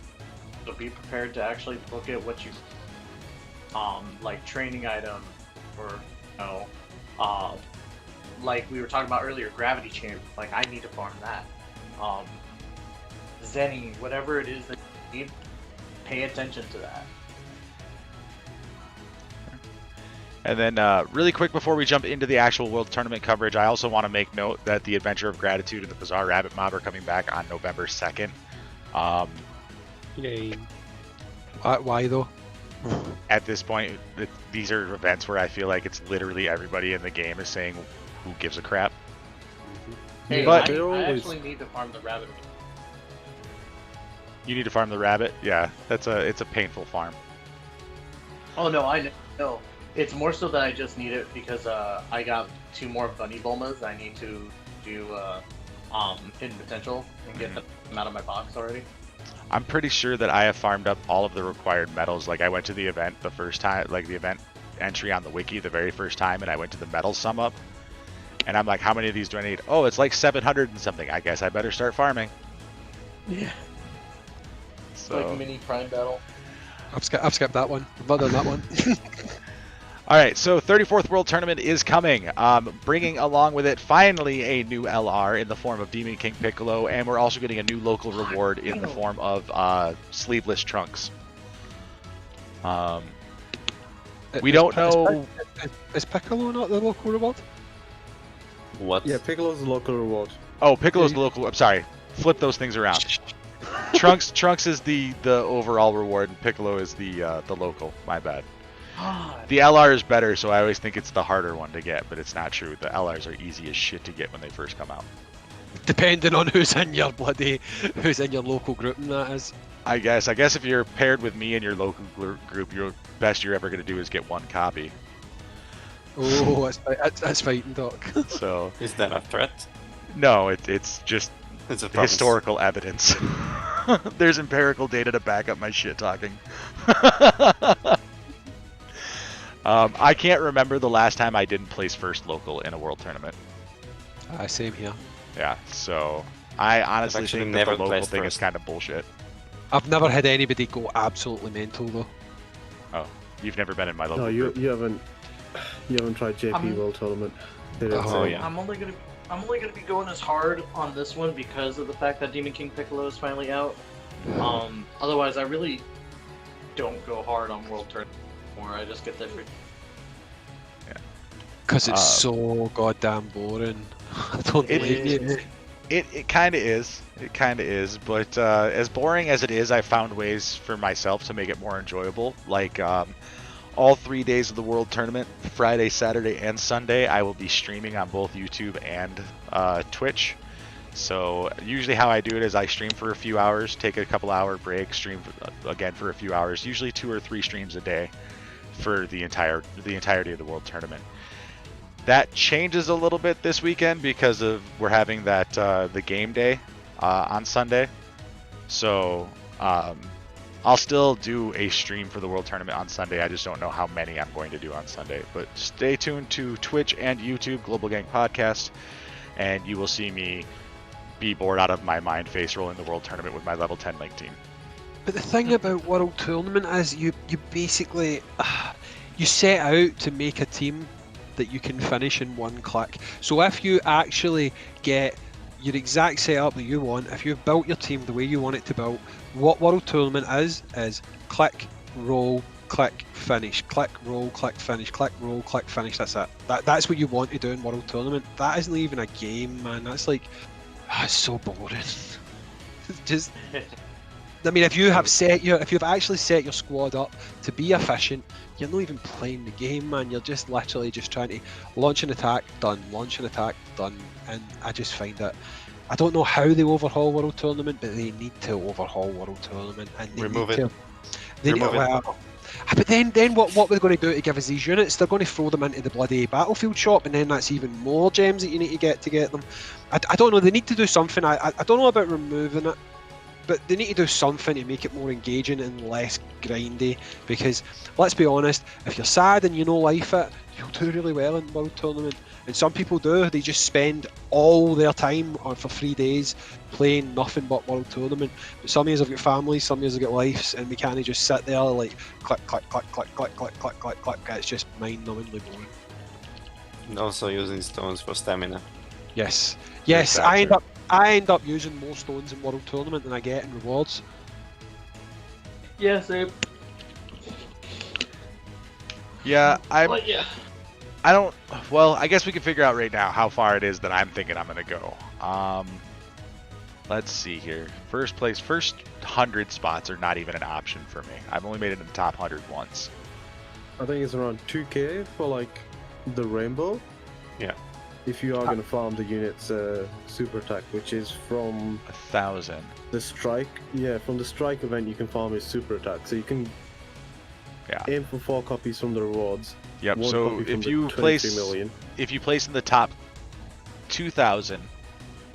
So be prepared to actually look at what you, like training items, or like we were talking about earlier, gravity champ. Like I need to farm that. Zenny, whatever it is that you need, pay attention to that.
And then really quick before we jump into the actual World Tournament coverage, I also want to make note that the Adventure of Gratitude and the Bizarre Rabbit Mob are coming back on November 2nd.
Yay. Why though?
At this point, these are events where I feel like it's literally everybody in the game is saying, who gives a crap?
Hey,
But-
I
They're always-
actually need to farm the rabbit.
You need to farm the rabbit? Yeah, it's a painful farm.
Oh no, I know. It's more so that I just need it because I got 2 more bunny Bulmas I need to do hidden potential and get them out of my box already.
I'm pretty sure that I have farmed up all of the required medals. Like I went to the event the first time, like the event entry on the wiki the very first time, and I went to the medal sum up, and I'm like, how many of these do I need? Oh, it's like 700 and something. I guess I better start farming.
Yeah.
So,
Like mini prime battle.
I've skipped that one. I've not done that one.
all right, so 34th World Tournament is coming, bringing along with it finally a new LR in the form of Demon King Piccolo, and we're also getting a new local reward in the form of sleeveless trunks. We don't know.
Is Piccolo not the local reward?
What?
Yeah, Piccolo's the local reward.
Oh, Piccolo's the local. I'm sorry. Flip those things around. Trunks is the overall reward, and Piccolo is the local. My bad. The LR is better, so I always think it's the harder one to get, but it's not true. The LRs are easy as shit to get when they first come out.
Depending on who's in your local group, and that is.
I guess if you're paired with me in your local group, your best you're ever gonna do is get 1 copy.
Oh, that's fighting, Doc.
So
Is that a threat?
no, it's just
It's a promise.
historical evidence. There's empirical data to back up my shit talking. I can't remember the last time I didn't place first local in a world tournament.
Same here.
Yeah, so I honestly
actually
think that the
never
local
placed
thing is
first.
kind of bullshit.
I've never had anybody go absolutely mental though.
Oh, you've never been in my local
No,
group.
you haven't tried JP World Tournament. They're
Oh,
insane.
yeah.
I'm only gonna be going as hard on this one because of the fact that Demon King Piccolo is finally out. Otherwise, I really don't go hard on World Tournament anymore. I just get that free.
Because it's so goddamn boring. I don't
It
blame you.
is.
It kind of is. It kind of is. But as boring as it is, I found ways for myself to make it more enjoyable. Like all 3 days of the World Tournament, Friday, Saturday, and Sunday, I will be streaming on both YouTube and Twitch. So usually how I do it is I stream for a few hours, take a couple hour break, stream again for a few hours, usually 2 or 3 streams a day for the entirety of the World Tournament. That changes a little bit this weekend because we're having that the game day on Sunday. So I'll still do a stream for the World Tournament on Sunday. I just don't know how many I'm going to do on Sunday. But stay tuned to Twitch and YouTube, Global Gang Podcast, and you will see me be bored out of my mind face rolling the World Tournament with my level 10 Link team.
But the thing about World Tournament is you basically you set out to make a team that you can finish in one click. So if you actually get your exact setup that you want, if you've built your team the way you want it to build, what World Tournament is click, roll, click, finish, click, roll, click, finish, click, roll, click, finish. That's it. That's what you want to do in World Tournament. That isn't even a game, man. That's like, it's so boring. Just, I mean, if you've actually set your squad up to be efficient, you're not even playing the game, man. You're just literally just trying to launch an attack, done, launch an attack, done. And I just find that, I don't know how they overhaul World Tournament, but they need to overhaul World Tournament and they
Remove
need
it.
to. They
Remove it.
well, but then what they're going to do to give us these units? They're going to throw them into the bloody battlefield shop, and then that's even more gems that you need to get them. I don't know. They need to do something. I don't know about removing it, but they need to do something to make it more engaging and less grindy. Because let's be honest, if you're sad and you know life it, you'll do really well in World Tournament. And some people do. They just spend all their time for 3 days playing nothing but World Tournament. But some years have got families, some years have got lives, and we can't just sit there like click, click, click, click, click, click, click, click, click. It's just mind-numbingly boring.
And also using stones for stamina.
Yes,
Exactly.
I end up using more stones in World Tournament than I get in rewards.
Yeah, same.
Yeah,
But yeah.
I don't. Well, I guess we can figure out right now how far it is that I'm thinking I'm gonna go. Let's see here. First place, first 100 spots are not even an option for me. I've only made it in the top 100 once.
I think it's around 2k for like the rainbow.
Yeah.
If you are going to farm the unit's super attack, which is from
1,000.
the strike. Yeah, from the strike event you can farm his super attack. So you can
Yeah.
aim for 4 copies from the rewards.
Yep.
One
So
copy from
if
the
you
23
place
million.
in the top 2,000,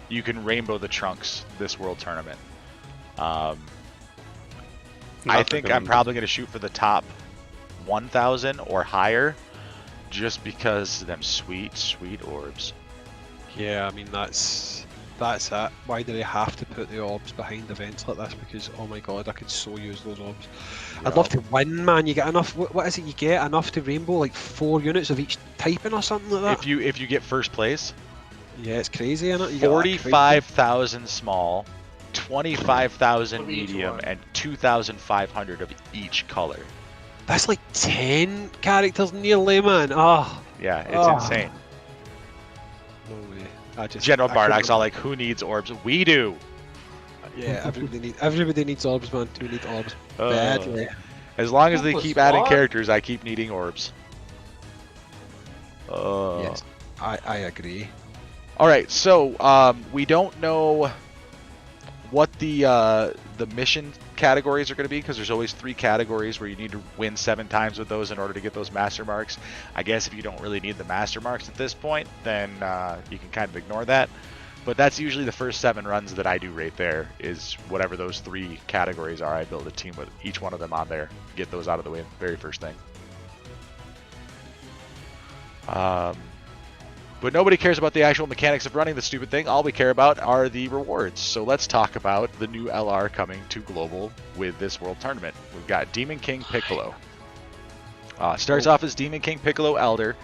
you can rainbow the trunks this World Tournament. I
Not
think I'm
recommended.
probably going to shoot for the top 1,000 or higher, just because them sweet orbs.
Yeah, I mean that's it. Why do they have to put the orbs behind events like this? Because oh my god, I could so use those orbs. I'd love to win, man. You get enough. What is it? You get enough to rainbow like 4 units of each typing or something like that.
If you get first place,
Yeah, it's crazy, isn't it? You get that crazy-
45,000 small, 25,000
Of each
medium,
one.
and 2,500 of each color.
That's like 10 characters nearly, man. Oh,
Yeah, it's
Oh.
insane.
no way.
General
I couldn't-
Bardak's all like, "Who needs orbs? We do."
Yeah, everybody needs orbs, man. We need orbs
Uh,
badly.
As long as they
Help us,
keep adding
Squad.
characters, I keep needing orbs.
Yes, I agree.
All right, so we don't know what the mission categories are going to be, because there's always 3 categories where you need to win 7 times with those in order to get those master marks. I guess if you don't really need the master marks at this point, then you can kind of ignore that. But that's usually the first 7 runs that I do right there, is whatever those 3 categories are. I build a team with each one of them on there, get those out of the way the very first thing. But nobody cares about the actual mechanics of running the stupid thing. All we care about are the rewards. So let's talk about the new LR coming to Global with this World Tournament. We've got Demon King Piccolo. Starts off as Demon King Piccolo Elder.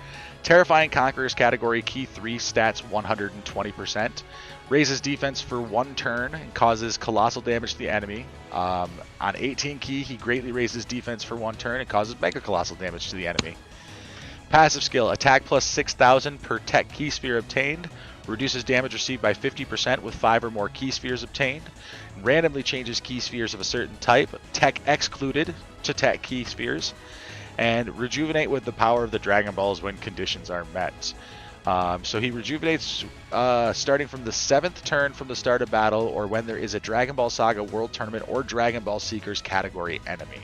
Terrifying Conquerors category, key 3, stats 120%. Raises defense for 1 turn and causes colossal damage to the enemy. On 18 key, he greatly raises defense for 1 turn and causes mega colossal damage to the enemy. Passive skill, attack plus 6,000 per tech key sphere obtained. Reduces damage received by 50% with 5 or more key spheres obtained. Randomly changes key spheres of a certain type, tech excluded, to tech key spheres. And rejuvenate with the power of the Dragon Balls when conditions are met. So he rejuvenates starting from the 7th turn from the start of battle, or when there is a Dragon Ball Saga World Tournament or Dragon Ball Seekers category enemy.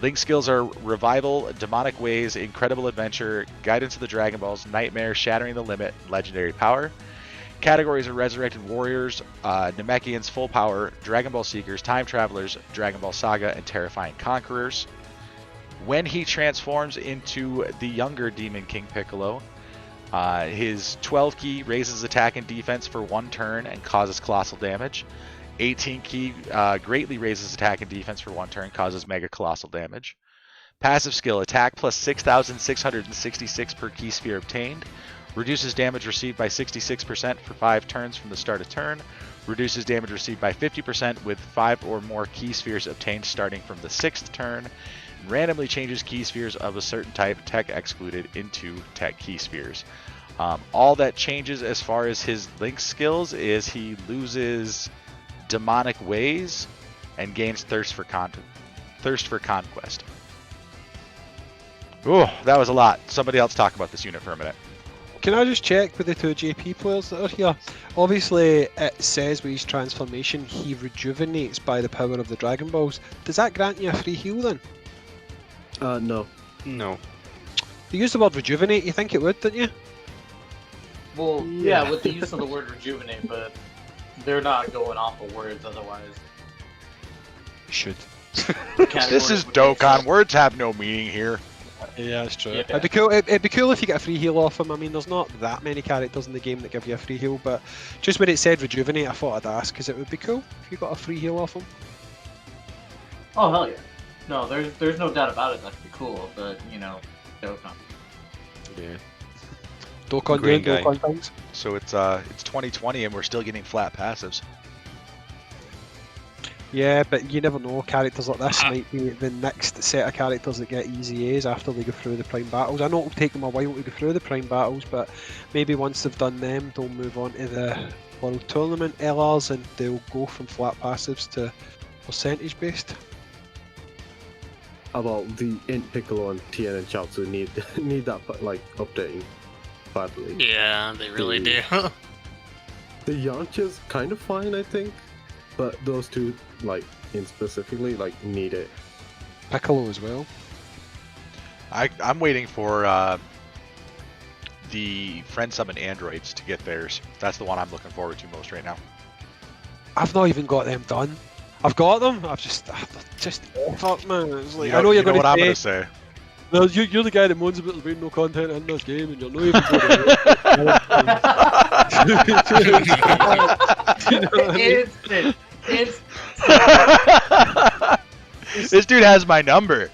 Link skills are Revival, Demonic Ways, Incredible Adventure, Guidance of the Dragon Balls, Nightmare, Shattering the Limit, Legendary Power. Categories are Resurrected Warriors, Namekians Full Power, Dragon Ball Seekers, Time Travelers, Dragon Ball Saga, and Terrifying Conquerors. When he transforms into the younger Demon King Piccolo, His 12 key raises attack and defense for 1 turn and causes colossal damage. 18 key greatly raises attack and defense for 1 turn, causes mega colossal damage. Passive skill, attack plus 6,666 per key sphere obtained. Reduces damage received by 66% for 5 turns from the start of turn. Reduces damage received by 50% with 5 or more key spheres obtained starting from the 6th turn. Randomly changes key spheres of a certain type, tech excluded, into tech key spheres. All that changes as far as his link skills is he loses demonic ways and gains thirst for conquest. Oh, that was a lot. Somebody else talk about this unit for a minute.
Can I just check with the 2 JP players that are here? Obviously, it says with his transformation he rejuvenates by the power of the Dragon Balls. Does that grant you a free heal then?
No.
No.
You used the word rejuvenate, you think it would, didn't you?
Well, yeah, with the use of the word rejuvenate, but they're not going off of words otherwise.
Should.
This is Dokkan. Words have no meaning here.
Yeah, that's true.
Yeah.
It'd be cool if you get a free heal off him. I mean, there's not that many characters in the game that give you a free heal, but just when it said rejuvenate, I thought I'd ask, because it would be cool if you got a free heal off him.
Oh, hell yeah. No, there's no doubt about it, that'd be cool, but, you know, Dokkan.
Yeah. Dokkan
Green
doing
guy.
Dokkan things.
So it's 2020 and we're still getting flat passives.
Yeah, but you never know. Characters like this might be the next set of characters that get EZAs after they go through the Prime Battles. I know it'll take them a while to go through the Prime Battles, but maybe once they've done them, they'll move on to the World Tournament LRs and they'll go from flat passives to percentage based.
About the Int Piccolo and Tien and Chaozu need that like updating badly.
Yeah, they really do.
The Yamcha's kind of fine, I think, but those two, like in specifically, like need it.
Piccolo as well.
I'm waiting for the friend summon androids to get theirs. That's the one I'm looking forward to most right now.
I've not even got them done. I've got them. I've just fuck man. It's like,
You know,
I know you're
you know
going
what I'm
to
gonna
say.
say.
No, you're the guy that moans about there being no content in this game, and you're not even going to. You know what I mean?
Instant.
This dude has my number.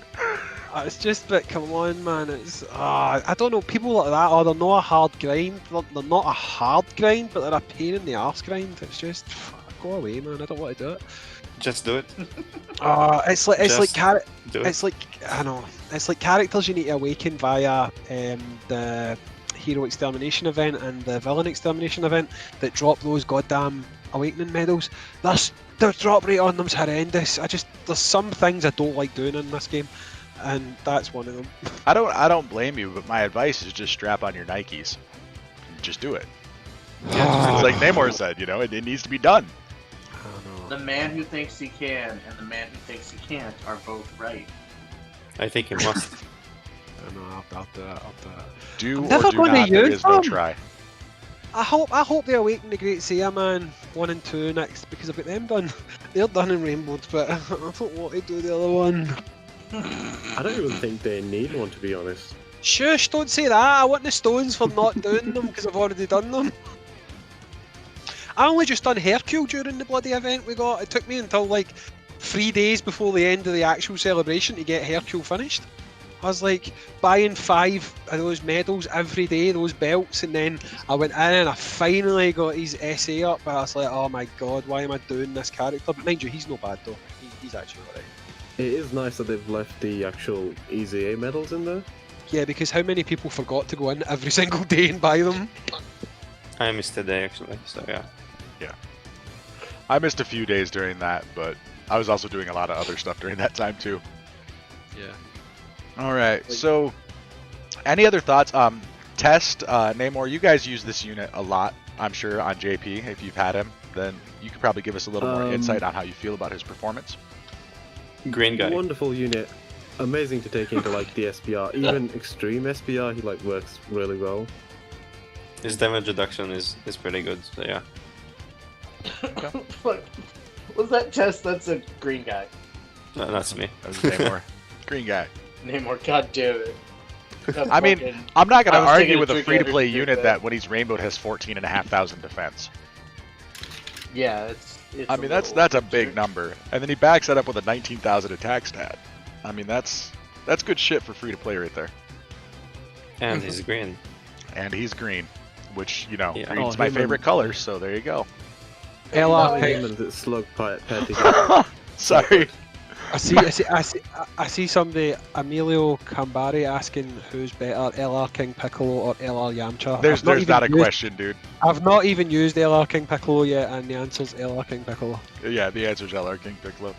It's just that, come on, man. It's I don't know. People like that, they're not a hard grind. They're not a hard grind, but they're a pain in the arse grind. It's just go away, man. I don't want to do it.
Just do it.
It's like
Do it.
it's like I know. It's like characters you need to awaken via the hero extermination event and the villain extermination event that drop those goddamn awakening medals. Their drop rate on them's horrendous. There's some things I don't like doing in this game, and that's one of them.
I don't blame you, but my advice is just strap on your Nikes. Just do it. It's like Namor said, you know, it needs to be done.
I don't know.
The man who thinks he can and the man who thinks he can't are both right.
I think he must.
I don't know. I'll do it.
Do
I'm
or
never
do
gonna
not. There
use
is no
them.
try.
I hope they awaken the Great Saiyan Man 1 and 2 next, because I've got them done. They're done in Rainbow, but I don't want to do the other one.
I don't even think they need one, to be honest.
Shush! Don't say that. I want the stones for not doing them because I've already done them. I only just done Hercule during the bloody event we got. It took me until like 3 days before the end of the actual celebration to get Hercule finished. I was like buying 5 of those medals every day, those belts, and then I went in and I finally got his SA up. I was like, oh my god, why am I doing this character? But mind you, he's no bad though. He's actually alright.
It is nice that they've left the actual EZA medals in there.
Yeah, because how many people forgot to go in every single day and buy them?
I missed a day actually, so yeah.
I missed a few days during that, but I was also doing a lot of other stuff during that time too.
Yeah.
All right. So, any other thoughts? Test, Namor, you guys use this unit a lot, I'm sure, on JP. If you've had him, then you could probably give us a little more insight on how you feel about his performance.
Green guy.
Wonderful unit. Amazing to take into like the SPR. Even extreme SPR, he like works really well.
His damage reduction is pretty good, so yeah.
What was that test? That's a green guy.
No, that's me.
That was Namor. Green guy.
Namor, god damn it.
I mean,
fucking-
I'm not going
I
to
was taking
argue
a
with a
drink
free-to-play
every
unit
day.
that when he's rainbowed has 14,500 defense.
yeah, it's
I mean, that's a big number. And then he backs that up with a 19,000 attack stat. I mean, that's good shit for free-to-play right there.
And he's green.
And he's green, which, you know,
Yeah.
green's
Oh,
my
him
favorite
and-
color, so there you go.
Ella,
Him and the slug pet together.
Sorry.
I see somebody, Emilio Cambari, asking who's better, LR King Piccolo or LR Yamcha.
There's
I've
not a
even used-
question, dude.
I've not even used LR King Piccolo yet, and the answer's LR King Piccolo.
Yeah, the answer's LR King Piccolo.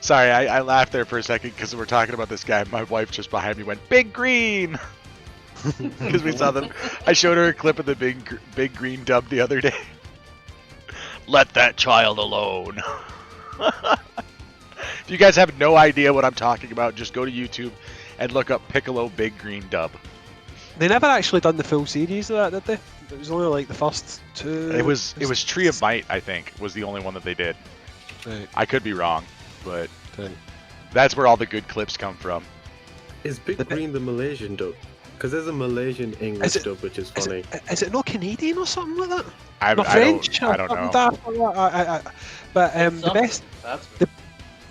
Sorry, I laughed there for a second because we're talking about this guy. My wife just behind me went, "Big Green!" Because we saw them. I showed her a clip of the big green dub the other day. Let that child alone. If you guys have no idea what I'm talking about, just go to YouTube and look up Piccolo Big Green dub.
They never actually done the full series of that, did they? It was only like the first two.
It was Tree of Might, I think, was the only one that they did.
Right.
I could be wrong, but
Right.
that's where all the good clips come from.
Is Big Green the Malaysian dub? Because there's a Malaysian English
Is it-
dub, which is
Is
funny.
is it not Canadian or something like that?
I
Not
don't
French?
I
or
don't
something
know.
daft like that? But
That's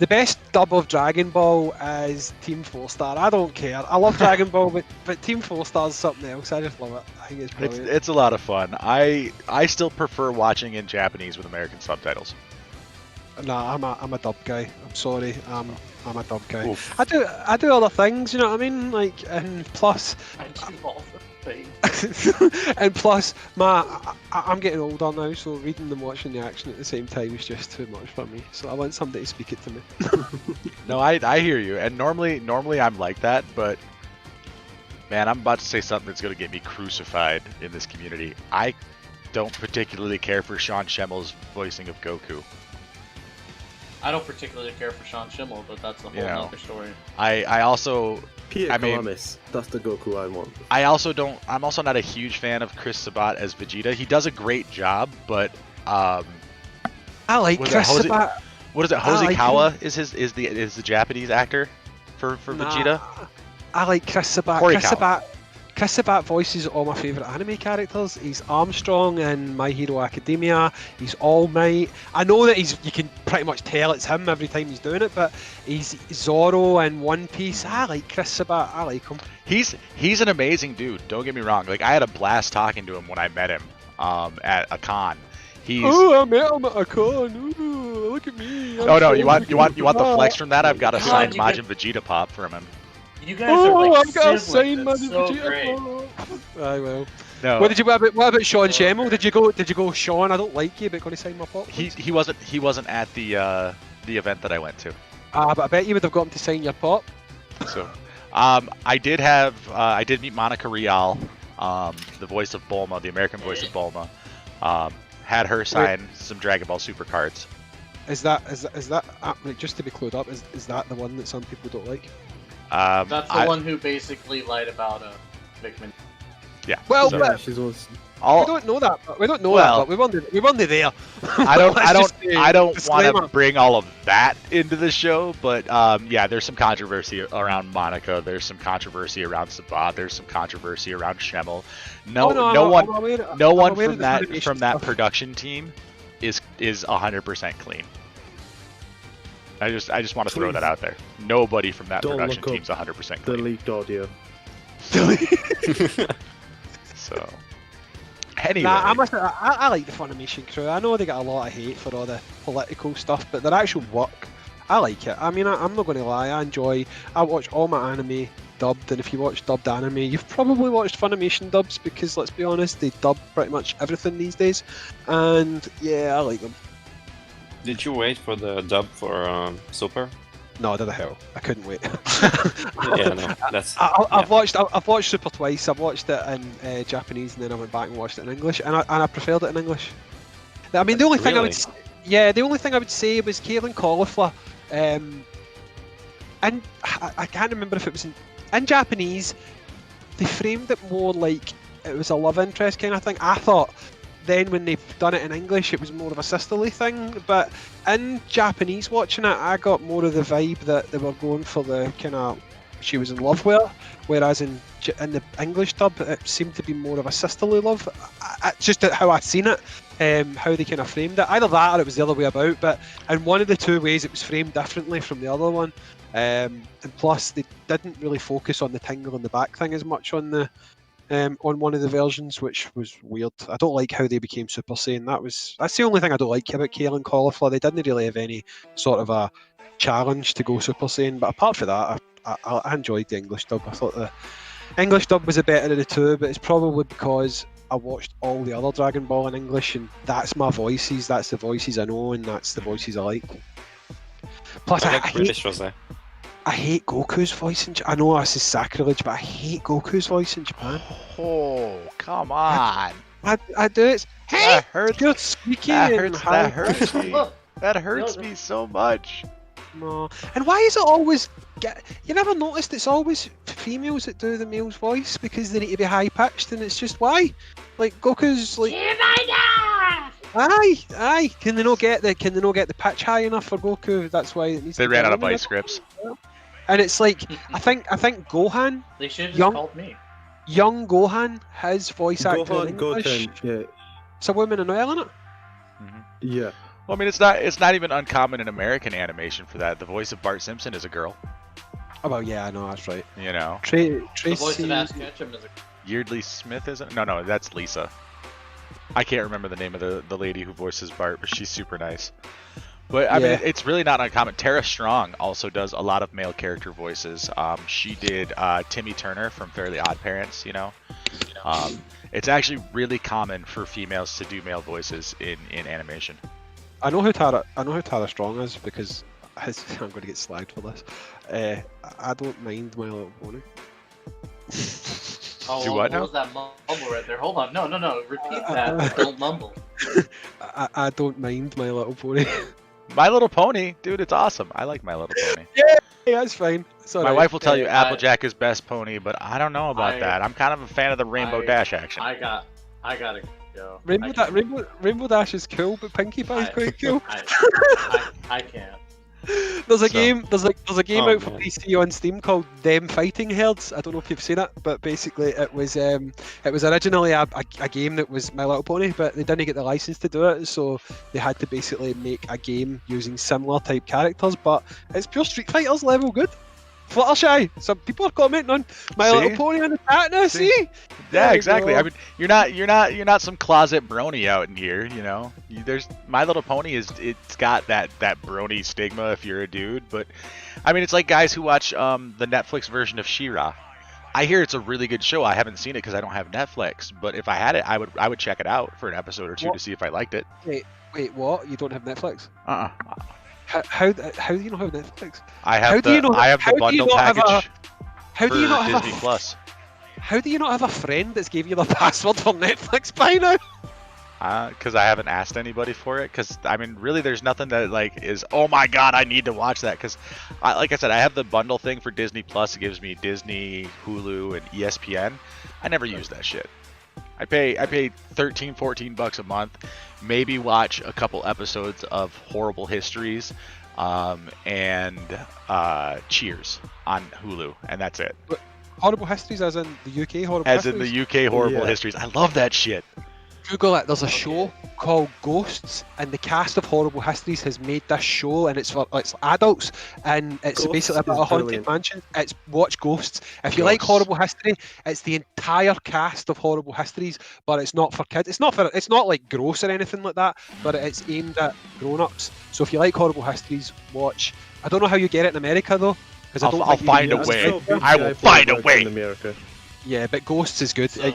the best dub of Dragon Ball is Team 4-Star. I don't care. I love Dragon Ball, but Team 4-Star is something else. I just love it. I think it's brilliant.
It's a lot of fun. I still prefer watching in Japanese with American subtitles.
Nah, I'm a dub guy. I'm sorry. I'm a dub guy.
Oof.
I do other things. You know what I mean? Like, and plus,
I do all the things.
and plus, I'm getting older now, so reading and watching the action at the same time is just too much for me. So I want somebody to speak it to me.
No, I hear you. And normally I'm like that, but man, I'm about to say something that's going to get me crucified in this community. I don't particularly care for Sean Schemmel's voicing of Goku.
I don't particularly care for Sean Schimmel, but that's a whole
Yeah.
other story.
I also
Pierre
I mean-
Calamis, that's the Goku I want.
I'm also not a huge fan of Chris Sabat as Vegeta. He does a great job, but
I like
Was it
Chris
Jose-
Sabat.
what is it?
I like
Hosekawa is the Japanese actor for Vegeta.
I like Chris Sabat.
Horikawa.
Chris Sabat voices all my favourite anime characters. He's Armstrong in My Hero Academia. He's All Might. I know that you can pretty much tell it's him every time he's doing it, but he's Zoro in One Piece. I like Chris Sabat. I like him.
He's an amazing dude. Don't get me wrong. Like I had a blast talking to him when I met him at a con. He's
I met him at a con. Ooh, look at me.
Oh no, you want the flex from that? I've got a
God,
signed
you
Majin Vegeta pop from him.
You guys are
Oh,
like
I've got a
siblings.
signed
That's
Majin
so
Vegeta.
great.
Aye, well.
No,
What about Sean Schemmel? Did you go, Sean? I don't like you, but going to sign my pop. please?
he wasn't at the event that I went to.
But I bet you would have got him to sign your pop.
So, I did meet Monica Rial, the voice of Bulma, the American voice of Bulma. Had her sign some Dragon Ball Super cards.
Is that like, just to be clued up? Is that the one that some people don't like?
That's the one who basically lied about Vickman.
Yeah.
Well,
so,
Yeah,
but
she's always...
we don't know that. We don't know
Well-
that, but we weren't there.
I don't
Let's just say
I don't want
disclaimer.
to bring all of that into the show, but yeah, there's some controversy around Monica. There's some controversy around Sabat. There's some controversy around Schemmel. No one
I'm aware
from
of the
that
Funimation
that
stuff.
production team is 100% clean. I just want to throw that out there. Nobody from that
Don't
production
look up
team's 100%
the
clean.
leaked audio.
So anyway,
Nah, I like the Funimation crew. I know they get a lot of hate for all the political stuff, but their actual work, I like it. I mean, I'm not going to lie. I watch all my anime dubbed, and if you watch dubbed anime, you've probably watched Funimation dubs because, let's be honest, they dub pretty much everything these days. And yeah, I like them.
Did you wait for the dub for Super?
No, they're the hell. I couldn't wait.
Yeah, no, that's.
I've watched Super twice. I've watched it in Japanese, and then I went back and watched it in English, and I preferred it in English. I mean, the only thing I would, the only thing I would say was Kaelin Caulifla, and I can't remember if it was in Japanese. They framed it more like it was a love interest kind of thing. I thought then when they've done it in English, it was more of a sisterly thing, but in Japanese watching it, I got more of the vibe that they were going for the kind of she was in love with her, whereas in the English dub it seemed to be more of a sisterly love. Just how I seen it, how they kind of framed it. Either that or it was the other way about. But in one of the two ways, it was framed differently from the other one. And plus, they didn't really focus on the tingle in the back thing as much on the on one of the versions, which was weird. I don't like how they became Super Saiyan. That's the only thing I don't like about Kale and Cauliflower. They didn't really have any sort of a challenge to go Super Saiyan. But apart from that, I enjoyed the English dub. I thought the English dub was the better of the two, but it's probably because I watched all the other Dragon Ball in English, and that's my voices. That's the voices I know, and that's the voices I like. Plus,
I like British Jose.
I hate Goku's voice in Japan. I know this is sacrilege, but I hate Goku's voice in Japan.
Oh, come on.
I do it. Hey,
That hurts.
you're squeaky.
That
and
hurts.
high.
That hurts me. That hurts me so much.
No. And why is it always? You never noticed it's always females that do the male's voice because they need to be high pitched, and it's just why. Like Goku's like. Aye. Can they not get the pitch high enough for Goku? That's why it needs.
They
to
ran
be
out of
lower.
ice scripts.
And it's like I think Gohan,
They should have just
Young-
called me.
young Gohan, his voice actor in
Gohan,
English.
Goten, yeah,
It's a woman in oil, isn't it?
yeah.
Well, I mean, it's not even uncommon in American animation for that. The voice of Bart Simpson is a girl.
Oh well, yeah, I know that's right.
You know,
The voice
Tracy.
of Ash Ketchum is a
Yeardley Smith isn't? No, that's Lisa. I can't remember the name of the lady who voices Bart, but she's super nice. But I mean,
Yeah.
it's really not uncommon. Tara Strong also does a lot of male character voices. She did Timmy Turner from Fairly Odd Parents. You know, it's actually really common for females to do male voices in animation.
I know who Tara Strong is because I'm going to get slagged for this. I don't mind My Little Pony.
Oh,
Do
well,
what now?
was that mumble right there? Hold on. No. Repeat that. Don't mumble.
I don't mind My Little Pony.
My Little Pony, dude, it's awesome. I like My Little Pony.
Yeah, that's fine. It's all
My
right.
wife will tell you
I-
Applejack is best pony, but I don't know about
I-
that. I'm kind of a fan of the Rainbow
I-
Dash action.
I gotta go.
Rainbow Dash is cool, but Pinkie Pie is quite cool.
I can't.
There's a
So-
game. There's a game
Oh,
out for
man.
PC on Steam called Them Fighting Herds. I don't know if you've seen it, but basically it was originally a game that was My Little Pony, but they didn't get the license to do it, so they had to basically make a game using similar type characters. But it's pure Street Fighters level good. Fluttershy. Some people are commenting on My
See?
Little Pony on the chat now.
See?
See?
Yeah,
There you
exactly.
go.
I mean, you're not some closet brony out in here. You know, there's My Little Pony it's got that brony stigma if you're a dude, but I mean, it's like guys who watch the Netflix version of She-Ra. I hear it's a really good show. I haven't seen it because I don't have Netflix, but if I had it, I would check it out for an episode or two
What?
to see if I liked it.
Wait, what? You don't have Netflix?
Uh-uh.
How do you not have Netflix?
I
How
have
do you
the
not-
I have
how
the
do you
bundle
not have a-
package
How
for
do you not have
Disney
a
Plus.
How do you not have a friend that's gave you the password for Netflix by now?
Because I haven't asked anybody for it. Because I mean, really, there's nothing that like is. Oh my God, I need to watch that. Because, like I said, I have the bundle thing for Disney Plus. It gives me Disney, Hulu, and ESPN. I never use that shit. I pay $13-14 a month. Maybe watch a couple episodes of Horrible Histories, and Cheers on Hulu, and that's it.
Horrible Histories, as in the UK Horrible
As in
Histories.
the UK Horrible
Yeah.
Histories. I love that shit.
Google it. There's a show called Ghosts, and the cast of Horrible Histories has made this show, and it's adults, and it's
Ghosts
basically about
is
a haunted
brilliant.
mansion. It's watch Ghosts. If you like
Ghosts.
Horrible History, it's the entire cast of Horrible Histories, but it's not for kids. It's not like gross or anything like that, but it's aimed at grown-ups. So if you like Horrible Histories, watch. I don't know how you get it in America though, because I don't
I'll
think you
find
can
a
get it.
way.
Still big
I will
IP
find a
works
way.
in America.
Yeah, but Ghosts is good.
So-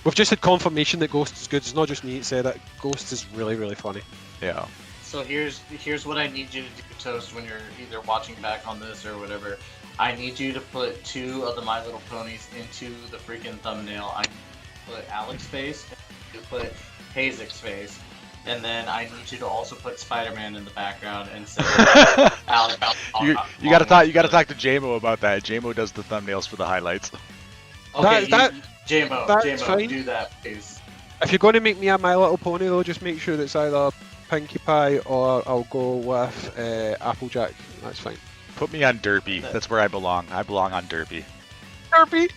We've just had confirmation that Ghosts is good. It's not just me that said it. Ghosts is really, really funny.
Yeah.
So here's what I need you to do, Toast, when you're either watching back on this or whatever. I need you to put 2 of the My Little Ponies into the freaking thumbnail. I put Alex's face, and you put Hayzink's face, and then I need you to also put Spider-Man in the background and say Alex.
You gotta talk to JMO about that. JMO does the thumbnails for the highlights.
Okay,
That's
JMO,
fine.
do that, please.
If you're going to make me a My Little Pony, though, just make sure it's either Pinkie Pie or I'll go with Applejack. That's fine.
Put me on Derpy. That's where I belong. I belong on Derpy.
Derpy.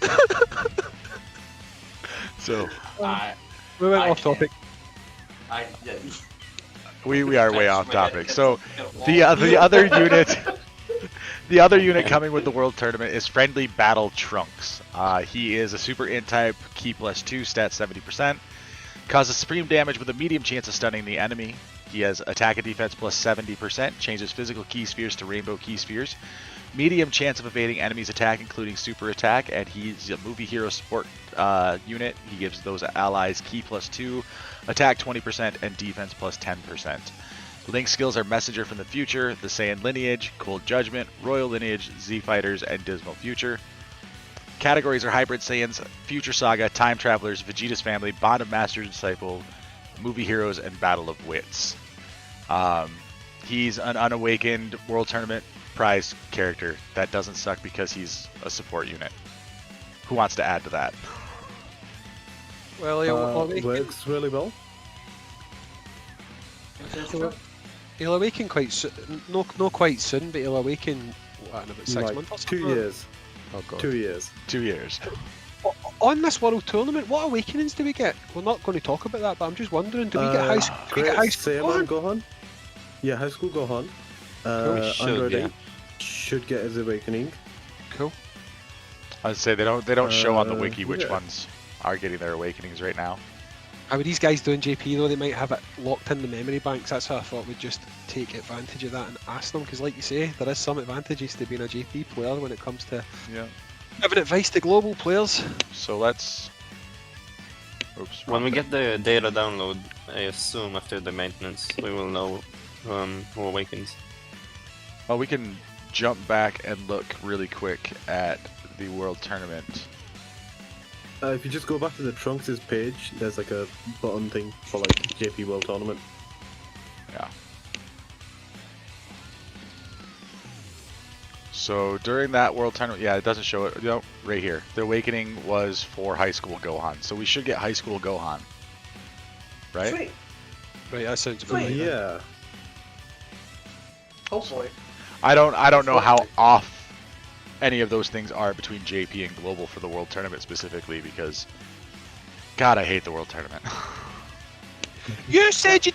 So
We went
I
off topic.
yeah.
we are way off
Wait,
topic.
get
So
the
the other unit, the other unit coming with the World Tournament is Friendly Battle Trunks. He is a super int type, key +2, stat 70%, causes supreme damage with a medium chance of stunning the enemy. He has attack and defense +70%, changes physical key spheres to rainbow key spheres, medium chance of evading enemies' attack, including super attack, and he's a movie hero support unit. He gives those allies key +2, attack 20%, and defense +10%. Link skills are Messenger from the Future, the Saiyan Lineage, Cold Judgment, Royal Lineage, Z Fighters, and Dismal Future. Categories are Hybrid Saiyans, Future Saga, Time Travelers, Vegeta's Family, Bond of Master and Disciple, Movie Heroes, and Battle of Wits. He's an unawakened World Tournament prize character. That doesn't suck because he's a support unit. Who wants to add to that?
Well,
Works really well.
he'll awaken quite soon. No, quite soon, but he'll awaken in about 6
Like
months or
2
something.
years.
Oh god.
2 years.
2 years.
On this World Tournament, what awakenings do we get? We're not going to talk about that, but I'm just wondering, do we get high school? Do we get high school?
Saiyaman Gohan? Yeah, High School Gohan.
should,
Android
yeah.
8 should get his awakening.
Cool.
I'd say they don't show on the wiki which
yeah.
ones are getting their awakenings right now.
How are these guys doing JP though? They might have it locked in the memory banks. That's how I thought we'd just take advantage of that and ask them, because like you say, there is some advantages to being a JP player when it comes to
Yeah.
giving advice to global players.
So let's. Oops.
When we get the data download, I assume after the maintenance, we will know who awakens.
Well, we can jump back and look really quick at the World Tournament.
If you just go back to the Trunks' page, there's like a button thing for like JP World Tournament.
Yeah. So during that World Tournament, yeah, it doesn't show it. No, right here. The awakening was for High School Gohan, so we should get High School Gohan, right?
Sweet.
Right, that sounds
Sweet.
good.
Yeah.
Hopefully.
I don't know how off any of those things are between JP and Global for the World Tournament specifically, because God, I hate the World Tournament.
You said you.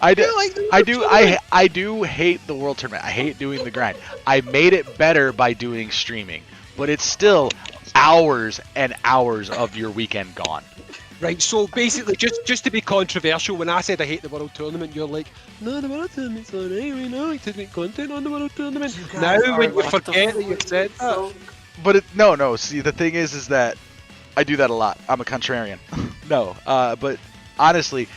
I do.
You like the
I
World
do.
Tournament?
I do hate the World Tournament. I hate doing the grind. I made it better by doing streaming, but it's still hours and hours of your weekend gone.
Right, so basically, just to be controversial, when I said I hate the World Tournament, you're like, no, the World Tournament's alright, we know, like to make content on the World Tournament.
You guys
Now,
are
when you
like
forget
the
that you've said that,
so-
But no. See, the thing is that I do that a lot. I'm a contrarian. No, but honestly,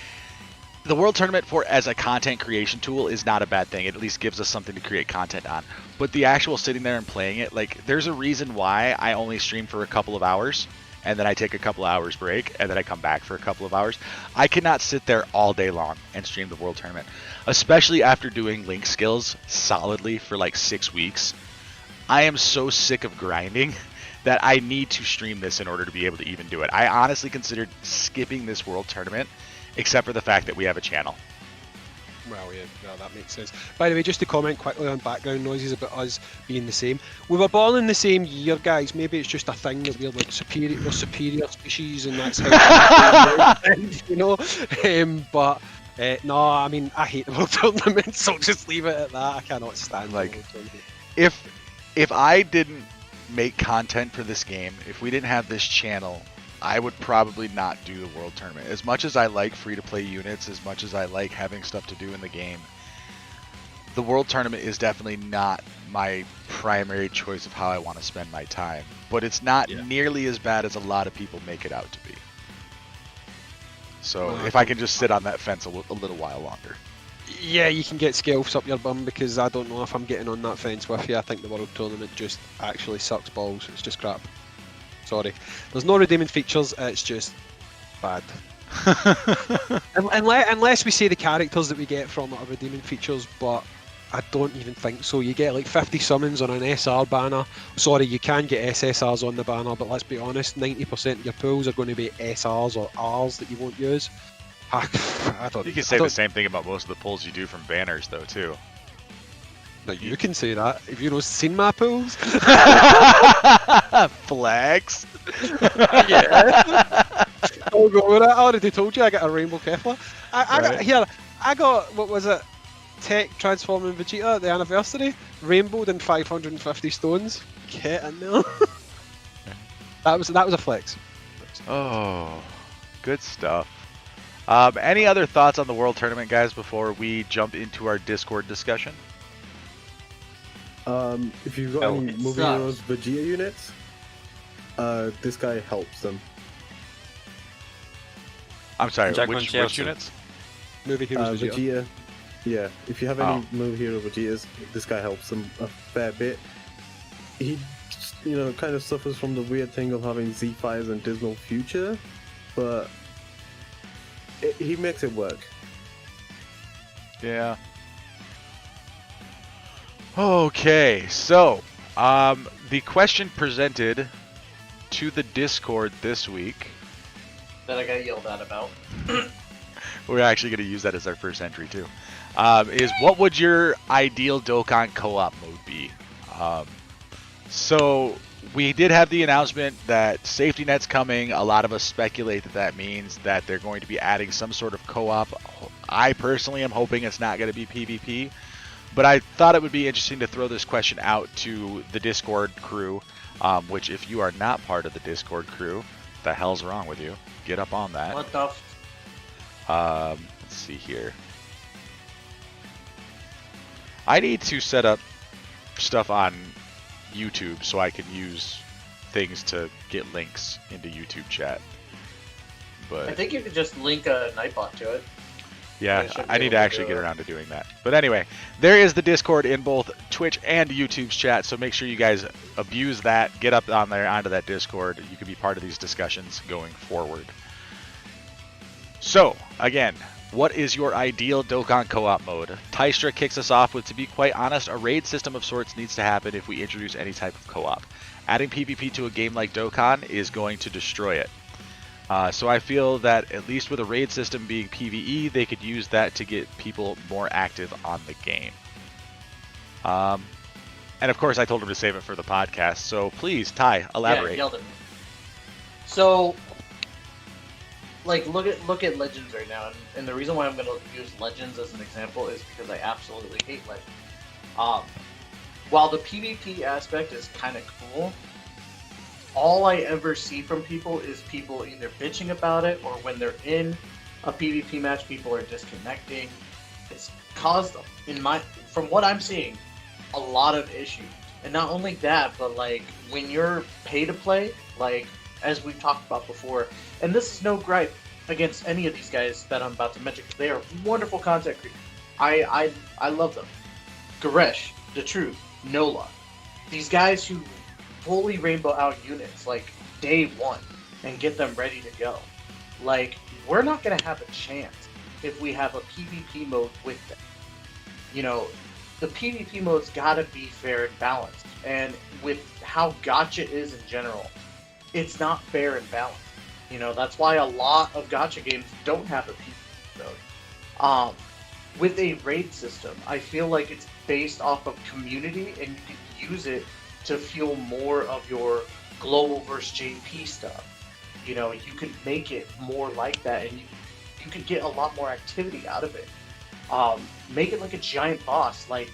the World Tournament as a content creation tool is not a bad thing. It at least gives us something to create content on. But the actual sitting there and playing it, like, there's a reason why I only stream for a couple of hours, and then I take a couple hours break, and then I come back for a couple of hours. I cannot sit there all day long and stream the World Tournament, especially after doing Link skills solidly for like 6 weeks. I am so sick of grinding that I need to stream this in order to be able to even do it. I honestly considered skipping this World Tournament, except for the fact that we have a channel.
well, yeah, no, that makes sense. By the way, just to comment quickly on background noises about us being the same. We were born in the same year, guys. Maybe it's just a thing that we're like superior species, and that's how you know. No, I mean, I hate the World Tournament, so just leave it at that. I cannot stand
Like,
the World Tournament.
If I didn't make content for this game, if we didn't have this channel, I would probably not do the World Tournament. As much as I like free-to-play units, as much as I like having stuff to do in the game, the World Tournament is definitely not my primary choice of how I want to spend my time. But it's not nearly as bad as a lot of people make it out to be. So if I can just sit on that fence a little while longer.
Yeah, you can get scalps up your bum, because I don't know if I'm getting on that fence with you. I think the World Tournament just actually sucks balls. It's just crap. Sorry. There's no redeeming features, it's just bad. Unless we say the characters that we get from it are redeeming features, but I don't even think so. You get like 50 summons on an SR banner. Sorry, you can get SSRs on the banner, but let's be honest, 90% of your pools are going to be SRs or Rs that you won't use. I don't.
You can say the same thing about most of the pulls you do from banners, though, too.
Now you can say that if you know seen my pools.
Flex.
Yeah. I'll go with it. I already told you I got a rainbow Kefla.
Right.
I got what was it? Tech transforming Vegeta at the anniversary, rainbowed in 550 stones. Get in there. that was a flex.
Oh, good stuff. Any other thoughts on the World Tournament, guys, before we jump into our Discord discussion?
If you've got
Oh,
any
it
movie
sucks.
heroes Vegeta units, this guy helps them.
I'm sorry,
Jack
which
Manchester.
units?
Movie heroes Vegeta.
Vegeta. Yeah, if you have any
Oh.
movie hero Vegetas, this guy helps them a fair bit. He, kind of suffers from the weird thing of having Z5s and Dismal Future, but he makes it work.
Yeah. Okay, so the question presented to the Discord this week,
That I got yelled at about.
we're actually going to use that as our first entry too, is what would your ideal Dokkan co-op mode be? So we did have the announcement that Safety Net's coming. A lot of us speculate that that means that they're going to be adding some sort of co-op. I personally am hoping it's not going to be PvP, but I thought it would be interesting to throw this question out to the Discord crew, which if you are not part of the Discord crew, what the hell's wrong with you? Get up on that.
What the?
Let's see here. I need to set up stuff on YouTube so I can use things to get links into YouTube chat.
I
But
think you could just link a Nightbot to it.
yeah,
I should
I
be
need
able
to
to
actually
do
get
it.
around to doing that. But anyway, there is the Discord in both Twitch and YouTube's chat, so make sure you guys abuse that. Get up on there onto that Discord. You can be part of these discussions going forward. So, again, what is your ideal Dokkan co-op mode? Tystra kicks us off with, to be quite honest, a raid system of sorts needs to happen if we introduce any type of co-op. Adding PvP to a game like Dokkan is going to destroy it. So I feel that at least with a raid system being PvE, they could use that to get people more active on the game. And of course, I told him to save it for the podcast. So please, Ty, elaborate.
Yeah, yelled at me. So, like, look at Legends right now, and the reason why I'm going to use Legends as an example is because I absolutely hate Legends. While the PvP aspect is kind of cool, all I ever see from people is people either bitching about it, or when they're in a PvP match, people are disconnecting. It's caused, from what I'm seeing, a lot of issues. And not only that, but like when you're pay to play, like as we've talked about before, and this is no gripe against any of these guys that I'm about to mention, because they are wonderful content creators. I love them. Garesh, The Truth, Nola. These guys who fully rainbow out units like day one and get them ready to go. Like, we're not going to have a chance if we have a PvP mode with them. You know, the PvP mode's got to be fair and balanced. And with how gacha is in general, it's not fair and balanced. You know, that's why a lot of gacha games don't have a PvP mode. With a raid system, I feel like it's based off of community, and you can use it to fuel more of your global versus JP stuff. You know, you could make it more like that, and you could get a lot more activity out of it. Make it like a giant boss, like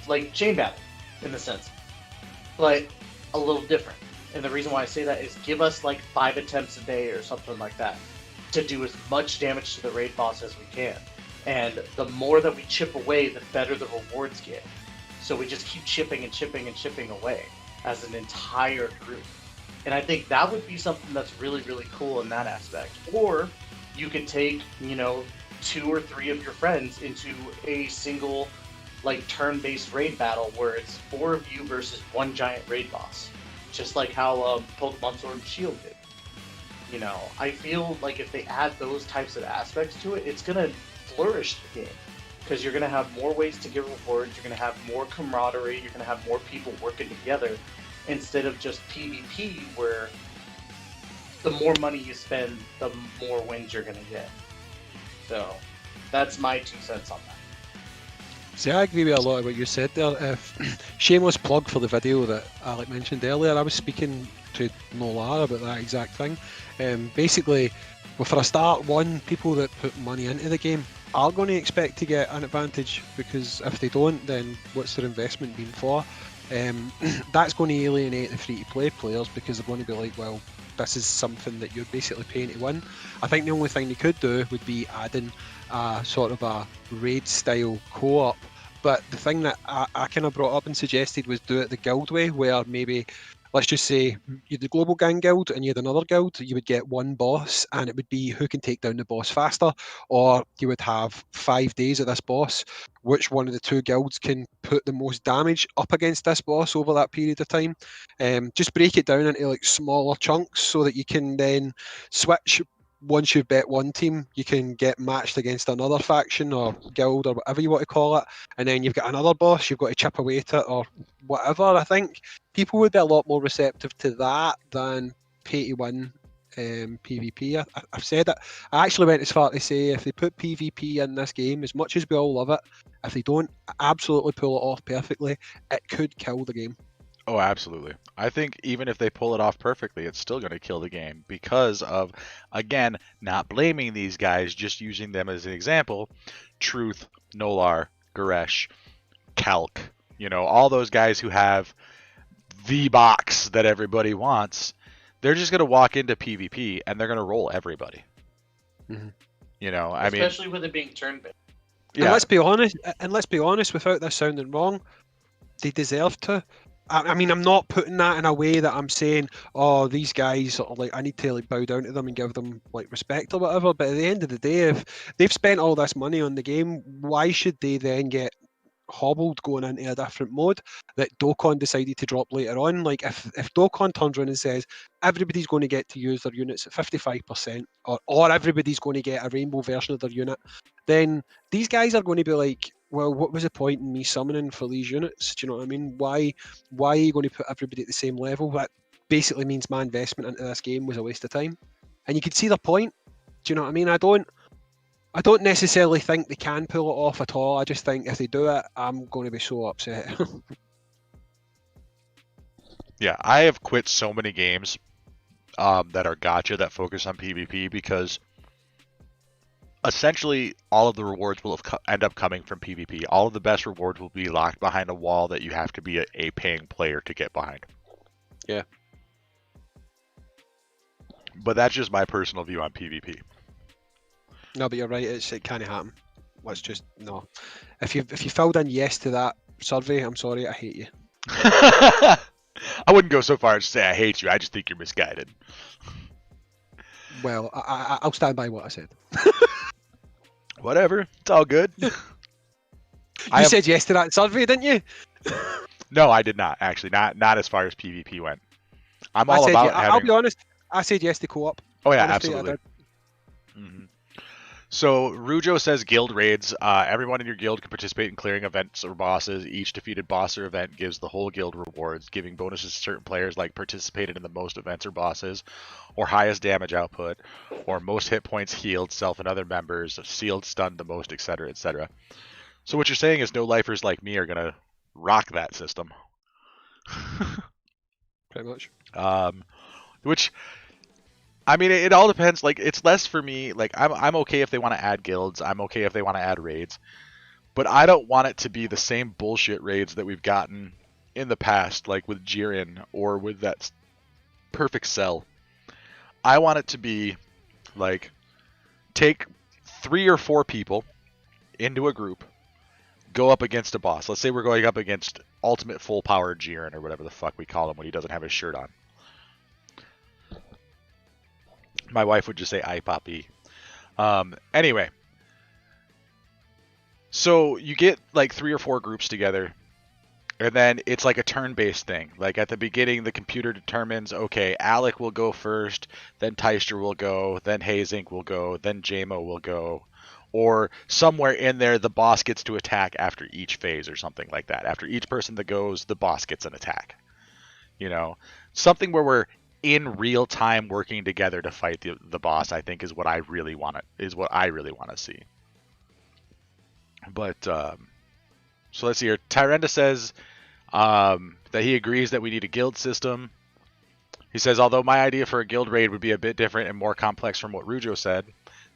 like Chain Battle, in a sense, but a little different. And the reason why I say that is give us like 5 attempts a day or something like that to do as much damage to the raid boss as we can. And the more that we chip away, the better the rewards get. So we just keep chipping and chipping and chipping away as an entire group. And I think that would be something that's really, really cool in that aspect. Or you could take, 2 or 3 of your friends into a single, like, turn-based raid battle where it's 4 of you versus 1 giant raid boss. Just like how Pokemon Sword and Shield did. You know, I feel like if they add those types of aspects to it, it's going to flourish the game. Because you're going to have more ways to get rewards, you're going to have more camaraderie, you're going to have more people working together, instead of just PvP, where the more money you spend, the more wins you're going to get. So, that's my 2 cents on that.
See, I agree with a lot of what you said there. Shameless plug for the video that Alec mentioned earlier. I was speaking to Nolar about that exact thing. Basically, well, for a start, people that put money into the game are going to expect to get an advantage, because if they don't, then what's their investment been for? That's going to alienate the free-to-play players, because they're going to be like, well, this is something that you're basically paying to win. I think the only thing they could do would be adding sort of a raid-style co-op. But the thing that I kind of brought up and suggested was do it the guild way, where maybe, let's just say you had the global gang guild and you had another guild, you would get one boss and it would be who can take down the boss faster, or you would have 5 days of this boss, which one of the two guilds can put the most damage up against this boss over that period of time. Just break it down into like smaller chunks so that you can then switch. Once you've bet one team, you can get matched against another faction or guild or whatever you want to call it, and then you've got another boss you've got to chip away at it or whatever. I think people would be a lot more receptive to that than pay to win PvP. I've said it. I actually went as far to say if they put PvP in this game, as much as we all love it, if they don't absolutely pull it off perfectly, it could kill the game.
Oh, absolutely. I think even if they pull it off perfectly, it's still going to kill the game because of, again, not blaming these guys, just using them as an example. Truth, Nolar, Goresh, Calc, all those guys who have the box that everybody wants, they're just going to walk into PvP and they're going to roll everybody.
Mm-hmm.
Especially with it being turn-based.
Yeah. And let's be honest, without this sounding wrong, they deserve to. I mean, I'm not putting that in a way that I'm saying, oh, these guys are like, I need to like bow down to them and give them like respect or whatever. But at the end of the day, if they've spent all this money on the game, why should they then get hobbled going into a different mode that Dokkan decided to drop later on? Like if Dokkan turns around and says everybody's going to get to use their units at 55%, or everybody's going to get a rainbow version of their unit, then these guys are going to be like, well, what was the point in me summoning for these units? Do you know what I mean? Why are you going to put everybody at the same level? That basically means my investment into this game was a waste of time. And you could see their point. Do you know what I mean? I don't necessarily think they can pull it off at all. I just think if they do it, I'm going to be so upset.
Yeah, I have quit so many games that are gacha that focus on PvP because essentially all of the rewards will end up coming from PvP. All of the best rewards will be locked behind a wall that you have to be a paying player to get behind.
Yeah.
But that's just my personal view on PvP.
No, but you're right. It can't happen. Let's just no. If you filled in yes to that survey, I'm sorry, I hate you.
I wouldn't go so far as to say I hate you. I just think you're misguided.
Well, I'll stand by what I said.
Whatever, it's all good.
You said yes to that survey, didn't you?
No, I did not actually. Not as far as PvP went. I'll
be honest. I said yes to co-op.
Oh yeah,
Honestly,
absolutely. Mm-hmm. So Rujo says guild raids. Everyone in your guild can participate in clearing events or bosses. Each defeated boss or event gives the whole guild rewards, giving bonuses to certain players like participated in the most events or bosses, or highest damage output, or most hit points healed, self and other members, sealed, stunned the most, etc., etc. So what you're saying is no lifers like me are gonna rock that system.
Pretty much.
Which, I mean, it all depends. Like, it's less for me. Like, I'm okay if they want to add guilds. I'm okay if they want to add raids. But I don't want it to be the same bullshit raids that we've gotten in the past, like with Jiren or with that Perfect Cell. I want it to be, like, take 3 or 4 people into a group, go up against a boss. Let's say we're going up against Ultimate Full Power Jiren or whatever the fuck we call him when he doesn't have his shirt on. My wife would just say, "I poppy." Anyway, so you get like 3 or 4 groups together, and then it's like a turn-based thing. Like at the beginning, the computer determines, okay, Alec will go first, then Teister will go, then Hayzink will go, then JMO will go, or somewhere in there, the boss gets to attack after each phase or something like that. After each person that goes, the boss gets an attack. Something where we're in real time working together to fight the boss, I think is what I really want to see. But So let's see here. Tyrenda says that he agrees that we need a guild system. He says, although my idea for a guild raid would be a bit different and more complex from what Rujo said,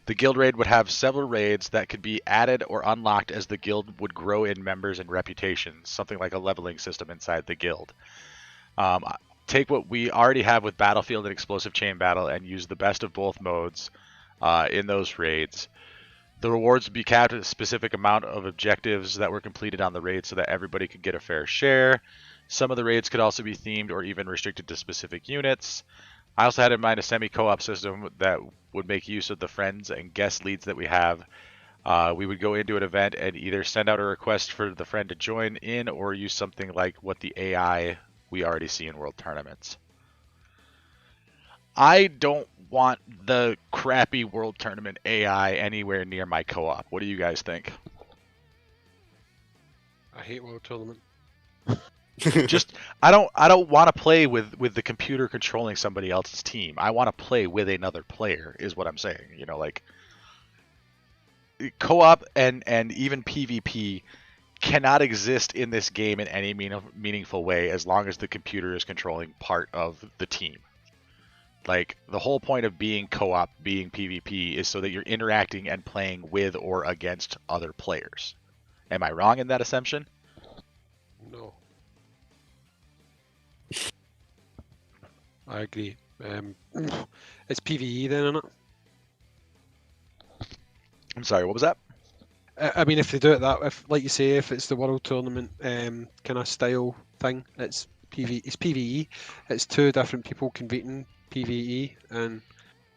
the guild raid would have several raids that could be added or unlocked as the guild would grow in members and reputation, something like a leveling system inside the guild. Take what we already have with Battlefield and Explosive Chain Battle and use the best of both modes in those raids. The rewards would be capped at a specific amount of objectives that were completed on the raid so that everybody could get a fair share. Some of the raids could also be themed or even restricted to specific units. I also had in mind a semi-co-op system that would make use of the friends and guest leads that we have. We would go into an event and either send out a request for the friend to join in or use something like what the AI we already see in World Tournaments. I don't want the crappy World Tournament AI anywhere near my co-op. What do you guys think?
I hate World Tournament.
Just I don't want to play with the computer controlling somebody else's team. I want to play with another player is what I'm saying. You know, like co-op and even PvP cannot exist in this game in any meaningful way as long as the computer is controlling part of the team. Like the whole point of being co-op, being PvP is so that you're interacting and playing with or against other players. Am I wrong in that assumption?
No. I agree. It's PvE then, isn't it?
I'm sorry, what was that?
I mean, if they do it that, if like you say, if it's the World Tournament kind of style thing, it's PvE. It's two different people competing PvE, and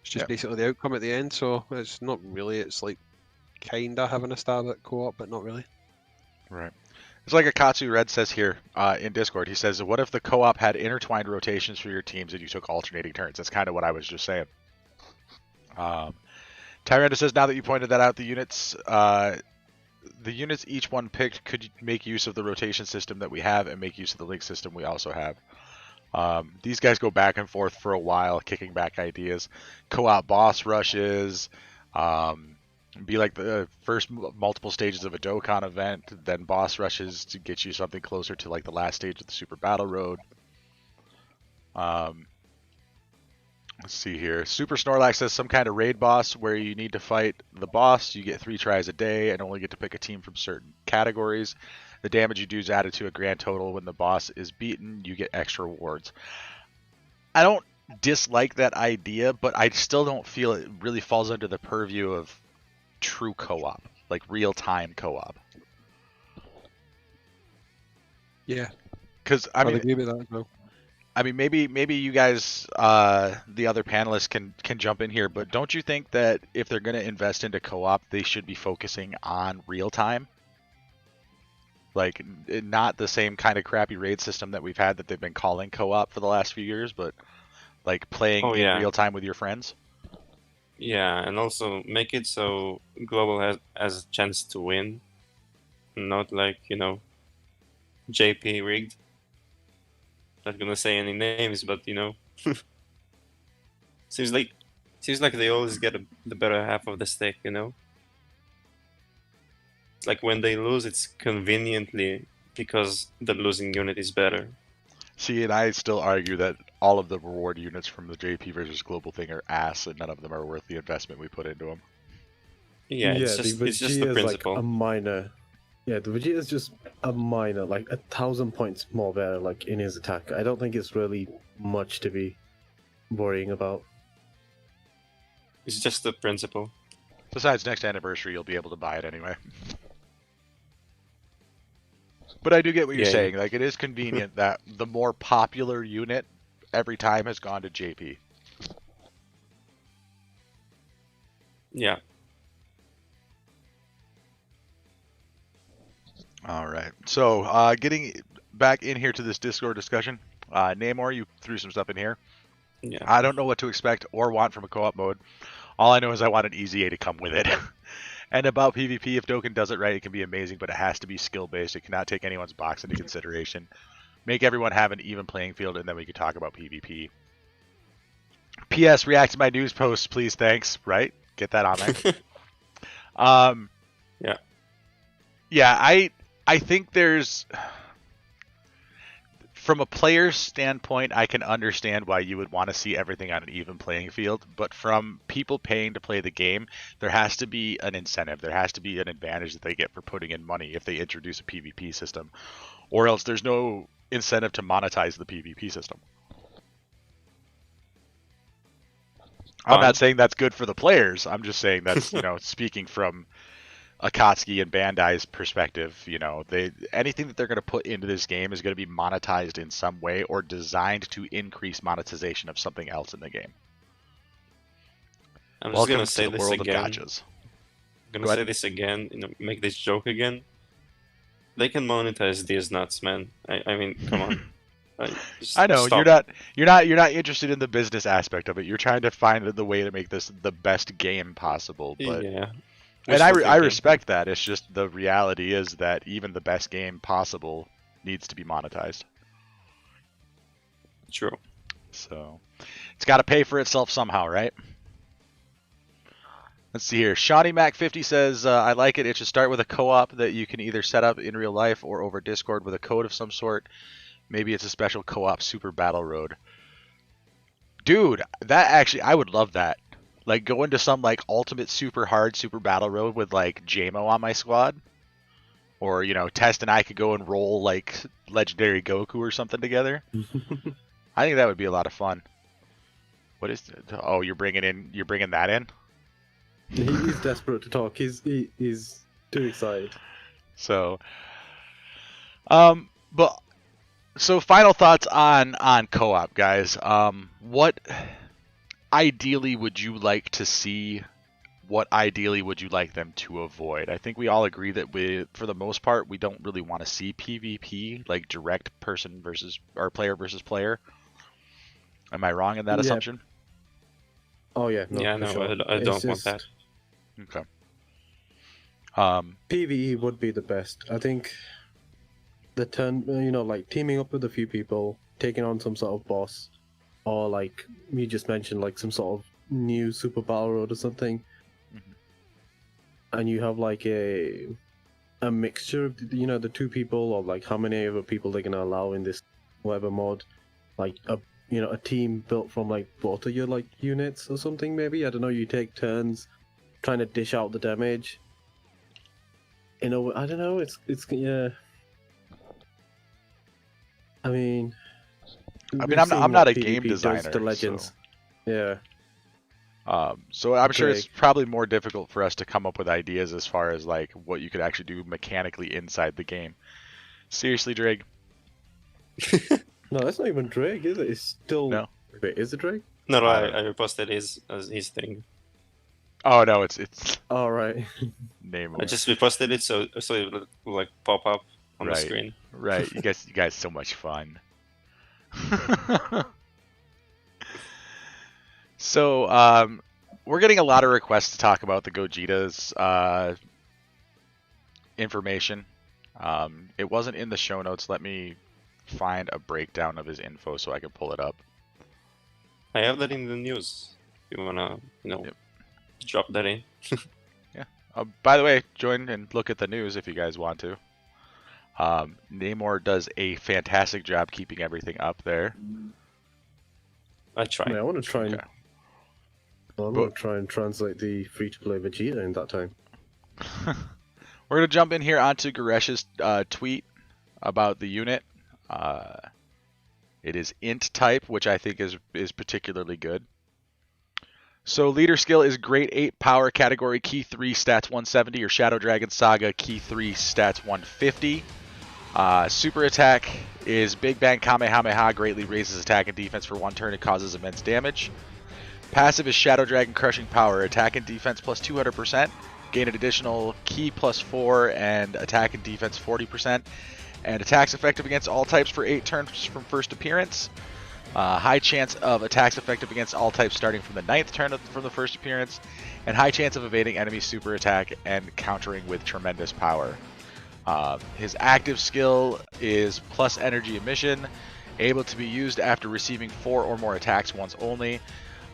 it's just basically the outcome at the end. So it's not really. It's like kinda having a stab at co-op, but not really.
Right. It's like Akatsu Red says here in Discord. He says, what if the co-op had intertwined rotations for your teams and you took alternating turns? That's kind of what I was just saying. Tyranda says, now that you pointed that out, the units each one picked could make use of the rotation system that we have and make use of the link system we also have. These guys go back and forth for a while, kicking back ideas. Co-op boss rushes, be like the first multiple stages of a Dokkan event, then boss rushes to get you something closer to like the last stage of the Super Battle Road. Let's see here. Super Snorlax says some kind of raid boss where you need to fight the boss. You get 3 tries a day and only get to pick a team from certain categories. The damage you do is added to a grand total. When the boss is beaten, you get extra rewards. I don't dislike that idea, but I still don't feel it really falls under the purview of true co-op, like real-time co-op.
Yeah.
Because I mean,
agree with that as well.
I mean, maybe you guys, the other panelists, can jump in here. But don't you think that if they're going to invest into co-op, they should be focusing on real time? Like, not the same kind of crappy raid system that we've had that they've been calling co-op for the last few years, but like playing in real time with your friends.
Yeah, and also make it so Global has a chance to win, not like, you know, JP rigged. Not gonna say any names, but you know, seems like they always get the better half of the stake, you know. It's like when they lose, it's conveniently because the losing unit is better.
See, and I still argue that all of the reward units from the JP versus Global thing are ass, and none of them are worth the investment we put into them.
Yeah, it's just the principle.
Like a minor. Yeah, the Vegeta is just a minor, like 1,000 points more better, like in his attack. I don't think it's really much to be worrying about.
It's just the principle.
Besides, next anniversary, you'll be able to buy it anyway. But I do get what you're saying. Like, it is convenient that the more popular unit every time has gone to JP.
Yeah.
All right. So, getting back in here to this Discord discussion, Namor, you threw some stuff in here.
Yeah.
I don't know what to expect or want from a co-op mode. All I know is I want an EZA to come with it. And about PvP, if Dokkan does it right, it can be amazing, but it has to be skill-based. It cannot take anyone's box into consideration. Make everyone have an even playing field, and then we can talk about PvP. P.S. React to my news posts, please. Thanks. Right? Get that on there.
Yeah.
Yeah, I think there's, from a player's standpoint, I can understand why you would want to see everything on an even playing field, but from people paying to play the game, there has to be an incentive. There has to be an advantage that they get for putting in money if they introduce a PvP system, or else there's no incentive to monetize the PvP system. I'm not saying that's good for the players. I'm just saying that's, speaking from Akatsuki and Bandai's perspective, anything that they're going to put into this game is going to be monetized in some way or designed to increase monetization of something else in the game.
I'm just going to
say
say this again. I'm going to say this again, make this joke again. They can monetize these nuts, man. I mean, come on.
I know
stop.
you're not interested in the business aspect of it. You're trying to find the way to make this the best game possible. But
Yeah.
and I respect that. It's just the reality is that even the best game possible needs to be monetized.
True.
So it's got to pay for itself somehow, right? Let's see here. Shawnee Mac 50 says, I like it. It should start with a co-op that you can either set up in real life or over Discord with a code of some sort. Maybe it's a special co-op Super Battle Road. Dude, that actually, I would love that. Like, go into some, like, ultimate super hard Super Battle Road with, like, JMO on my squad. Or, Test and I could go and roll, like, Legendary Goku or something together. I think that would be a lot of fun. What is it? Oh, you're bringing that in?
He's desperate to talk. He's too excited.
So, So final thoughts on co-op, guys. What ideally would you like to see? What ideally would you like them to avoid? I think we all agree that for the most part, we don't really want to see PvP, like direct person versus or player versus player. Am I wrong in that assumption?
Oh yeah.
No,
sure.
I don't want that.
Okay.
PvE would be the best. I think the turn, like teaming up with a few people, taking on some sort of boss, or like you just mentioned, like some sort of new Super Battle Road or something, and you have like a mixture of the two people, or like how many other people they're gonna allow in this whatever mod, like a team built from like both of your like units or something. Maybe I don't know. You take turns trying to dish out the damage. I don't know. It's yeah. I mean,
I'm not a game designer.
To Legends. So. Yeah.
So I'm sure it's probably more difficult for us to come up with ideas as far as like what you could actually do mechanically inside the game. Seriously, Drake?
No, that's not even Drake, is it? It's still.
No.
Wait, is it Drake?
No, I reposted his thing.
Oh no, it's.
All right.
Name.
I just reposted it so it will like pop up on the screen.
Right. You guys, so much fun. So, we're getting a lot of requests to talk about the Gogeta's information. It wasn't in the show notes. Let me find a breakdown of his info so I can pull it up.
I have that in the news. If you wanna, drop that in.
Yeah. By the way, join and look at the news if you guys want to. Namor does a fantastic job keeping everything up there.
I try.
Yeah, I want to try and.
Okay.
I'm going to try and translate the free-to-play Vegeta in that time.
We're going to jump in here onto Garesh's tweet about the unit. It is int type, which I think is particularly good. So leader skill is grade 8 power category key 3 stats 170 or Shadow Dragon Saga key 3 stats 150. Super attack is Big Bang Kamehameha, greatly raises attack and defense for 1 turn and causes immense damage. Passive is Shadow Dragon Crushing Power, attack and defense plus 200%, gain an additional key plus 4 and attack and defense 40%, and attacks effective against all types for 8 turns from first appearance. High chance of attacks effective against all types starting from the 9th turn from the first appearance, and high chance of evading enemy super attack and countering with tremendous power. His active skill is plus energy emission, able to be used after receiving 4 or more attacks once only.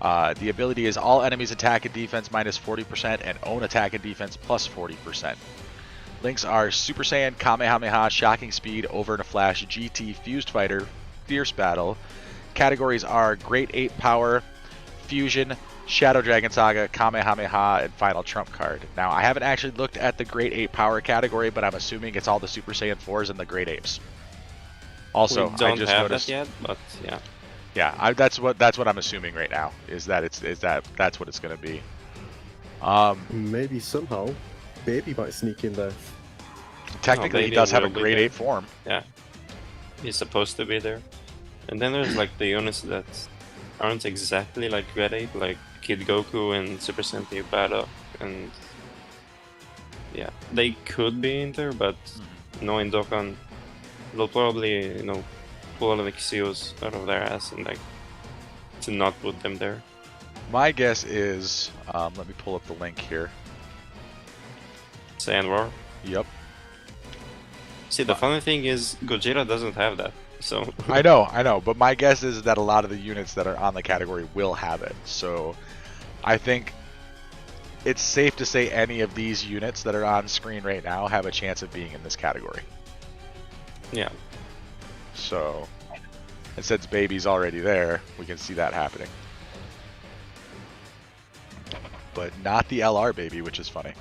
The ability is all enemies attack and defense minus 40% and own attack and defense plus 40%. Links are Super Saiyan, Kamehameha, Shocking Speed, Over in a Flash, GT, Fused Fighter, Fierce Battle. Categories are Great Ape Power, Fusion, Shadow Dragon Saga, Kamehameha, and Final Trump Card. Now, I haven't actually looked at the Great Ape Power category, but I'm assuming it's all the Super Saiyan 4s and the Great Apes. Also,
we don't
I just
have
noticed.
that yet, but yeah.
Yeah, that's what I'm assuming right now. That's what it's gonna be.
Maybe somehow, Baby might sneak in there.
Technically, he
Baby
does have a
will be
Great
there.
Ape form.
Yeah, he's supposed to be there. And then there's like the units that aren't exactly like Red Ape, like Kid Goku and Super Sentai Bardock, and yeah, they could be in there, but knowing Dokkan, they'll probably, you know, pull all of the Xios out of their ass and like to not put them there.
My guess is, let me pull up the link here.
Saiyan War.
Yep.
See, the funny thing is, Gojira doesn't have that, so
I know, but my guess is that a lot of the units that are on the category will have it. So I think it's safe to say any of these units that are on screen right now have a chance of being in this category.
yeah.
So, and since Baby's already there, we can see that happening. But not the LR Baby, which is funny.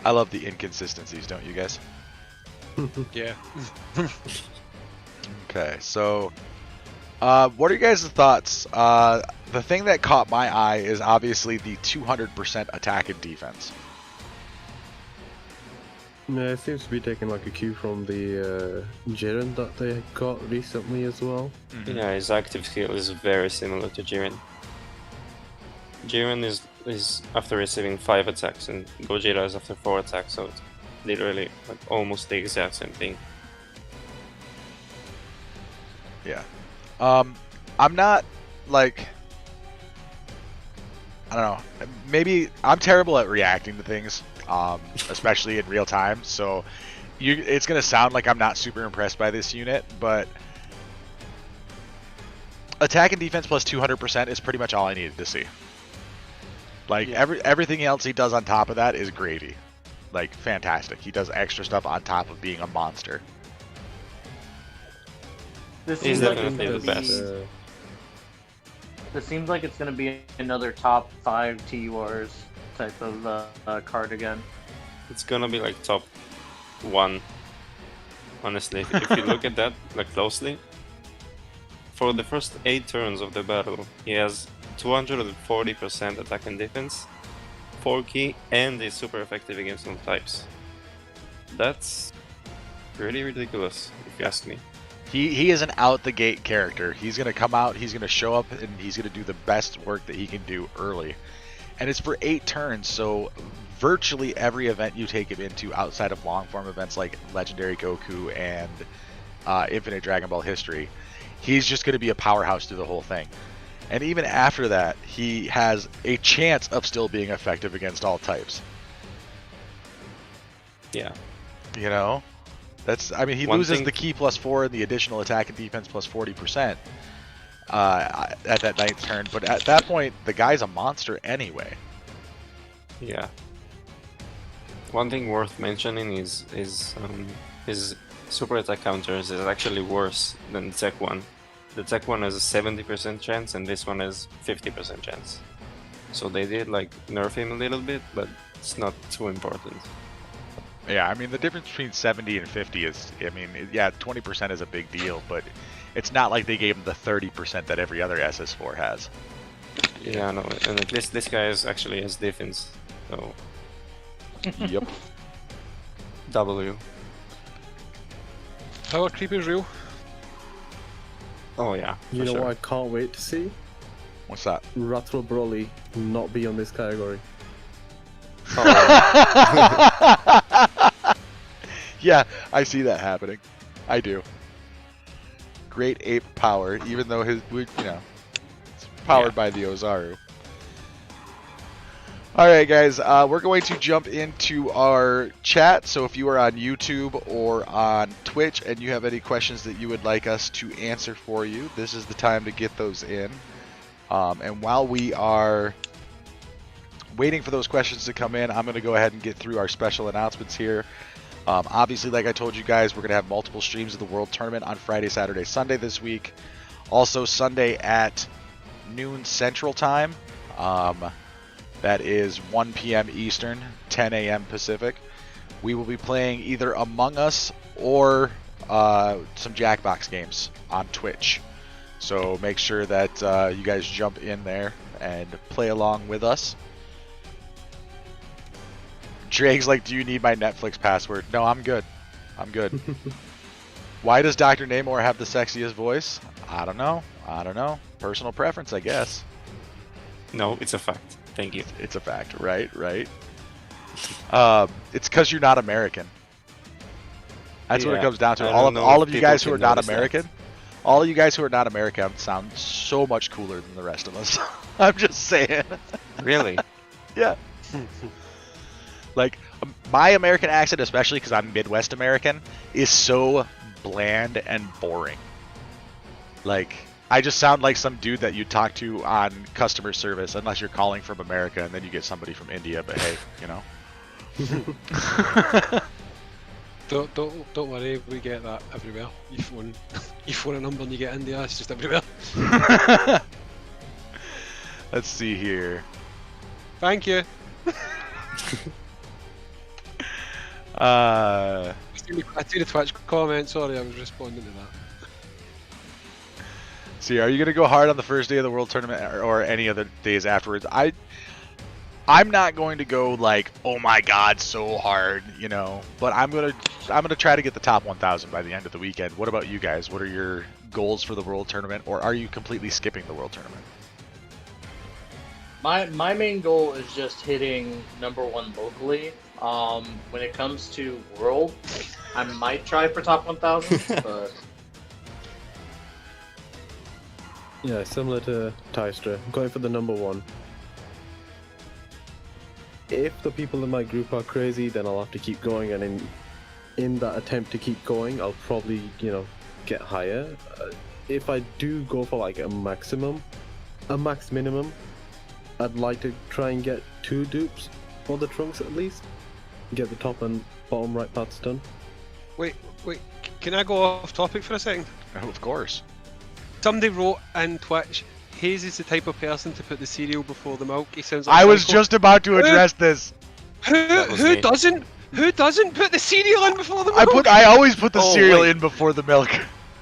I love the inconsistencies, don't you guys?
Yeah.
Okay, so what are you guys' thoughts? The thing that caught my eye is obviously the 200% attack and defense.
Yeah, it seems to be taking like a cue from the Jiren that they got recently as well.
Yeah, his active skill is very similar to Jiren. Jiren is after receiving 5 attacks and Gojira is after 4 attacks, so it's literally like almost the exact same thing.
Yeah. I'm not like, I don't know, maybe I'm terrible at reacting to things, especially in real time, so it's gonna sound like I'm not super impressed by this unit, but attack and defense plus 200% is pretty much all I needed to see. Like, everything else he does on top of that is gravy. Like, fantastic. He does extra stuff on top of being a monster.
This
He's
seems like it's
definitely
gonna
the best.
be. This seems like it's gonna be another top 5 T Wars type of card again.
It's gonna be like top 1. Honestly, if you look at that like closely, for the first 8 turns of the battle, he has 240% attack and defense, 4 key, and is super effective against all types. That's pretty ridiculous, if you ask me.
He is an out the gate character. He's gonna come out, he's gonna show up, and he's gonna do the best work that he can do early. And it's for 8 turns, so virtually every event you take him into outside of long form events like Legendary Goku and Infinite Dragon Ball History, he's just gonna be a powerhouse through the whole thing. And even after that, he has a chance of still being effective against all types.
Yeah.
You know? That's, I mean, he
One
loses
thing-
the key plus 4 and the additional attack and defense plus 40% at that 9th turn, but at that point, the guy's a monster anyway.
Yeah. One thing worth mentioning is his super attack counters is actually worse than the tech one. The tech one has a 70% chance and this one has 50% chance. So they did like nerf him a little bit, but it's not too important.
Yeah, I mean, the difference between 70 and 50 is, I mean, yeah, 20% is a big deal, but it's not like they gave him the 30% that every other SS4 has.
Yeah, no, and at least this guy is actually has defense. So
Yep.
W.
Power creep is real.
Oh yeah,
You
for
know
sure.
what I can't wait to see?
What's that?
Ratro Broly not be on this category.
Yeah, I see that happening. I do. Great ape power, even though his, you know, it's powered by the Ozaru. Alright guys, we're going to jump into our chat, so if you are on YouTube or on Twitch and you have any questions that you would like us to answer for you, this is the time to get those in. And while we are waiting for those questions to come in, I'm going to go ahead and get through our special announcements here. Obviously, like I told you guys, we're going to have multiple streams of the World Tournament on Friday, Saturday, Sunday this week. Also, Sunday at noon Central Time. That is 1 p.m. Eastern, 10 a.m. Pacific. We will be playing either Among Us or some Jackbox games on Twitch. So make sure that you guys jump in there and play along with us. Drake's like, do you need my Netflix password? No, I'm good. I'm good. Why does Dr. Namor have the sexiest voice? I don't know. Personal preference, I guess.
No, it's a fact. Thank you.
It's a fact, right? It's because you're not American. That's what it comes down to.
I
All
don't know
of
if
you guys who
people
are
can
not
notice that.
American, all of you guys who are not American sound so much cooler than the rest of us. I'm just saying.
Really?
Yeah. Like, my American accent, especially because I'm Midwest American, is so bland and boring. Like, I just sound like some dude that you talk to on customer service, unless you're calling from America and then you get somebody from India, but hey, you know.
Don't worry, we get that everywhere. You phone a number and you get India, it's just everywhere.
Let's see here.
Thank you.
Uh,
I see the Twitch comment, sorry, I was responding to that.
see, are you gonna go hard on the first day of the World Tournament or any other days afterwards? I'm not going to go like, oh my god, so hard, you know. But I'm gonna try to get the top 1,000 by the end of the weekend. What about you guys? What are your goals for the World Tournament, or are you completely skipping the World Tournament?
My main goal is just hitting #1 locally. When it comes to World, I might try for top 1,000, but
Yeah, similar to Tystra, going for the #1. If the people in my group are crazy, then I'll have to keep going, and in that attempt to keep going, I'll probably, get higher. If I do go for like a max minimum, I'd like to try and get 2 dupes for the trunks at least. Get the top and bottom right parts done.
Wait, can I go off topic for a second?
Oh, of course.
Somebody wrote in Twitch, Hayes is the type of person to put the cereal before the milk. He sounds like
I was
Psycho.
just about to address this.
That was
Who
me.
doesn't put the cereal in before the milk?
I always put the
Oh,
cereal
wait.
in before the milk.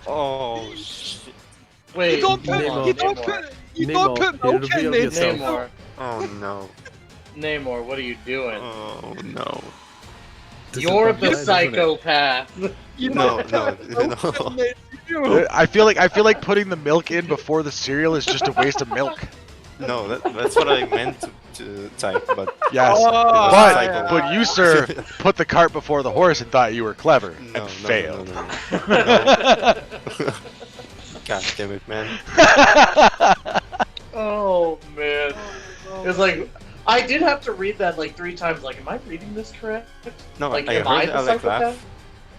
Oh shit.
wait,
You don't put
Namor,
milk in
reveal
there.
yourself.
Namor,
Oh no.
Namor, what are you doing?
Oh no.
This is
You're
bad,
the
isn't it?
psychopath.
You
No,
don't
no,
put milk
no.
in the cereal.
I feel like putting the milk in before the cereal is just a waste of milk.
No, that's what I meant to type, but
Yes,
Oh,
but you, sir, put the cart before the horse and thought you were clever
no,
and failed.
No. God damn it, man.
Oh man, it's like I did have to read that like 3 times. Like, am I reading this correct?
No,
Like,
I
am I
heard
the
Alec laugh.
psychopath?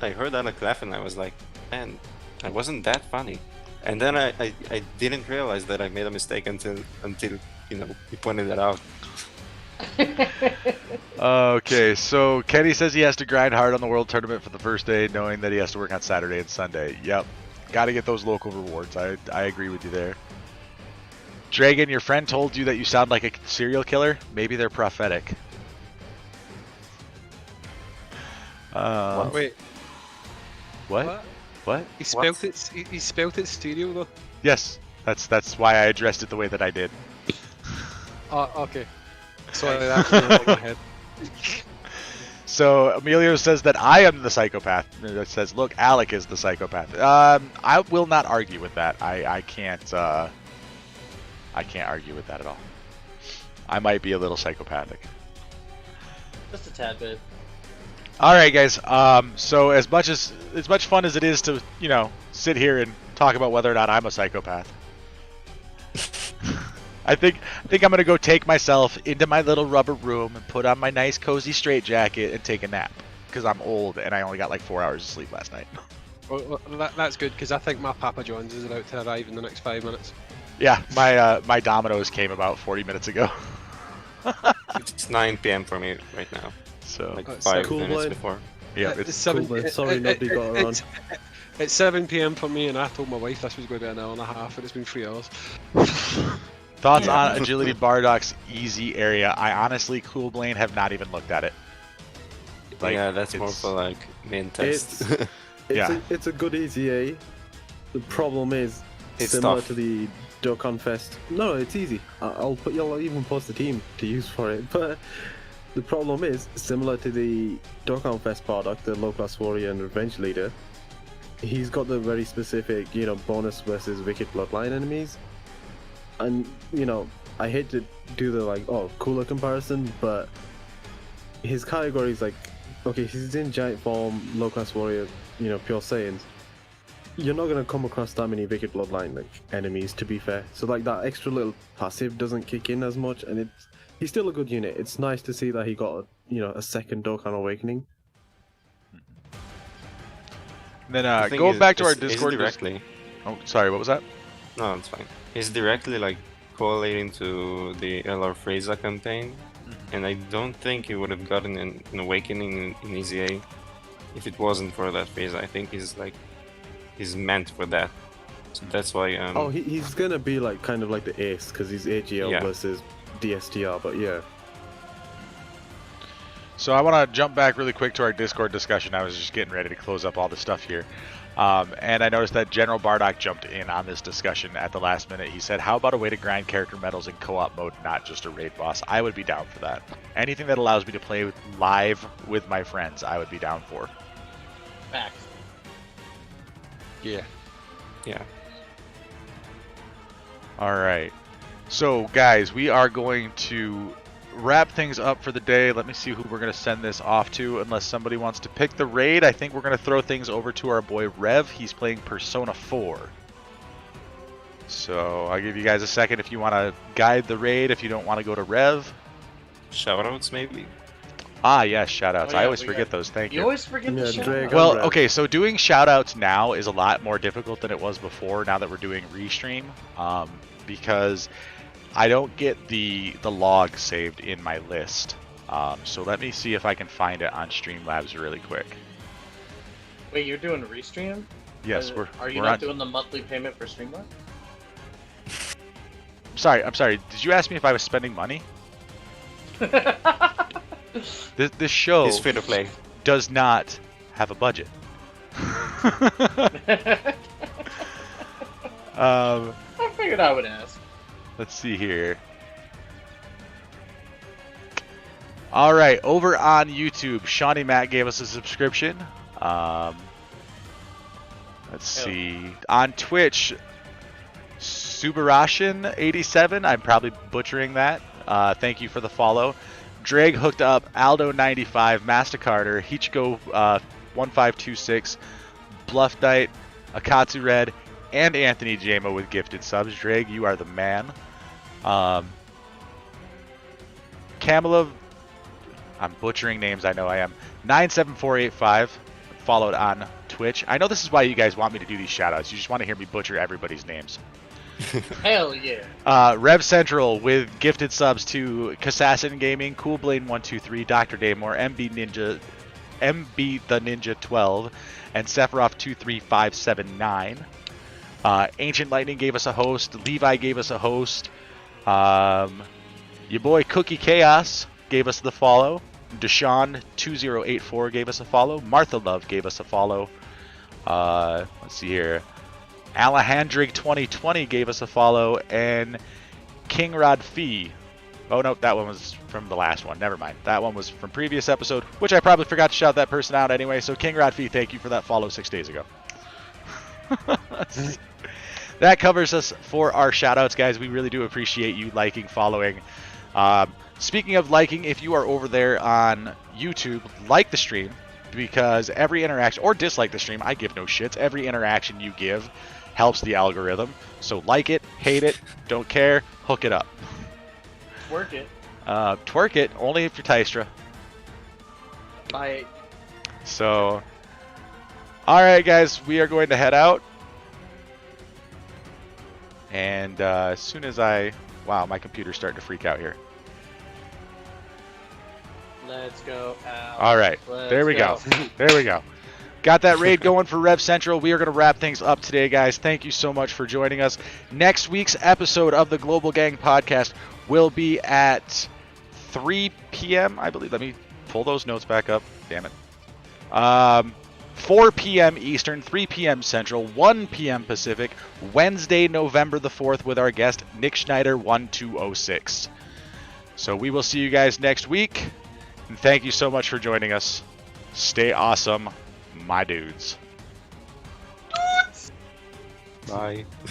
I heard Alec laugh and I was like, man, I wasn't that funny. And then I didn't realize that I made a mistake until he pointed it out.
Okay, so Kenny says he has to grind hard on the World Tournament for the first day, knowing that he has to work on Saturday and Sunday. Yep, got to get those local rewards. I agree with you there. Dragon, your friend told you that you sound like a serial killer. Maybe they're prophetic.
Wait,
What? What?
he spelled it. He spelled it stereo though.
Yes, that's why I addressed it the way that I did.
Oh, okay. Sorry, that's in my head.
So Emilio says that I am the psychopath. It says, look, Alec is the psychopath. I will not argue with that. I can't argue with that at all. I might be a little psychopathic.
Just a tad bit.
All right, guys. So as much fun as it is to sit here and talk about whether or not I'm a psychopath, I think I'm gonna go take myself into my little rubber room and put on my nice cozy straitjacket and take a nap because I'm old and I only got like 4 hours of sleep last night.
Well, that's good because I think my Papa John's is about to arrive in the next 5 minutes.
Yeah, my Domino's came about 40 minutes ago.
It's 9 p.m. for me right now.
So
Like
That's
5
cool,
minutes
boy.
before.
yeah,
It's
it's
seven.
cool, man. Sorry nobody got around.
It's 7 p.m. for me, and I told my wife this was going to be an hour and a half, and it's been 3 hours.
thoughts
Yeah.
on Agility Bardoc's easy area. I honestly, Cool Blaine, have not even looked at it.
Yeah, that's more
it's-
for like main test.
Yeah.
It's a good EZA. The problem is
It's
similar
tough.
to the Dokkan Fest. No, it's easy. You'll even post the team to use for it. But the problem is similar to the Dokkan Fest product, the low class warrior and revenge leader. He's got the very specific, bonus versus wicked bloodline enemies. And I hate to do the cooler comparison, but his category is okay, he's in giant form, low class warrior, pure Saiyans. You're not gonna come across that many wicked bloodline enemies, to be fair. So that extra little passive doesn't kick in as much, and he's still a good unit. It's nice to see that he got a second Dokkan Awakening.
Then
The thing
going
is-
back to our
is
Discord.
directly.
Oh, sorry. What was that?
No, it's fine. He's directly like correlating to the LR Frieza campaign, and I don't think he would have gotten an awakening in EZA if it wasn't for that Frieza. I think he's meant for that. So that's why.
He's gonna be kind of like the ace because he's AGL
Yeah.
versus DSTR, but yeah.
So I want to jump back really quick to our Discord discussion. I was just getting ready to close up all the stuff here. And I noticed that General Bardock jumped in on this discussion at the last minute. He said, how about a way to grind character medals in co-op mode, not just a raid boss? I would be down for that. Anything that allows me to play live with my friends, I would be down for.
Facts.
Yeah.
yeah.
All right. So, guys, we are going to wrap things up for the day. Let me see who we're going to send this off to, unless somebody wants to pick the raid. I think we're going to throw things over to our boy Rev. He's playing Persona 4. So I'll give you guys a second if you want to guide the raid, if you don't want to go to Rev.
Shoutouts maybe.
Ah, yes, shoutouts.
Oh, yeah,
I always
we
forget
got-
those. Thank
You
you.
always forget the
Yeah,
shout
Drake.
out.
Well,
Rev.
okay, so doing shoutouts now is a lot more difficult than it was before, now that we're doing restream, because I don't get the log saved in my list. So let me see if I can find it on Streamlabs really quick.
Wait, you're doing a restream?
Yes,
Are you
we're
not
on.
doing the monthly payment for Streamlabs?
I'm sorry. Did you ask me if I was spending money? This show
It's free to play.
does not have a budget.
I figured I would ask.
Let's see here. All right, over on YouTube, Shawnee Matt gave us a subscription. Let's
Hell.
see. On Twitch, Subarashin87, I'm probably butchering that. Thank you for the follow. Drag hooked up, Aldo95, Mastercarder, Hichiko 1526, Bluffdite, Akatsu Red, and Anthony Jamo with gifted subs. Drag, you are the man. Kamala, I'm butchering names, I know I am. 97485, followed on Twitch. I know this is why you guys want me to do these shoutouts. You just want to hear me butcher everybody's names.
Hell yeah.
Rev Central with gifted subs to Kassassin Gaming, Cool Blade 123, Dr. Daymore, MB the Ninja 12, and Sephiroth 23579. Ancient Lightning gave us a host. Levi gave us a host. Your boy Cookie Chaos gave us the follow. Deshaun 2084 gave us a follow. Martha Love gave us a follow. Let's see here. Alejandrig 2020 gave us a follow, and King Rod Fee. Oh no, that one was from the last one. Never mind. That one was from previous episode, which I probably forgot to shout that person out anyway. So King Rod Fee, thank you for that follow 6 days ago. That covers us for our shoutouts, guys. We really do appreciate you liking, following. Speaking of liking, if you are over there on YouTube, like the stream, because every interaction, or dislike the stream, I give no shits. Every interaction you give helps the algorithm. So like it, hate it, don't care, hook it up.
Work it.
Twerk it, only if you're Tystra.
Bye.
So, alright guys, we are going to head out. And as soon as wow, my computer's starting to freak out here.
Let's go out.
All right. There we go. There we go. Got that raid going for Rev Central. We are going to wrap things up today, guys. Thank you so much for joining us. Next week's episode of the Global Gang Podcast will be at 3 p.m., I believe. Let me pull those notes back up. Damn it. 4 p.m. Eastern, 3 p.m. Central, 1 p.m. Pacific, Wednesday, November the 4th, with our guest, Nick Schneider, 1206. So we will see you guys next week. And thank you so much for joining us. Stay awesome, my dudes.
Bye.